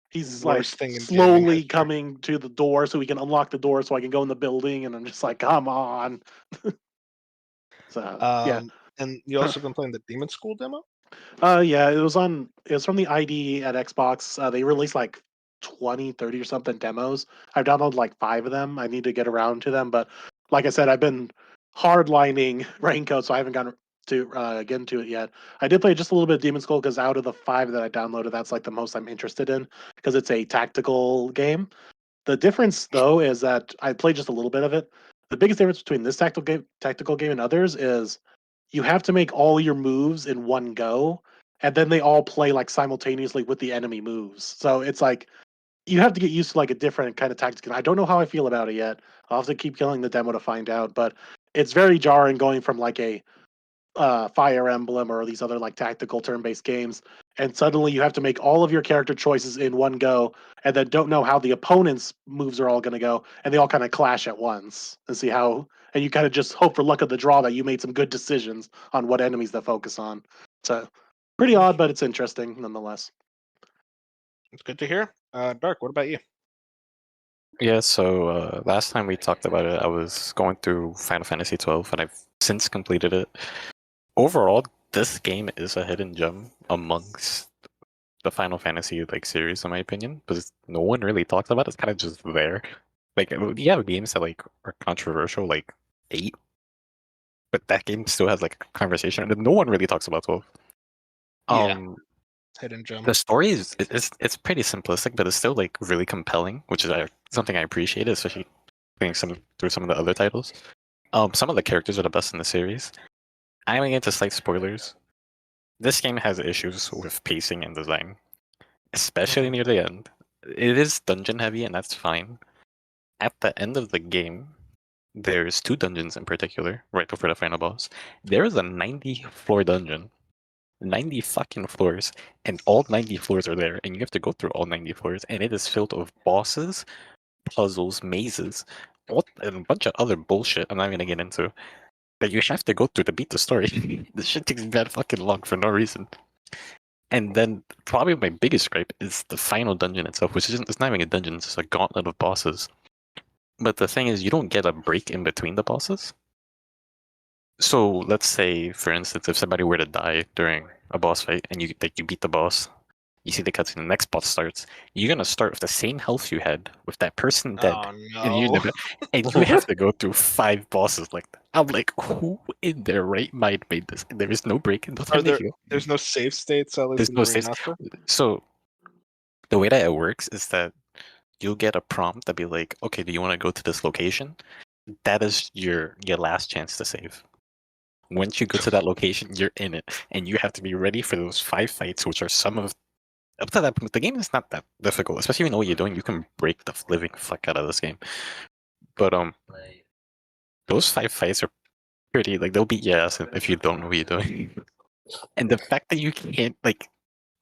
he's like Worst thing in gaming slowly history. coming to the door so we can unlock the door so I can go in the building, and I'm just like, come on. So yeah, And you also been playing the Demon School demo? yeah, it was from the ID at Xbox. They released like 20, 30 or something demos. I've downloaded like 5 of them. I need to get around to them, but like I said, I've been hardlining Raincoat, so I haven't gotten to get into it yet. I did play just a little bit of Demon School because out of the 5 that I downloaded, that's like the most I'm interested in because it's a tactical game. The difference though is that I played just a little bit of it. The biggest difference between this tactical game and others is you have to make all your moves in one go, and then they all play like simultaneously with the enemy moves. So it's like you have to get used to like a different kind of tactic. I don't know how I feel about it yet. I'll have to keep killing the demo to find out, but it's very jarring going from like a Fire Emblem or these other like tactical turn-based games, and suddenly you have to make all of your character choices in one go, and then don't know how the opponent's moves are all going to go, and they all kind of clash at once, and see how, and you kind of just hope for luck of the draw that you made some good decisions on what enemies to focus on. So pretty odd, but it's interesting nonetheless. It's good to hear. Dark, what about you? Yeah, so last time we talked about it, I was going through Final Fantasy 12, and I've since completed it. Overall, this game is a hidden gem amongst the Final Fantasy series, in my opinion, because no one really talks about it. It's kind of just there. Like you have games that are controversial, like 8, but that game still has a conversation, and no one really talks about 12. Yeah. Hidden gem. The story it's pretty simplistic, but it's still really compelling, which is something I appreciate, especially playing through some of the other titles. Some of the characters are the best in the series. I'm going into slight spoilers. This game has issues with pacing and design, especially near the end. It is dungeon heavy, and that's fine. At the end of the game, there's 2 dungeons in particular, right before the final boss. There is a 90-floor dungeon. 90 fucking floors, and all 90 floors are there, and you have to go through all 90 floors, and it is filled with bosses, puzzles, mazes, and a bunch of other bullshit I'm not gonna get into that you have to go through to beat the story. This shit takes bad fucking long for no reason. And then probably my biggest gripe is the final dungeon itself, which it's not even a dungeon, it's just a gauntlet of bosses. But the thing is, you don't get a break in between the bosses. So let's say, for instance, if somebody were to die during a boss fight and you beat the boss, You see the cutscene, the next boss starts. You're gonna start with the same health you had with that person dead, Oh and you no. never, and you have to go through 5 bosses like that. I'm like, who in their right mind made this? And there is no break in the time they heal. There's no save states, at least There's in no the saves. remaster? So the way that it works is that you'll get a prompt that be like, okay, do you want to go to this location? That is your last chance to save. Once you go to that location, you're in it, and you have to be ready for those 5 fights, which are some of up to that point. The game is not that difficult, especially if you know what you're doing. You can break the living fuck out of this game. But those 5 fights are pretty like they'll beat your ass if you don't know what you're doing. And the fact that you can't like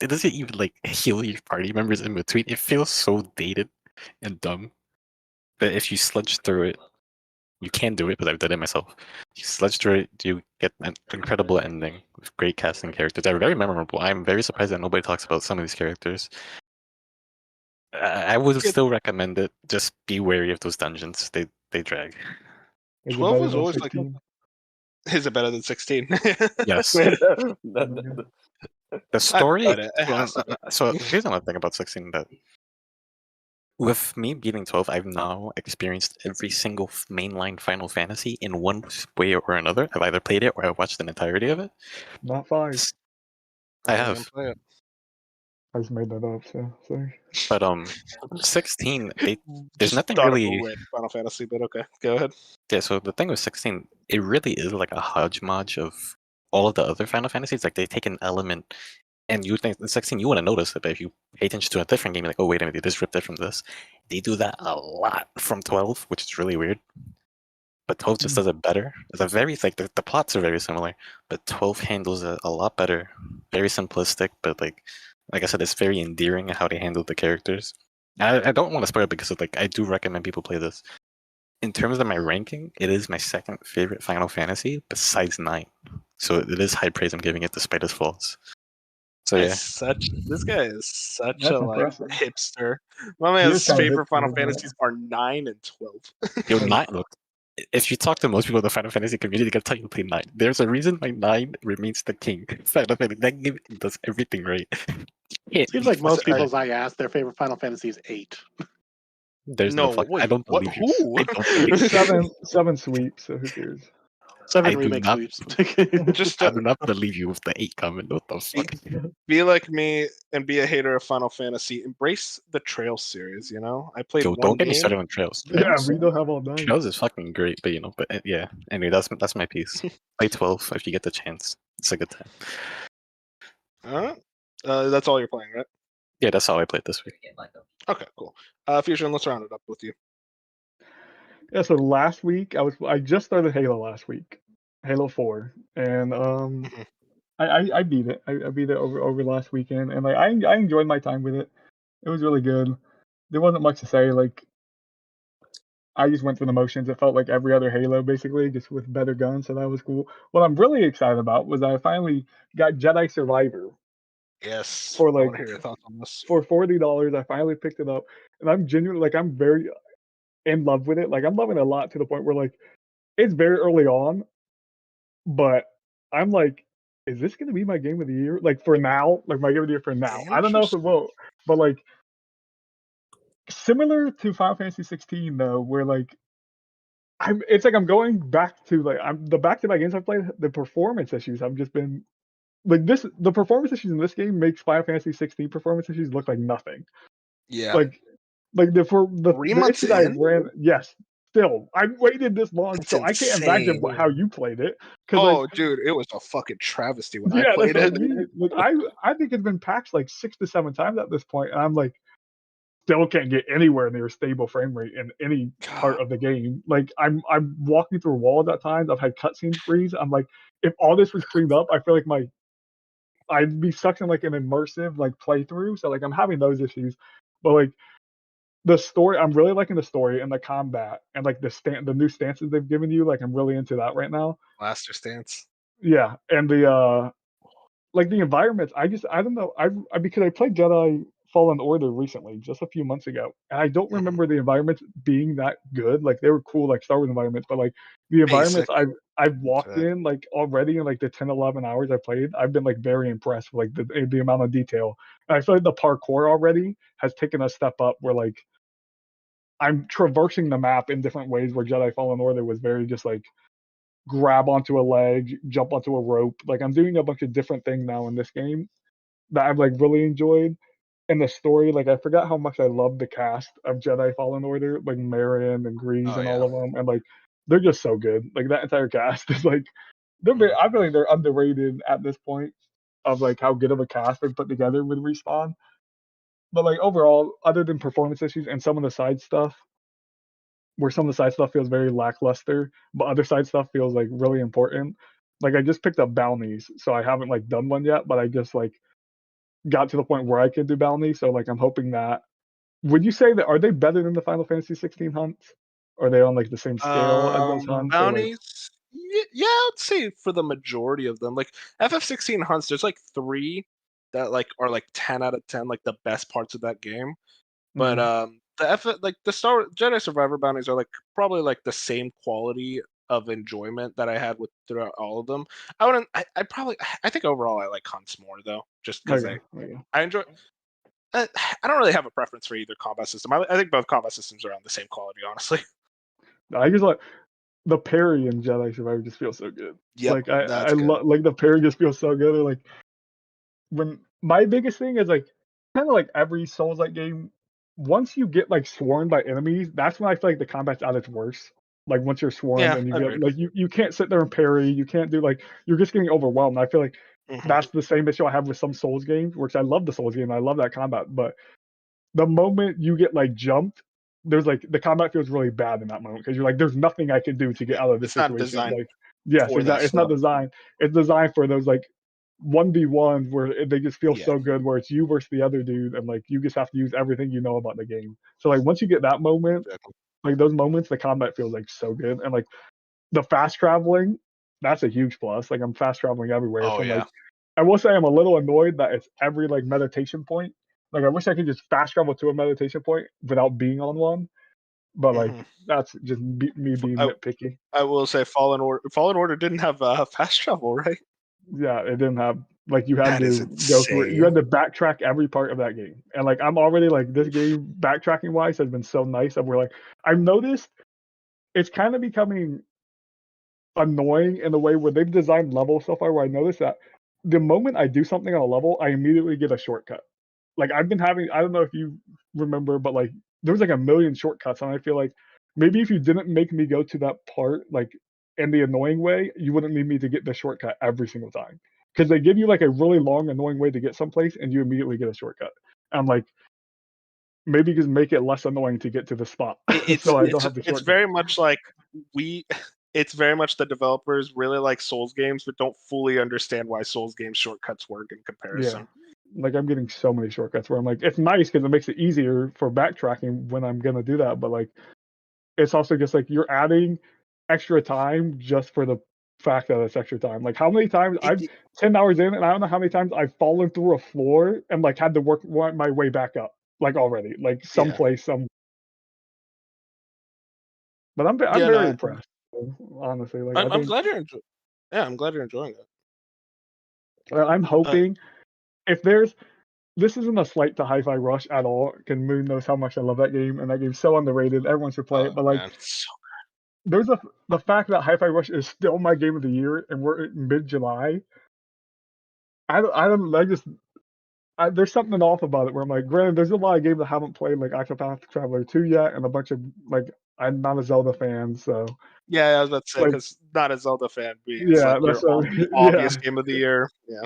it doesn't even like heal your party members in between. It feels so dated and dumb. But if you sludge through it, you can do it, but I've done it myself. You sludge through it, you get an incredible ending with great casting characters. They're very memorable. I'm very surprised that nobody talks about some of these characters. I would still recommend it. Just be wary of those dungeons. They drag. Is it 12 better was than always like 16? is it better than 16? Yes. That- The story. bet it has to be. So here's another thing about 16 that with me beating 12, I've now experienced every single mainline Final Fantasy in one way or another. I've either played it or I've watched an entirety of it. Not 5. I didn't have. play it. I just made that up, so sorry. But 16, there's Just nothing thought of really. a random Final Fantasy, but okay, go ahead. Yeah, so the thing with 16, it really is like a hodgepodge of all of the other Final Fantasies. Like they take an element, and you think in 16 you wouldn't notice it, but if you pay attention to a different game, you're like, oh wait a minute, they just ripped it from this. They do that a lot from 12, which is really weird. But 12 just does it better. It's a very like the plots are very similar, but 12 handles it a lot better. Very simplistic, but like I said, it's very endearing how they handle the characters. I don't want to spoil it because like I do recommend people play this. In terms of my ranking, it is my second favorite Final Fantasy besides 9. So it is high praise I'm giving it despite its flaws. So yeah, This guy is such That's a like impressive. hipster. My He man's is kinda favorite Final hipster, yeah. Fantasies are 9 and 12. you'll not look. If you talk to most people in the Final Fantasy community, they're gonna tell you to play 9. There's a reason why 9 remains the king. Final Fantasy, that game does everything right. Seems like most I- people's I ask, their favorite Final Fantasy is 8. There's No, no fuck. I wait, don't what? believe you. Who? I don't believe you. 7 sweeps, so who cares? 7 I do remake not- sweeps. Just I do not believe you with the 8 comment. What the fuck? be like me and be a hater of Final Fantasy. Embrace the Trails series. You know, I played Yo, one don't get me game. started on Trails. Yeah, we don't have all night. Trails is fucking great, but but yeah. Anyway, that's my piece. Play 12 if you get the chance. It's a good time. Alright. That's all you're playing, right? Yeah, that's all I played this week. Okay, cool. Fusion, let's round it up with you. Yeah, so last week I just started Halo last week, Halo 4, and I beat it. I beat it over last weekend, and like I enjoyed my time with it. It was really good. There wasn't much to say. Like I just went through the motions. It felt like every other Halo, basically, just with better guns. So that was cool. What I'm really excited about was I finally got Jedi Survivor Yes. for I like want to hear your thoughts on this. for $40. I finally picked it up, and I'm genuinely like I'm very in love with it. Like I'm loving it a lot to the point where like it's very early on, but I'm like, is this gonna be my game of the year? Like for now, like my game of the year for now. I don't know if it will, but like similar to Final Fantasy 16 though, where like it's like I'm going back to like the back-to-back games I've played, the performance issues have just been like the performance issues in this game makes Final Fantasy 16 performance issues look like nothing. Yeah. Like the 3 the months issues I in? ran, yes. Still, I waited this long. That's Still, I can't imagine insane. how you played it. Cause Oh, dude, it was a fucking travesty when I yeah, played that's it. what I mean. Like I think it's been patched like 6 to 7 times at this point, and I'm like, still can't get anywhere near stable frame rate in any part of the game. Like I'm walking through walls at times. I've had cutscenes freeze. I'm like, if all this was cleaned up, I feel like I'd be stuck in like an immersive like playthrough. So like I'm having those issues, but like the story, I'm really liking the story and the combat and like the new stances they've given you. Like I'm really into that right now. Blaster stance. Yeah, and the like the environments. I don't know. I because I played Jedi Fallen Order recently, just a few months ago, and I don't remember the environments being that good. Like they were cool, like Star Wars environments, but like the environments Basic. I've walked in like already in like the 10, 11 hours I played, I've been like very impressed with like the amount of detail. And I feel like the parkour already has taken a step up where like I'm traversing the map in different ways where Jedi Fallen Order was very just like grab onto a ledge, jump onto a rope. Like I'm doing a bunch of different things now in this game that I've like really enjoyed. And the story, like I forgot how much I love the cast of Jedi Fallen Order, like Marion and Grease and all of them, and like they're just so good. Like that entire cast is like I feel like they're underrated at this point of like how good of a cast they put together with Respawn. But like overall, other than performance issues and some of the side stuff, where some of the side stuff feels very lackluster, but other side stuff feels like really important. Like I just picked up bounties, so I haven't like done one yet, but I just like got to the point where I could do bounty. So like I'm hoping that. Would you say that are they better than the Final Fantasy 16 hunts? Are they on like the same scale as those hunts? Or, like, Bounties. Yeah, I'd say for the majority of them, like FF16 hunts, there's like 3 that like are like 10 out of 10, like the best parts of that game. But the Jedi Survivor bounties are like probably like the same quality of enjoyment that I had with throughout all of them. I think overall I like hunts more though, just because I enjoy. I don't really have a preference for either combat system. I think both combat systems are on the same quality, honestly. I just like the parry in Jedi Survivor just feels so good. Yep, like I that's good. love like the parry just feels so good. Or, like when my biggest thing is like kind of like every Souls like game, once you get like swarmed by enemies, that's when I feel like the combat's at its worst. Like once you're swarmed Yeah, and you agreed. get like you can't sit there and parry, you can't do like you're just getting overwhelmed. I feel like that's the same issue I have with some Souls games, which I love the Souls game, I love that combat, but the moment you get like jumped, there's like the combat feels really bad in that moment because you're like, there's nothing I can do to get out of this It's not situation. designed Like, yes, for that exactly. It's not stuff. designed. It's designed for those like 1v1s where they just feel Yeah. so good, where it's you versus the other dude, and like you just have to use everything you know about the game. So like once you get that moment, like those moments, the combat feels like so good, and like the fast traveling, that's a huge plus. Like I'm fast traveling everywhere. Oh, So I'm yeah. like, I will say I'm a little annoyed that it's every like meditation point. Like I wish I could just fast travel to a meditation point without being on one. But like that's just me being nitpicky. I will say Fallen Order didn't have fast travel, right? Yeah, it didn't have like you had That is to go through it. You insane. had to backtrack every part of that game. And like I'm already like this game backtracking wise has been so nice that we're like I've noticed it's kind of becoming annoying in the way where they've designed levels so far where I notice that the moment I do something on a level, I immediately get a shortcut. Like I've been having, I don't know if you remember, but like there's like a million shortcuts, and I feel like maybe if you didn't make me go to that part like in the annoying way, you wouldn't need me to get the shortcut every single time because they give you like a really long annoying way to get someplace, and you immediately get a shortcut. I'm like, maybe just make it less annoying to get to the spot, so I don't have the shortcut. It's very much like it's very much the developers really like Souls games, but don't fully understand why Souls games shortcuts work in comparison. Yeah, like I'm getting so many shortcuts where I'm like, it's nice because it makes it easier for backtracking when I'm gonna do that, but like, it's also just like you're adding extra time just for the fact that it's extra time. Like how many times I've 10 hours in, and I don't know how many times I've fallen through a floor and like had to work my way back up, like already, like someplace, some. But I'm very impressed, honestly. Like I I'm think glad you're enjoying. Yeah, I'm glad you're enjoying it. I'm hoping if there's this isn't a slight to Hi-Fi Rush at all. Can Moon knows how much I love that game, and that game's so underrated. Everyone should play it. But like, Man, so there's the fact that Hi-Fi Rush is still my game of the year, and we're in mid-July. There's something off about it where I'm like, granted, there's a lot of games I haven't played, like Octopath Traveler 2 yet, and a bunch of like I'm not a Zelda fan, so yeah, I was about to say like, because not a Zelda fan means yeah, like your that's so, obvious yeah. game of the year. Yeah.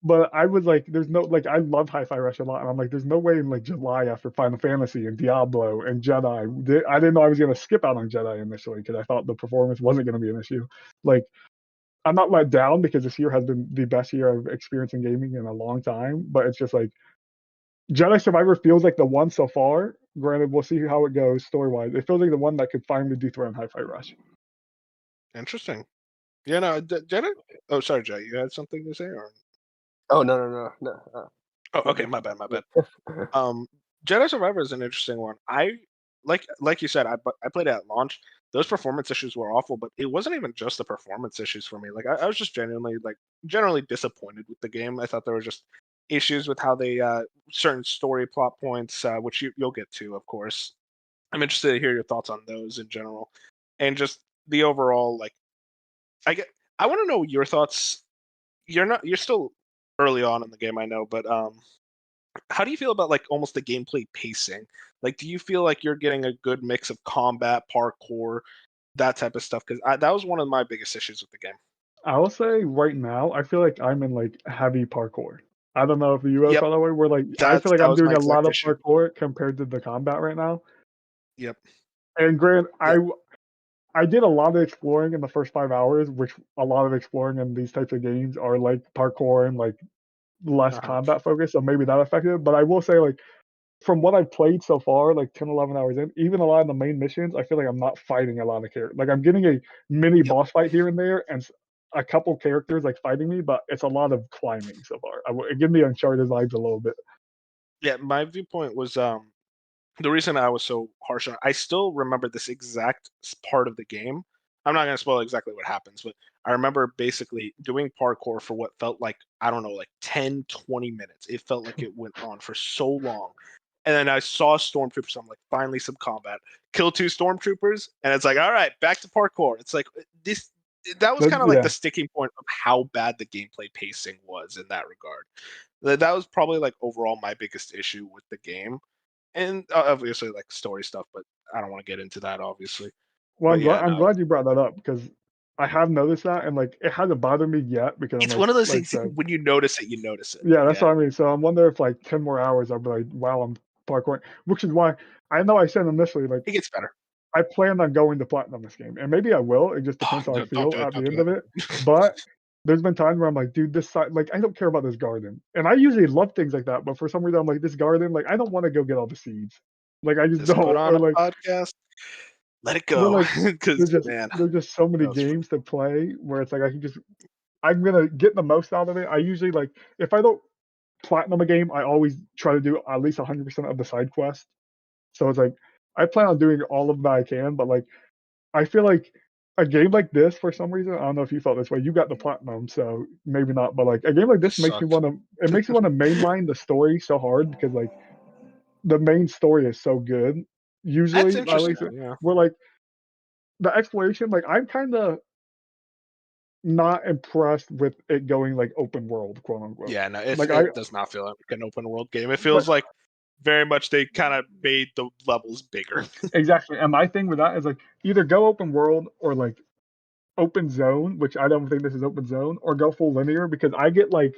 But I was like, there's no like I love Hi-Fi Rush a lot, and I'm like, there's no way in like July after Final Fantasy and Diablo and Jedi, I didn't know I was gonna skip out on Jedi initially because I thought the performance wasn't gonna be an issue. Like, I'm not let down because this year has been the best year I've experienced in gaming in a long time. But it's just like Jedi Survivor feels like the one so far. Granted, we'll see how it goes story wise. It feels like the one that could finally dethrone Hi-Fi Rush. Interesting. Yeah, no, Jedi. Oh, sorry, Jay. You had something to say, or? Oh no. Oh, okay, my bad. Jedi Survivor is an interesting one. I like you said, I played it at launch. Those performance issues were awful, but it wasn't even just the performance issues for me. Like I was just generally disappointed with the game. I thought there were just issues with how they certain story plot points, which you'll get to, of course. I'm interested to hear your thoughts on those in general, and just the overall like. I want to know your thoughts. You're still early on in the game, I know, but how do you feel about like almost the gameplay pacing? Like, do you feel like you're getting a good mix of combat, parkour, that type of stuff? Because that was one of my biggest issues with the game. I will say right now, I feel like I'm in like heavy parkour. I don't know if you guys Yep, feel that way. Where like I feel like that I'm was my doing a lot exact of issue. parkour compared to the combat right now. Yep. And Grant, Yep. I did a lot of exploring in the first 5 hours, which a lot of exploring in these types of games are like parkour and like less combat focused. So maybe that affected it. But I will say like from what I've played so far, like 10, 11 hours in, even a lot of the main missions, I feel like I'm not fighting a lot of characters. Like I'm getting a mini Yep. boss fight here and there, and a couple characters like fighting me, but it's a lot of climbing so far. It gives me Uncharted vibes a little bit. Yeah, my viewpoint was the reason I was so harsh on it, I still remember this exact part of the game. I'm not going to spoil exactly what happens, but I remember basically doing parkour for what felt like, I don't know, like 10, 20 minutes. It felt like it went on for so long. And then I saw stormtroopers. I'm like, finally some combat. Kill 2 stormtroopers, and it's like, all right, back to parkour. It's like this. That was kind of like the sticking point of how bad the gameplay pacing was in that regard. That was probably like overall my biggest issue with the game, and obviously like story stuff. But I don't want to get into that, obviously. Well, But I'm glad you brought that up because I have noticed that, and like it hasn't bothered me yet because it's I'm one of those like things when you notice it, you notice it. Yeah, that's what I mean. So I'm wondering if like 10 more hours, I'll be like, wow, I'm parkouring. Which is why I know I said initially, like, It gets better. I plan on going to platinum this game, and maybe I will. It just depends how I feel at the end of it. But there's been times where I'm like, dude, this side, like, I don't care about this garden, and I usually love things like that. But for some reason, I'm like, this garden, like, I don't want to go get all the seeds. Like, I just Just don't. put on Or a like, podcast. Let it or go, like, because man, there's just so many games to play where it's like I'm gonna get the most out of it. I usually like if I don't platinum a game, I always try to do at least 100% of the side quests. So it's like I plan on doing all of that I can, but like I feel like a game like this, for some reason, I don't know if you felt this way. You got the platinum, so maybe not. But like a game like this makes me want to. It makes me want to mainline the story so hard because like the main story is so good. that's Usually, at interesting. least Yeah. we're like the exploration. Like I'm kind of not impressed with it going like open world, quote unquote. Yeah, no, Like it does not feel like an open world game. It feels but like very much they kind of made the levels bigger. exactly. And my thing with that is like either go open world or like open zone, which I don't think this is open zone, or go full linear because I get like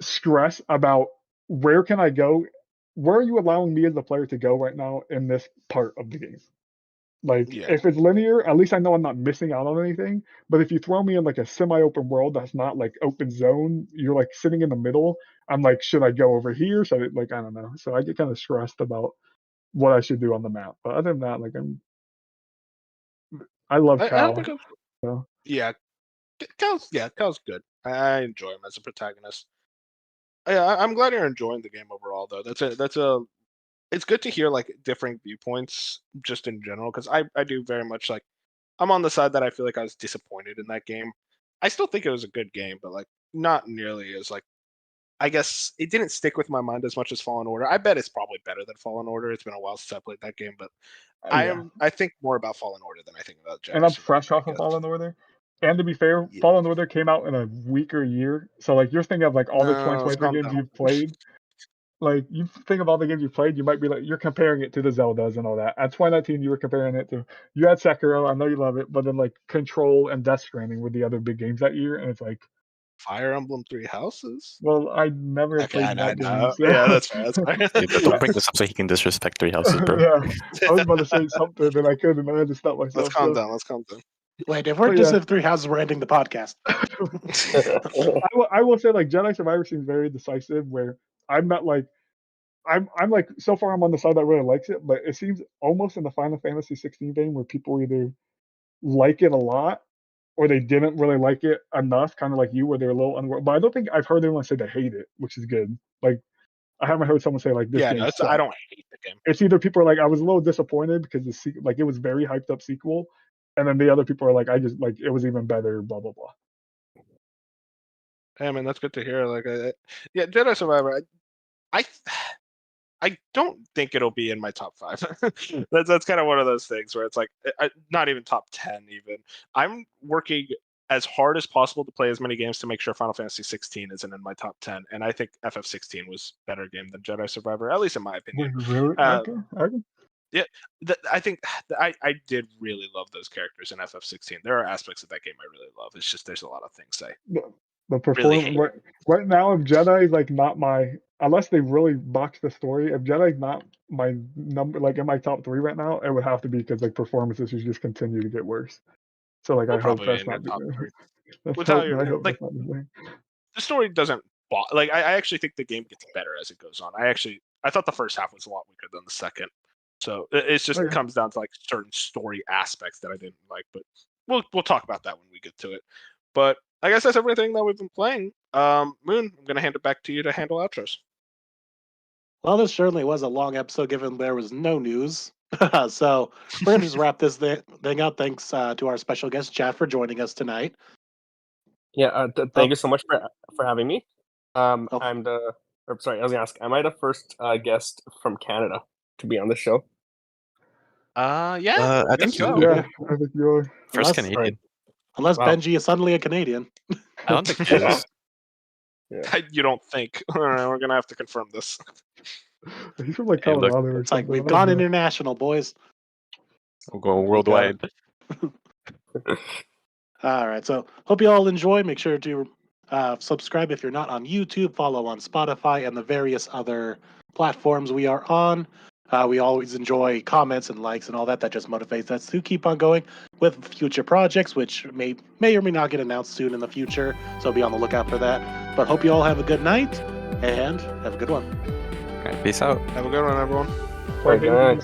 stress about where can I go? Where are you allowing me as the player to go right now in this part of the game? Like Yeah. if it's linear, at least I know I'm not missing out on anything. But if you throw me in like a semi-open world that's not like open zone, you're like sitting in the middle. I'm like, should I go over here? So like I don't know. So I get kind of stressed about what I should do on the map. But other than that, like I love I Cal. think So. yeah, Cal's good. I enjoy him as a protagonist. I'm glad you're enjoying the game overall, though. It's good to hear like different viewpoints just in general because I do very much like I'm on the side that I feel like I was disappointed in that game. I still think it was a good game, but like not nearly as like I guess it didn't stick with my mind as much as Fallen Order. I bet it's probably better than Fallen Order. It's been a while since I played that game, but I think more about Fallen Order than I think about Jedi And I'm Survivor, fresh off of Fallen Order. And to be fair, Yeah. Fallen Order came out in a weaker year. So like you're thinking of like all the 2023 games you've played. Like you think of all the games you played, you might be like you're comparing it to the Zeldas and all that. At 2019, you were comparing it to you had Sekiro. I know you love it, but then like Control and Death Stranding were the other big games that year, and it's like Fire Emblem Three Houses. well, I never Okay, played that game. So. Yeah, that's fair. That's fair. Yeah, but don't bring this up so he can disrespect Three Houses, bro. Yeah, I was about to say something, but I couldn't. I had to stop myself. Let's calm down. Let's calm down. Wait, if we're just at Three Houses, we're ending the podcast. I will say like Jedi Survivor seems very decisive. Where I'm not like I'm like so far I'm on the side that really likes it, but it seems almost in the Final Fantasy 16 vein where people either like it a lot or they didn't really like it enough, kind of like you, where they're a little unaware. But I don't think I've heard anyone say they hate it, which is good. Like I haven't heard someone say like this Yeah, game no, sucked. I don't hate the game. It's either people are like, I was a little disappointed because it was very hyped up sequel, and then the other people are like, I just like it was even better, blah blah blah. Yeah, man, that's good to hear. Like, yeah, Jedi Survivor. I don't think it'll be in my top 5. That's kind of one of those things where it's like not even top 10 even. I'm working as hard as possible to play as many games to make sure Final Fantasy 16 isn't in my top 10, and I think FF16 was a better game than Jedi Survivor, at least in my opinion. Really? Okay. Yeah, I think I did really love those characters in FF16. There are aspects of that game I really love. It's just there's a lot of things The performance right now, if Jedi is like not my, unless they really box the story, if Jedi's not my number, like in my top 3 right now, it would have to be because like performances just continue to get worse. So like I hope that's not top 3. I We'll hope tell you, that's not the thing. The story doesn't like I actually think the game gets better as it goes on. I thought the first half was a lot weaker than the second. So it just comes down to like certain story aspects that I didn't like, but we'll talk about that when we get to it. But I guess that's everything that we've been playing. Moon, I'm gonna hand it back to you to handle outros. Well, this certainly was a long episode given there was no news. So we're going to just wrap this thing up. Thanks to our special guest, Chad, for joining us tonight. Yeah, thank you so much for having me. Oh. I was going to ask, am I the first guest from Canada to be on the show? Yeah. I think so. Yeah, I think you're first Canadian. Unless Wow. Benji is suddenly a Canadian. I don't think he is. Yeah. You don't think? All right, we're gonna have to confirm this. He's from like Hey, look, Colorado or It's like something. we've I don't gone know. international, boys. We'll go worldwide. All right. So hope you all enjoy. Make sure to subscribe if you're not on YouTube. Follow on Spotify and the various other platforms we are on. We always enjoy comments and likes and all that. That just motivates us to keep on going with future projects, which may or may not get announced soon in the future. So be on the lookout for that. But hope you all have a good night and have a good one. All right, peace out. Have a good one, everyone. Very good.